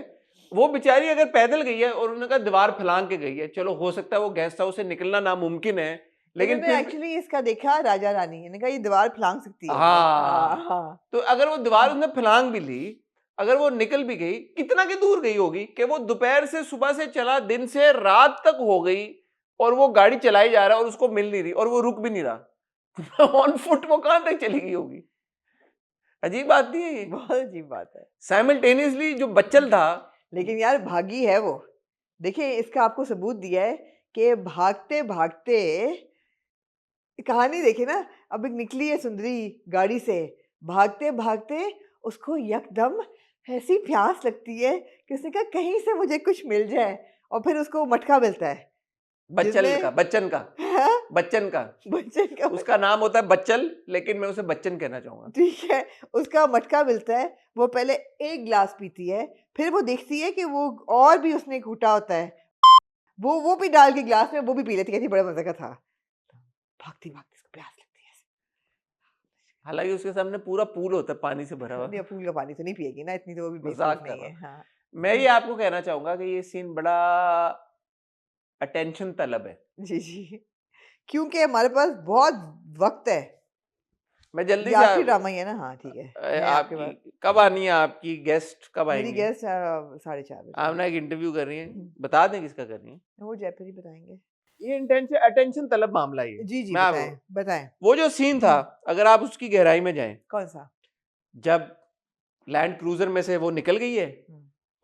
वो बेचारी अगर पैदल गई है और उन्होंने कहा दीवार फलांग के गई है, चलो हो सकता है वो गेस्ट हाउस से निकलना नामुमकिन है, लेकिन फिर एक्चुअली इसका देखा राजा रानी, मैंने कहा ये दीवार फलांग सकती है। हाँ, तो अगर वो दीवार उसने फलांग भी ली, अगर वो निकल भी गई, कितना की दूर गई होगी कि वो दोपहर से सुबह से चला, दिन से रात तक हो गई और वो गाड़ी चलाई जा रहा है और उसको मिल नहीं रही और वो रुक भी नहीं रहा। ऑन फुट वो कहां तक चली गई होगी? अजीब बात नहीं है ये? बहुत अजीब बात है। साइमल्टेनियसली जो बच्चल था, लेकिन यार भागी है वो। देखिए इसका आपको सबूत दिया है कि भागते भागते, कहानी देखिए ना, अब एक निकली है सुंदरी गाड़ी से, भागते भागते उसको यकदम ऐसी प्यास लगती है कि उसने कहा कहीं से मुझे कुछ मिल जाए, और फिर उसको मटका मिलता है बच्चन का बच्चन का उसका नाम होता है बच्चल, लेकिन मैं उसे बच्चन कहना चाहूंगा। ठीक है, उसका मटका मिलता है। वो पहले एक गिलास पीती है, फिर वो देखती है कि वो और भी उसने कूटा होता है, वो भी डाल के गिलास में वो भी पी लेती, कहती बड़ा मजे का था। भागती भागती उसको प्यास लगती है। हालांकि उसके सामने पूरा पूल होता है पानी से भरा हुआ। नहीं, पूल का पानी तो नहीं पिएगी ना, इतनी तो वो भी मजाक बेवकूफ कर नहीं है। रहा हूं। हाँ मैं ये आपको कहना चाहूंगा कि ये सीन बड़ा अटेंशन तलब है। जी जी, क्योंकि हमारे पास बहुत वक्त है। मैं जल्दी ये से आखिरी ड्रामा ही है ना। हाँ ठीक है, मैं आपके बाद आपकी कब आनी है, आपकी गेस्ट कब मेरी आएंगी? गेस्ट 4:30 बजे। आप ना एक इंटरव्यू कर रही हैं, बता दें किसका कर रही हैं? वो जयपुर ही बताएंगे। ये अटेंशन तलब मामला ही है। जी जी, मैं बताएं बताएं। वो जो सीन था, अगर आप उसकी गहराई में जाएं, कौन सा? जब लैंड क्रूजर में से वो निकल गई है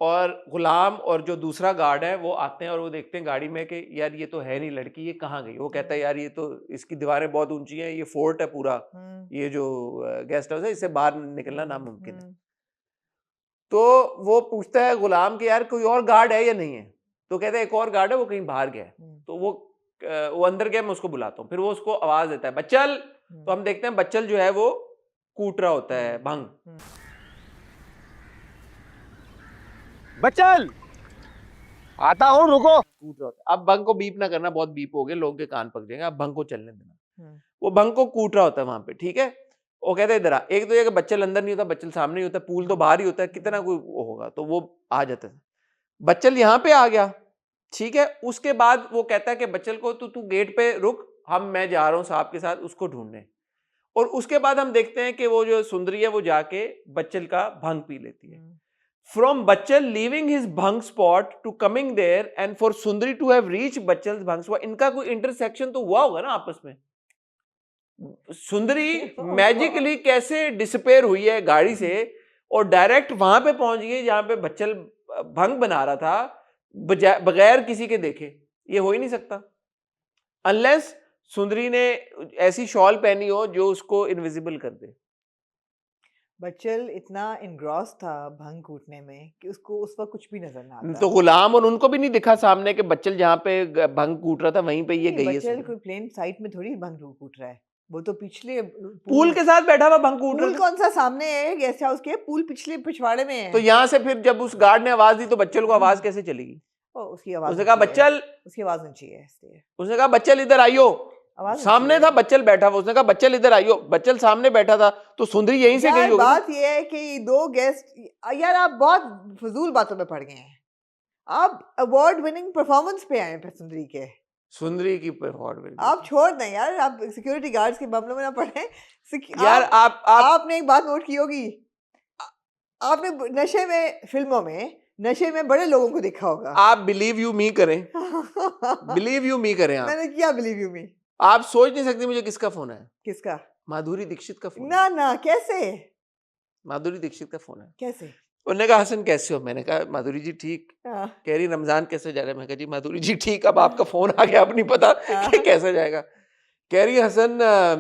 और गुलाम और जो दूसरा गार्ड है वो आते हैं और वो देखते हैं गाड़ी में कि यार ये तो है नहीं लड़की, ये कहाँ गई? वो कहता है यार ये तो, इसकी दीवारें बहुत ऊंची हैं, ये फोर्ट है पूरा, ये जो गेस्ट हाउस है, इससे बाहर निकलना नामुमकिन है। तो वो पूछता है गुलाम कि यार कोई और गार्ड है या नहीं है? तो कहता है एक और गार्ड है, वो कहीं बाहर गया है। तो वो अंदर गया, मैं उसको बुलाता हूँ। फिर वो उसको आवाज देता है बच्चल। तो हम देखते हैं बच्चल जो है वो कूट रहा होता है भंग। बच्चल आता हूँ, रुको। कूट रहा होता है। अब भंग को बीप ना करना, बहुत बीप हो गए, लोगों के कान पक जाएंगे। अब भंग को चलने देना। वो भंग को कूट रहा होता है वहां पे, ठीक है। वो कहते हैं इधर आ। एक तो ये कि बच्चल अंदर नहीं होता, बच्चल सामने ही होता है, पूल तो बाहर ही होता है, कितना कोई वो होगा, तो वो आ जाता है। बच्चल यहाँ पे आ गया, ठीक है। उसके बाद वो कहता है कि बच्चल को तू गेट पे रुक, मैं जा रहा हूँ साहब के साथ उसको ढूंढने। और उसके बाद हम देखते हैं कि वो जो सुंदरी है वो जाके बच्चल का भंग पी लेती है। From Bachal leaving his bhang spot to coming there and for Sundari to have reach Bachal's bhang spot, इनका कोई इंटरसेक्शन तो हुआ होगा ना आपस में। सुंदरी मैजिकली कैसे डिसअपेयर हुई है गाड़ी से और डायरेक्ट वहां पे पहुंच गई जहां पे बच्चल भंग बना रहा था। बगैर किसी के देखे, ये हो ही नहीं सकता अनलेस सुंदरी ने ऐसी शॉल पहनी हो जो उसको इनविजिबल कर दे। बच्चल इतना इनग्रॉस था भंग कूटने में कि उसको उस वक्त कुछ भी नजर ना आता। तो गुलाम और उनको भी नहीं दिखा सामने के बच्चल जहाँ पे भंग कूट रहा था वहीं पे ये नहीं, गई है बच्चल सुंदरी। कोई प्लेन साइट में थोड़ी भंग कूट रहा है, वो तो पिछले पूल के साथ बैठा हुआ भंग कूट पूल रहा था। कौन सा सामने है गेस्ट हाउस के, पूल पिछले पिछवाड़े में है। तो यहाँ से फिर जब उस गार्ड ने आवाज दी तो बच्चल को आवाज कैसे चलेगी? उसकी आवाज उसने कहा ऊंची है, बच्चल, उसकी आवाज ऊंची है इसलिए। उसने कहा बच्चल इधर आइयो, आवाज सामने ऊंची है। था बच्चल बैठा हुआ, उसने कहा बच्चल इधर आइयो, बच्चल सामने बैठा था तो सुंदरी यहीं से गई यार होगी ना। बात ये है कि दो गेस्ट, यार आप बहुत फजूल बातों में पड़ गए हैं। आप अवार्ड विनिंग परफॉर्मेंस पे आए हैं सुंदरी के। सुंदरी की परफॉर्मेंस आप छोड़ दें यार, आप सिक्योरिटी गार्ड्स के मामलों में ना पड़े। यार आप आपने एक बात नोट की होगी, आपने नशे में, फिल्मों में नशे में बड़े लोगों को देखा होगा। आप बिलीव यू मी करें, बिलीव यू मी करें आप। मैंने किया बिलीव यू मी। आप सोच नहीं सकती मुझे किसका फोन है। किसका? माधुरी दीक्षित का फोन। ना ना, कैसे? माधुरी दीक्षित का फोन है। कैसे? उन्होंने कहा हसन कैसे हो? मैंने कहा माधुरी जी ठीक। कह रही रमजान कैसे जा रहा है? मैं कहा जी माधुरी जी ठीक, अब आपका फोन आ गया, अब नहीं पता कि कैसे जाएगा। कह रही हसन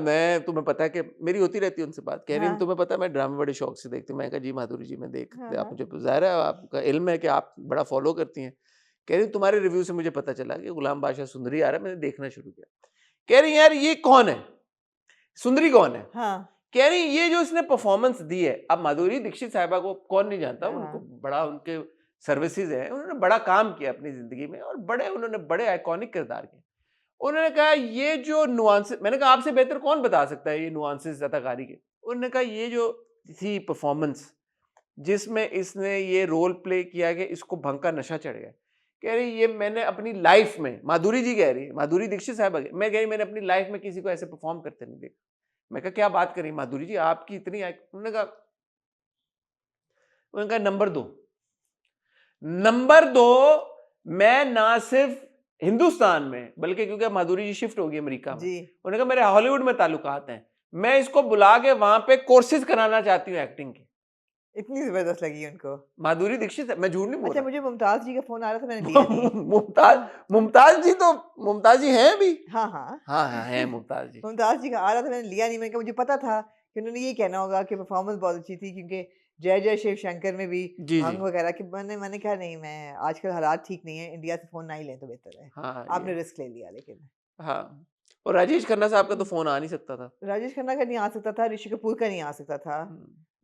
मैं, तुम्हें पता है कि मेरी होती रहती है उनसे बात, कह रही तुम्हें पता है मैं ड्रामे बड़े शौक से देखती हूँ। मैं कहा जी माधुरी जी मैं देख, आप मुझे ज़ाहिर है आपका इल्म है कि आप बड़ा फॉलो करती हैं। कह रही तुम्हारे रिव्यू से मुझे पता चला कि गुलाम बादशाह सुंदरी आ रहा है, मैंने देखना शुरू किया। कह रही यार ये कौन है, सुंदरी कौन है? कह रही ये जो इसने परफॉर्मेंस दी है। अब माधुरी दीक्षित साहिबा को कौन नहीं जानता, उनको बड़ा उनके सर्विसेज है, उन्होंने बड़ा काम किया अपनी जिंदगी में और उन्होंने बड़े आइकॉनिक किरदार किए। उन्होंने कहा ये जो नुआंसेस, मैंने कहा आपसे बेहतर कौन बता सकता है ये नुआंसेस अदाकारी के। उन्होंने कहा ये जो थी परफॉर्मेंस जिसमें इसने ये रोल प्ले किया कि इसको भंग का नशा चढ़ गया। कह रही ये मैंने अपनी लाइफ में, माधुरी जी कह रही है, माधुरी दीक्षित साहब, मैं कह रही मैंने अपनी लाइफ में किसी को ऐसे परफॉर्म करते नहीं देखा। मैं कहा क्या बात करी माधुरी जी, आपकी इतनी। उन्होंने कहा नंबर दो मैं ना सिर्फ हिंदुस्तान में बल्कि, क्योंकि माधुरी जी शिफ्ट हो गई अमेरिका में, उन्होंने कहा मेरे हॉलीवुड में ताल्लुकात हैं, मैं इसको बुला के वहां पे कोर्सेज कराना चाहती हूँ एक्टिंग के। इतनी जबरदस्त लगी उनको माधुरी दीक्षित, मैं झूठ नहीं बोल अच्छा रहा। मुझे मुमताज जी का फोन आ रहा था, मैंने लिया नहीं। मुमताज जी हैं अभी? हाँ हैं मुमताज जी। मुमताज जी का आ रहा था, मैंने लिया नहीं। मैंने कहा मुझे पता था कि उन्होंने ये कहना होगा कि परफॉर्मेंस बहुत अच्छी थी, क्योंकि जय जय शिव शंकर में भी भंग वगैरह कि मैंने कहा नहीं, मैं आजकल हालात ठीक नहीं है, इंडिया से फोन ना ही लें तो बेहतर है। आपने रिस्क ले लिया। लेकिन हाँ, और राजेश खन्ना साहब का तो फोन आ नहीं सकता था। राजेश खन्ना का नहीं आ सकता था, ऋषि कपूर का नहीं आ सकता था।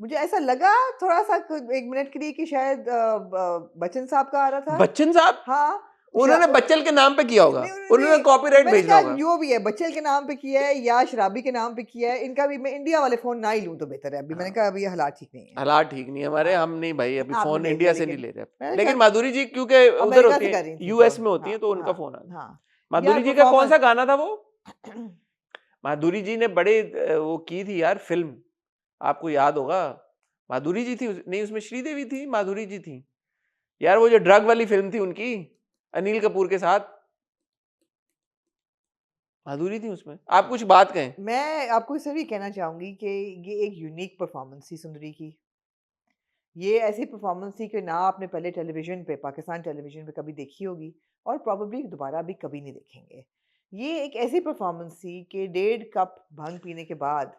मुझे ऐसा लगा थोड़ा सा 1 मिनट के लिए कि शायद बच्चन साहब का आ रहा था। बच्चन साहब? हाँ, उन्होंने बच्चल के नाम पे किया होगा, उन्होंने कॉपीराइट भेजा होगा। जो भी है, बच्चल के नाम पे किया है या शराबी के नाम पे किया है, इनका भी मैं इंडिया वाले फोन ना ही लूं तो बेहतर है। अभी मैंने कहा अभी हालात ठीक नहीं है। हालात ठीक नहीं है हमारे, हम नहीं भाई अभी फोन इंडिया से नहीं ले रहे। लेकिन शायद माधुरी जी क्योंकि उधर होती अमेरिका से कर है, रही थी यूएस तो। में होती है, तो उनका फोन आ हाँ, माधुरी जी का कौन सा गाना था वो? माधुरी जी ने बड़े वो की थी यार फिल्म, आपको याद होगा। माधुरी जी थी नहीं उसमें, श्रीदेवी थी, माधुरी जी थी यार, वो जो ड्रग वाली फिल्म थी उनकी अनिल कपूर के साथ, माधुरी थी उसमें। आप कुछ बात कहें। मैं आपको सिर्फ ये कहना चाहूंगी कि ये एक यूनिक परफॉर्मेंस थी सुंदरी की। ये ऐसी परफॉर्मेंस थी कि ना आपने पहले टेलीविजन पे, पाकिस्तान टेलीविजन पे कभी देखी होगी और प्रॉब्ली दोबारा भी कभी नहीं देखेंगे। ये एक ऐसी परफॉर्मेंस थी कि 1.5 कप भंग पीने के बाद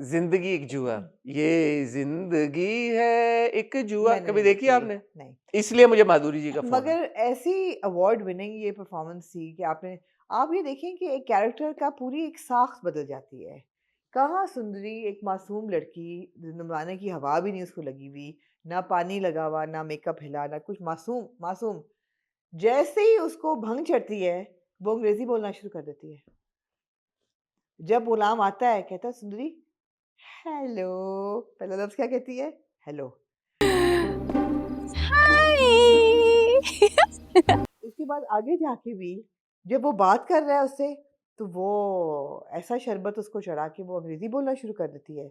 जिंदगी एक जुआ, ये जिंदगी है एक जुआ, कभी देखी आपने? नहीं, इसलिए मुझे माधुरी जी का फोन मगर ऐसी अवार्ड विनिंग ये परफॉर्मेंस थी कि आप ये देखें कि एक कैरेक्टर का पूरी एक साख्त बदल जाती है। कहाँ सुंदरी एक मासूम लड़की, ज़माने की हवा भी नहीं उसको लगी हुई, ना पानी लगा हुआ, ना मेकअप हिला, ना कुछ, मासूम। जैसे ही उसको भंग चढ़ती है वो अंग्रेजी बोलना शुरू कर देती है। जब गुलाम आता है कहता है सुंदरी हेलो, पहला लफ्ज क्या कहती है? हेलो। उसके बाद आगे जाके भी जब वो बात कर रहा है उससे, तो वो ऐसा शरबत उसको चढ़ा के वो अंग्रेजी बोलना शुरू कर देती है।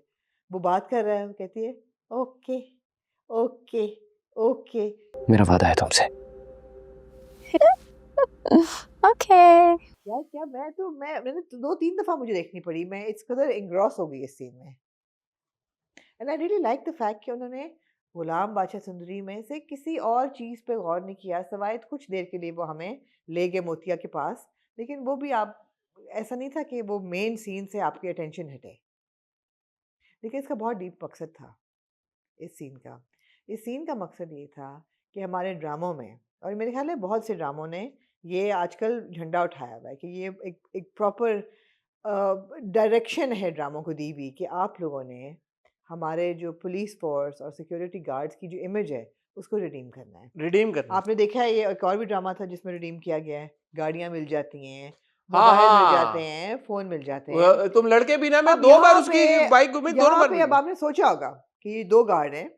वो बात कर रहा है, वो कहती है ओके ओके ओके, मेरा वादा है तुमसे। ओके। क्या मैंने 2-3 दफा मुझे देखनी पड़ी, मैं इस कदर इंग्रॉस हो गई इस सीन में। And I really like the fact कि उन्होंने गुलाम बादशाह सुंदरी में से किसी और चीज़ पे गौर नहीं किया, सवाए कुछ देर के लिए वो हमें ले गए मोतिया के पास, लेकिन वो भी आप ऐसा नहीं था कि वो मेन सीन से आपकी अटेंशन हटे। लेकिन इसका बहुत डीप मकसद था इस सीन का। इस सीन का मकसद ये था कि हमारे ड्रामों में, और मेरे ख्याल है बहुत से ड्रामों ने ये आजकल झंडा उठाया हुआ है कि ये एक प्रॉपर डायरेक्शन है ड्रामों को दी हुई कि आप लोगों ने हमारे जो पुलिस फोर्स और सिक्योरिटी गार्ड्स की जो इमेज है उसको रिडीम करना है। रिडीम करना आपने देखा है ये एक और भी ड्रामा था जिसमें रिडीम किया गया है, गाड़ियाँ मिल जाती हैं, हाँ मोबाइल मिल जाते हाँ हैं, फ़ोन मिल जाते हैं। तुम लड़के भी ना, मैं अब 2 बार यहाँ उसकी पे बाइक घूमी, दोनों यहाँ बार पे अब मिली। आपने सोचा होगा कि ये 2 गार्ड हैं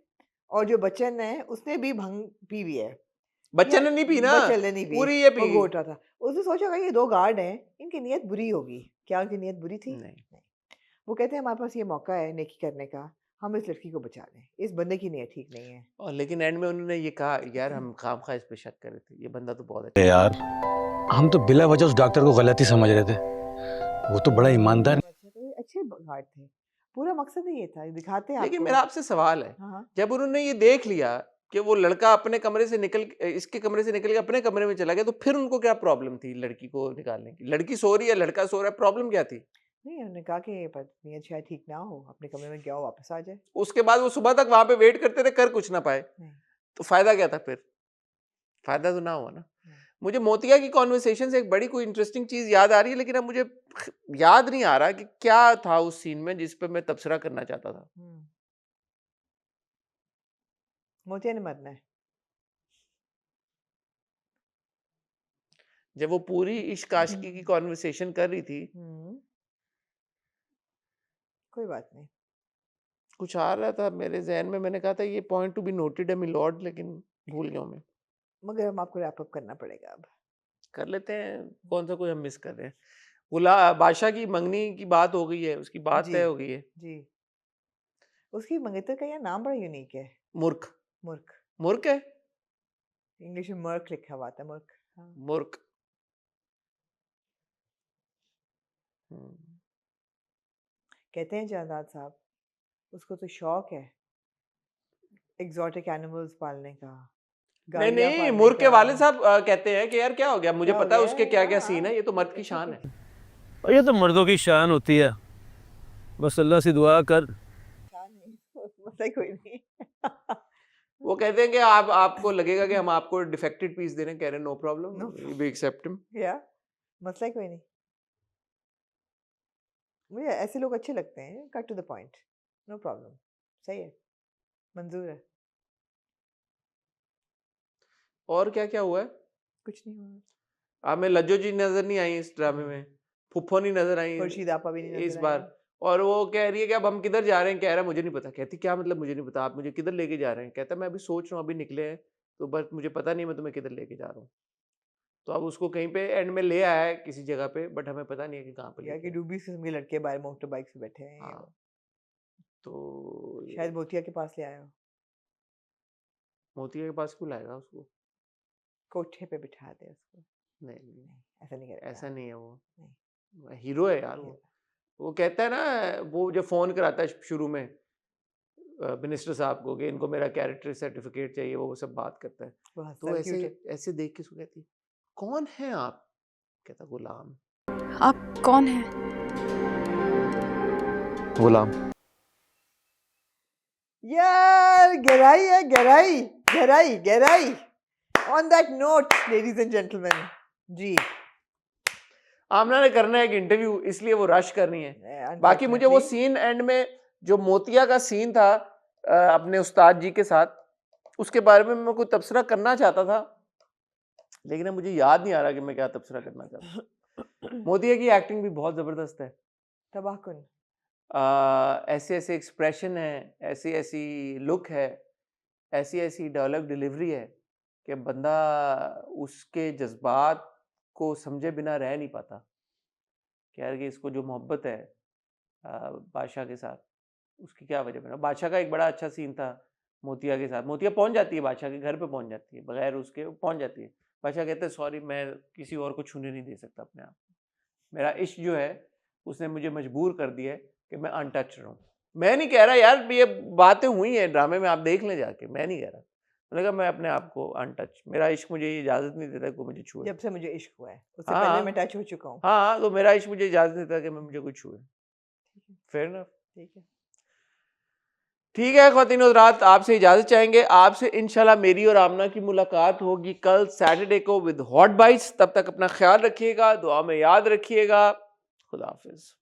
और जो बच्चन है उसने भी भंग पी हुई है। बच्चन ने नहीं पी ना, बच्चन ने नहीं पी, पूरी ये वो पी। घोट रहा था। उसने सोचा होगा ये 2 गार्ड हैं, इनकी नीयत बुरी होगी। क्या उनकी नीयत बुरी थी? नहीं। वो कहते हैं हमारे पास ये मौका है नेकी करने का, हम इस लड़की को बचा लें, इस बंदे की नीयत ठीक नहीं है। और लेकिन एंड में उन्होंने ये कहा, यार हम खामखा इस पे शक कर रहे थे, ये बंदा तो बहुत अच्छा यार हम तो बिला वजह उस डॉक्टर को गलती समझ रहे थे, वो तो बड़ा ईमानदार। अच्छा, तो ये अच्छे गार्ड थे। पूरा मकसद ही ये था, दिखाते हैं लेकिन आपको। मेरा आपसे सवाल है, हाँ, हाँ। जब उन्होंने ये देख लिया कि वो लड़का अपने कमरे से इसके कमरे से निकल के अपने कमरे में चला गया, तो फिर उनको क्या प्रॉब्लम थी लड़की को निकालने की? लड़की सो रही है, लड़का सो रहा है, प्रॉब्लम क्या थी? नहीं, उन्होंने कहा कि पर नीयत शायद ठीक ना हो, अपने कमरे में गया हो, वापस आ जाए। उसके बाद वो सुबह तक वहां पे वेट करते रहे, कर कुछ ना पाए, नहीं। तो फायदा क्या था फिर? फायदा तो ना हुआ ना। मुझे मोतिया की कॉन्वर्सेशन से एक बड़ी कोई इंटरेस्टिंग चीज याद आ रही है, लेकिन अब मुझे याद नहीं आ रहा कि क्या था उस सीन में जिस पे मैं तबसरा करना चाहता था। मोतिया ने मरना है। जब वो पूरी इश्क आशिकी की कॉन्वर्सेशन कर रही थी, कोई बात नहीं। कुछ आ रहा था मेरे जहन में, मैंने कहा था ये पॉइंट टू बी नोटेड है मिलॉर्ड, लेकिन भूल गया हूं मैं। मगर हम आपको रैप अप करना पड़ेगा अब। कर लेते हैं, कौन सा कोई हम मिस कर रहे हैं? बादशाह की मंगनी की बात हो गई है, उसकी बात जी, तय हो गई है। जी। उसकी मंगेतर का यार नाम बड़ा यूनिक है। मुर्ख। मुर्ख। मुर्ख है? इंग्लिश में मर्क लिखा हुआ था, मुर्ख। हाँ। मुर्ख। कहते हैं जायदाद साहब, उसको तो शौक है एग्जॉटिक एनिमल्स पालने का, नहीं गाड़ियाँ नहीं, पालने मुर्ख के का। वाले साहब कहते हैं कि यार क्या हो गया, मुझे क्या हो पता है गया उसके है? क्या क्या हाँ, सीन है, ये तो मर्द की ठीक शान है। है। और ये तो मर्दों की शान होती है, बस अल्लाह से दुआ कर। शान नहीं, मसला ही कोई नहीं। वो कहते हैं कि आपको लगेगा कि हम आपको डिफेक्टेड पीस दे रहे हैं, कह रहे हैं no problem, we accept him. या मसला ही कोई नहीं। मुझे ऐसे लोग अच्छे लगते हैं, cut to the point, no problem, सही है, मंजूर है। और क्या क्या हुआ है? कुछ नहीं हुआ। हमें लज्जो जी नजर नहीं आई इस ड्रामे में, फुफ्फो नहीं नजर आई खुर्शीद आपा भी नहीं इस नजर बार, आए। और वो कह रही है कि अब हम किधर जा रहे हैं, कह रहा है मुझे नहीं पता। कहती क्या मतलब मुझे नहीं पता, आप मुझे किधर लेके जा रहे हैं? कहता मैं अभी सोच रहा हूँ, अभी निकले हैं तो बस मुझे पता नहीं मैं तुम्हें किधर लेके जा रहा हूँ। तो अब उसको कहीं पे एंड में ले आया है किसी जगह पे, बट हमें पता नहीं है कि कहाँ पे या लेके कि डूबी किस्म के लड़के बाहर मोटर बाइक से बैठे हैं। हाँ। तो शायद मोतिया के पास ले आया हो, मोतिया के पास क्यों लाएगा उसको? कोठे पे बिठा दे उसको। नहीं, ऐसा नहीं करेगा। ऐसा नहीं है, वो हीरो है यार। वो कहता है ना, वो जब फोन कराता है शुरू में मिनिस्टर साहब को कि इनको मेरा कैरेक्टर सर्टिफिकेट चाहिए, वो सब बात करता है, तो ऐसे देख के उसको कहती कौन है आप? कहता गुलाम। आप कौन हैं? गुलाम। यार गहराई है, गहराई गहराई गहराई। On that note ladies and gentleman, जी आमना ने करना है एक इंटरव्यू, इसलिए वो रश कर रही है। बाकी मुझे वो सीन एंड में जो मोतिया का सीन था अपने उस्ताद जी के साथ, उसके बारे में मैं कोई तबसरा करना चाहता था, लेकिन अब मुझे याद नहीं आ रहा कि मैं क्या तबसरा करना चाहता। मोतिया की एक्टिंग भी बहुत जबरदस्त है, तबाहकुन। ऐसे ऐसे एक्सप्रेशन है, ऐसी ऐसी लुक है, ऐसी ऐसी डायलॉग डिलीवरी है कि बंदा उसके जज्बात को समझे बिना रह नहीं पाता कि यार कि इसको जो मोहब्बत है बादशाह के साथ, उसकी क्या वजह बना। बादशाह का एक बड़ा अच्छा सीन था मोतिया के साथ, मोतिया पहुंच जाती है बादशाह के घर पे, पहुंच जाती है बगैर उसके, पहुंच जाती है। बादशाह कहते हैं सॉरी, मैं किसी और को छूने नहीं दे सकता अपने आप को, मेरा इश्क जो है उसने मुझे मजबूर कर दिया है कि मैं अनटच रहूं। मैं नहीं कह रहा यार, ये बातें हुई हैं ड्रामे में, आप देख लें जाके, मैं नहीं कह रहा। मैंने कहा मैं अपने आप को अनटच, मेरा इश्क मुझे इजाजत नहीं देता कि मुझे छुए। जब से मुझे इश्क हुआ है उससे हाँ पहले मैं टच हो चुका हूँ। हाँ, तो मेरा इश्क मुझे इजाजत नहीं देता कि मैं मुझे कुछ छुए। Fair enough. ठीक है, ठीक है ख्वातीन और हज़रात, आपसे इजाजत चाहेंगे। आपसे इंशाल्लाह मेरी और आमना की मुलाकात होगी कल सैटरडे को विद हॉट बाइट्स। तब तक अपना ख्याल रखिएगा, दुआ में याद रखिएगा। खुदा हाफिज।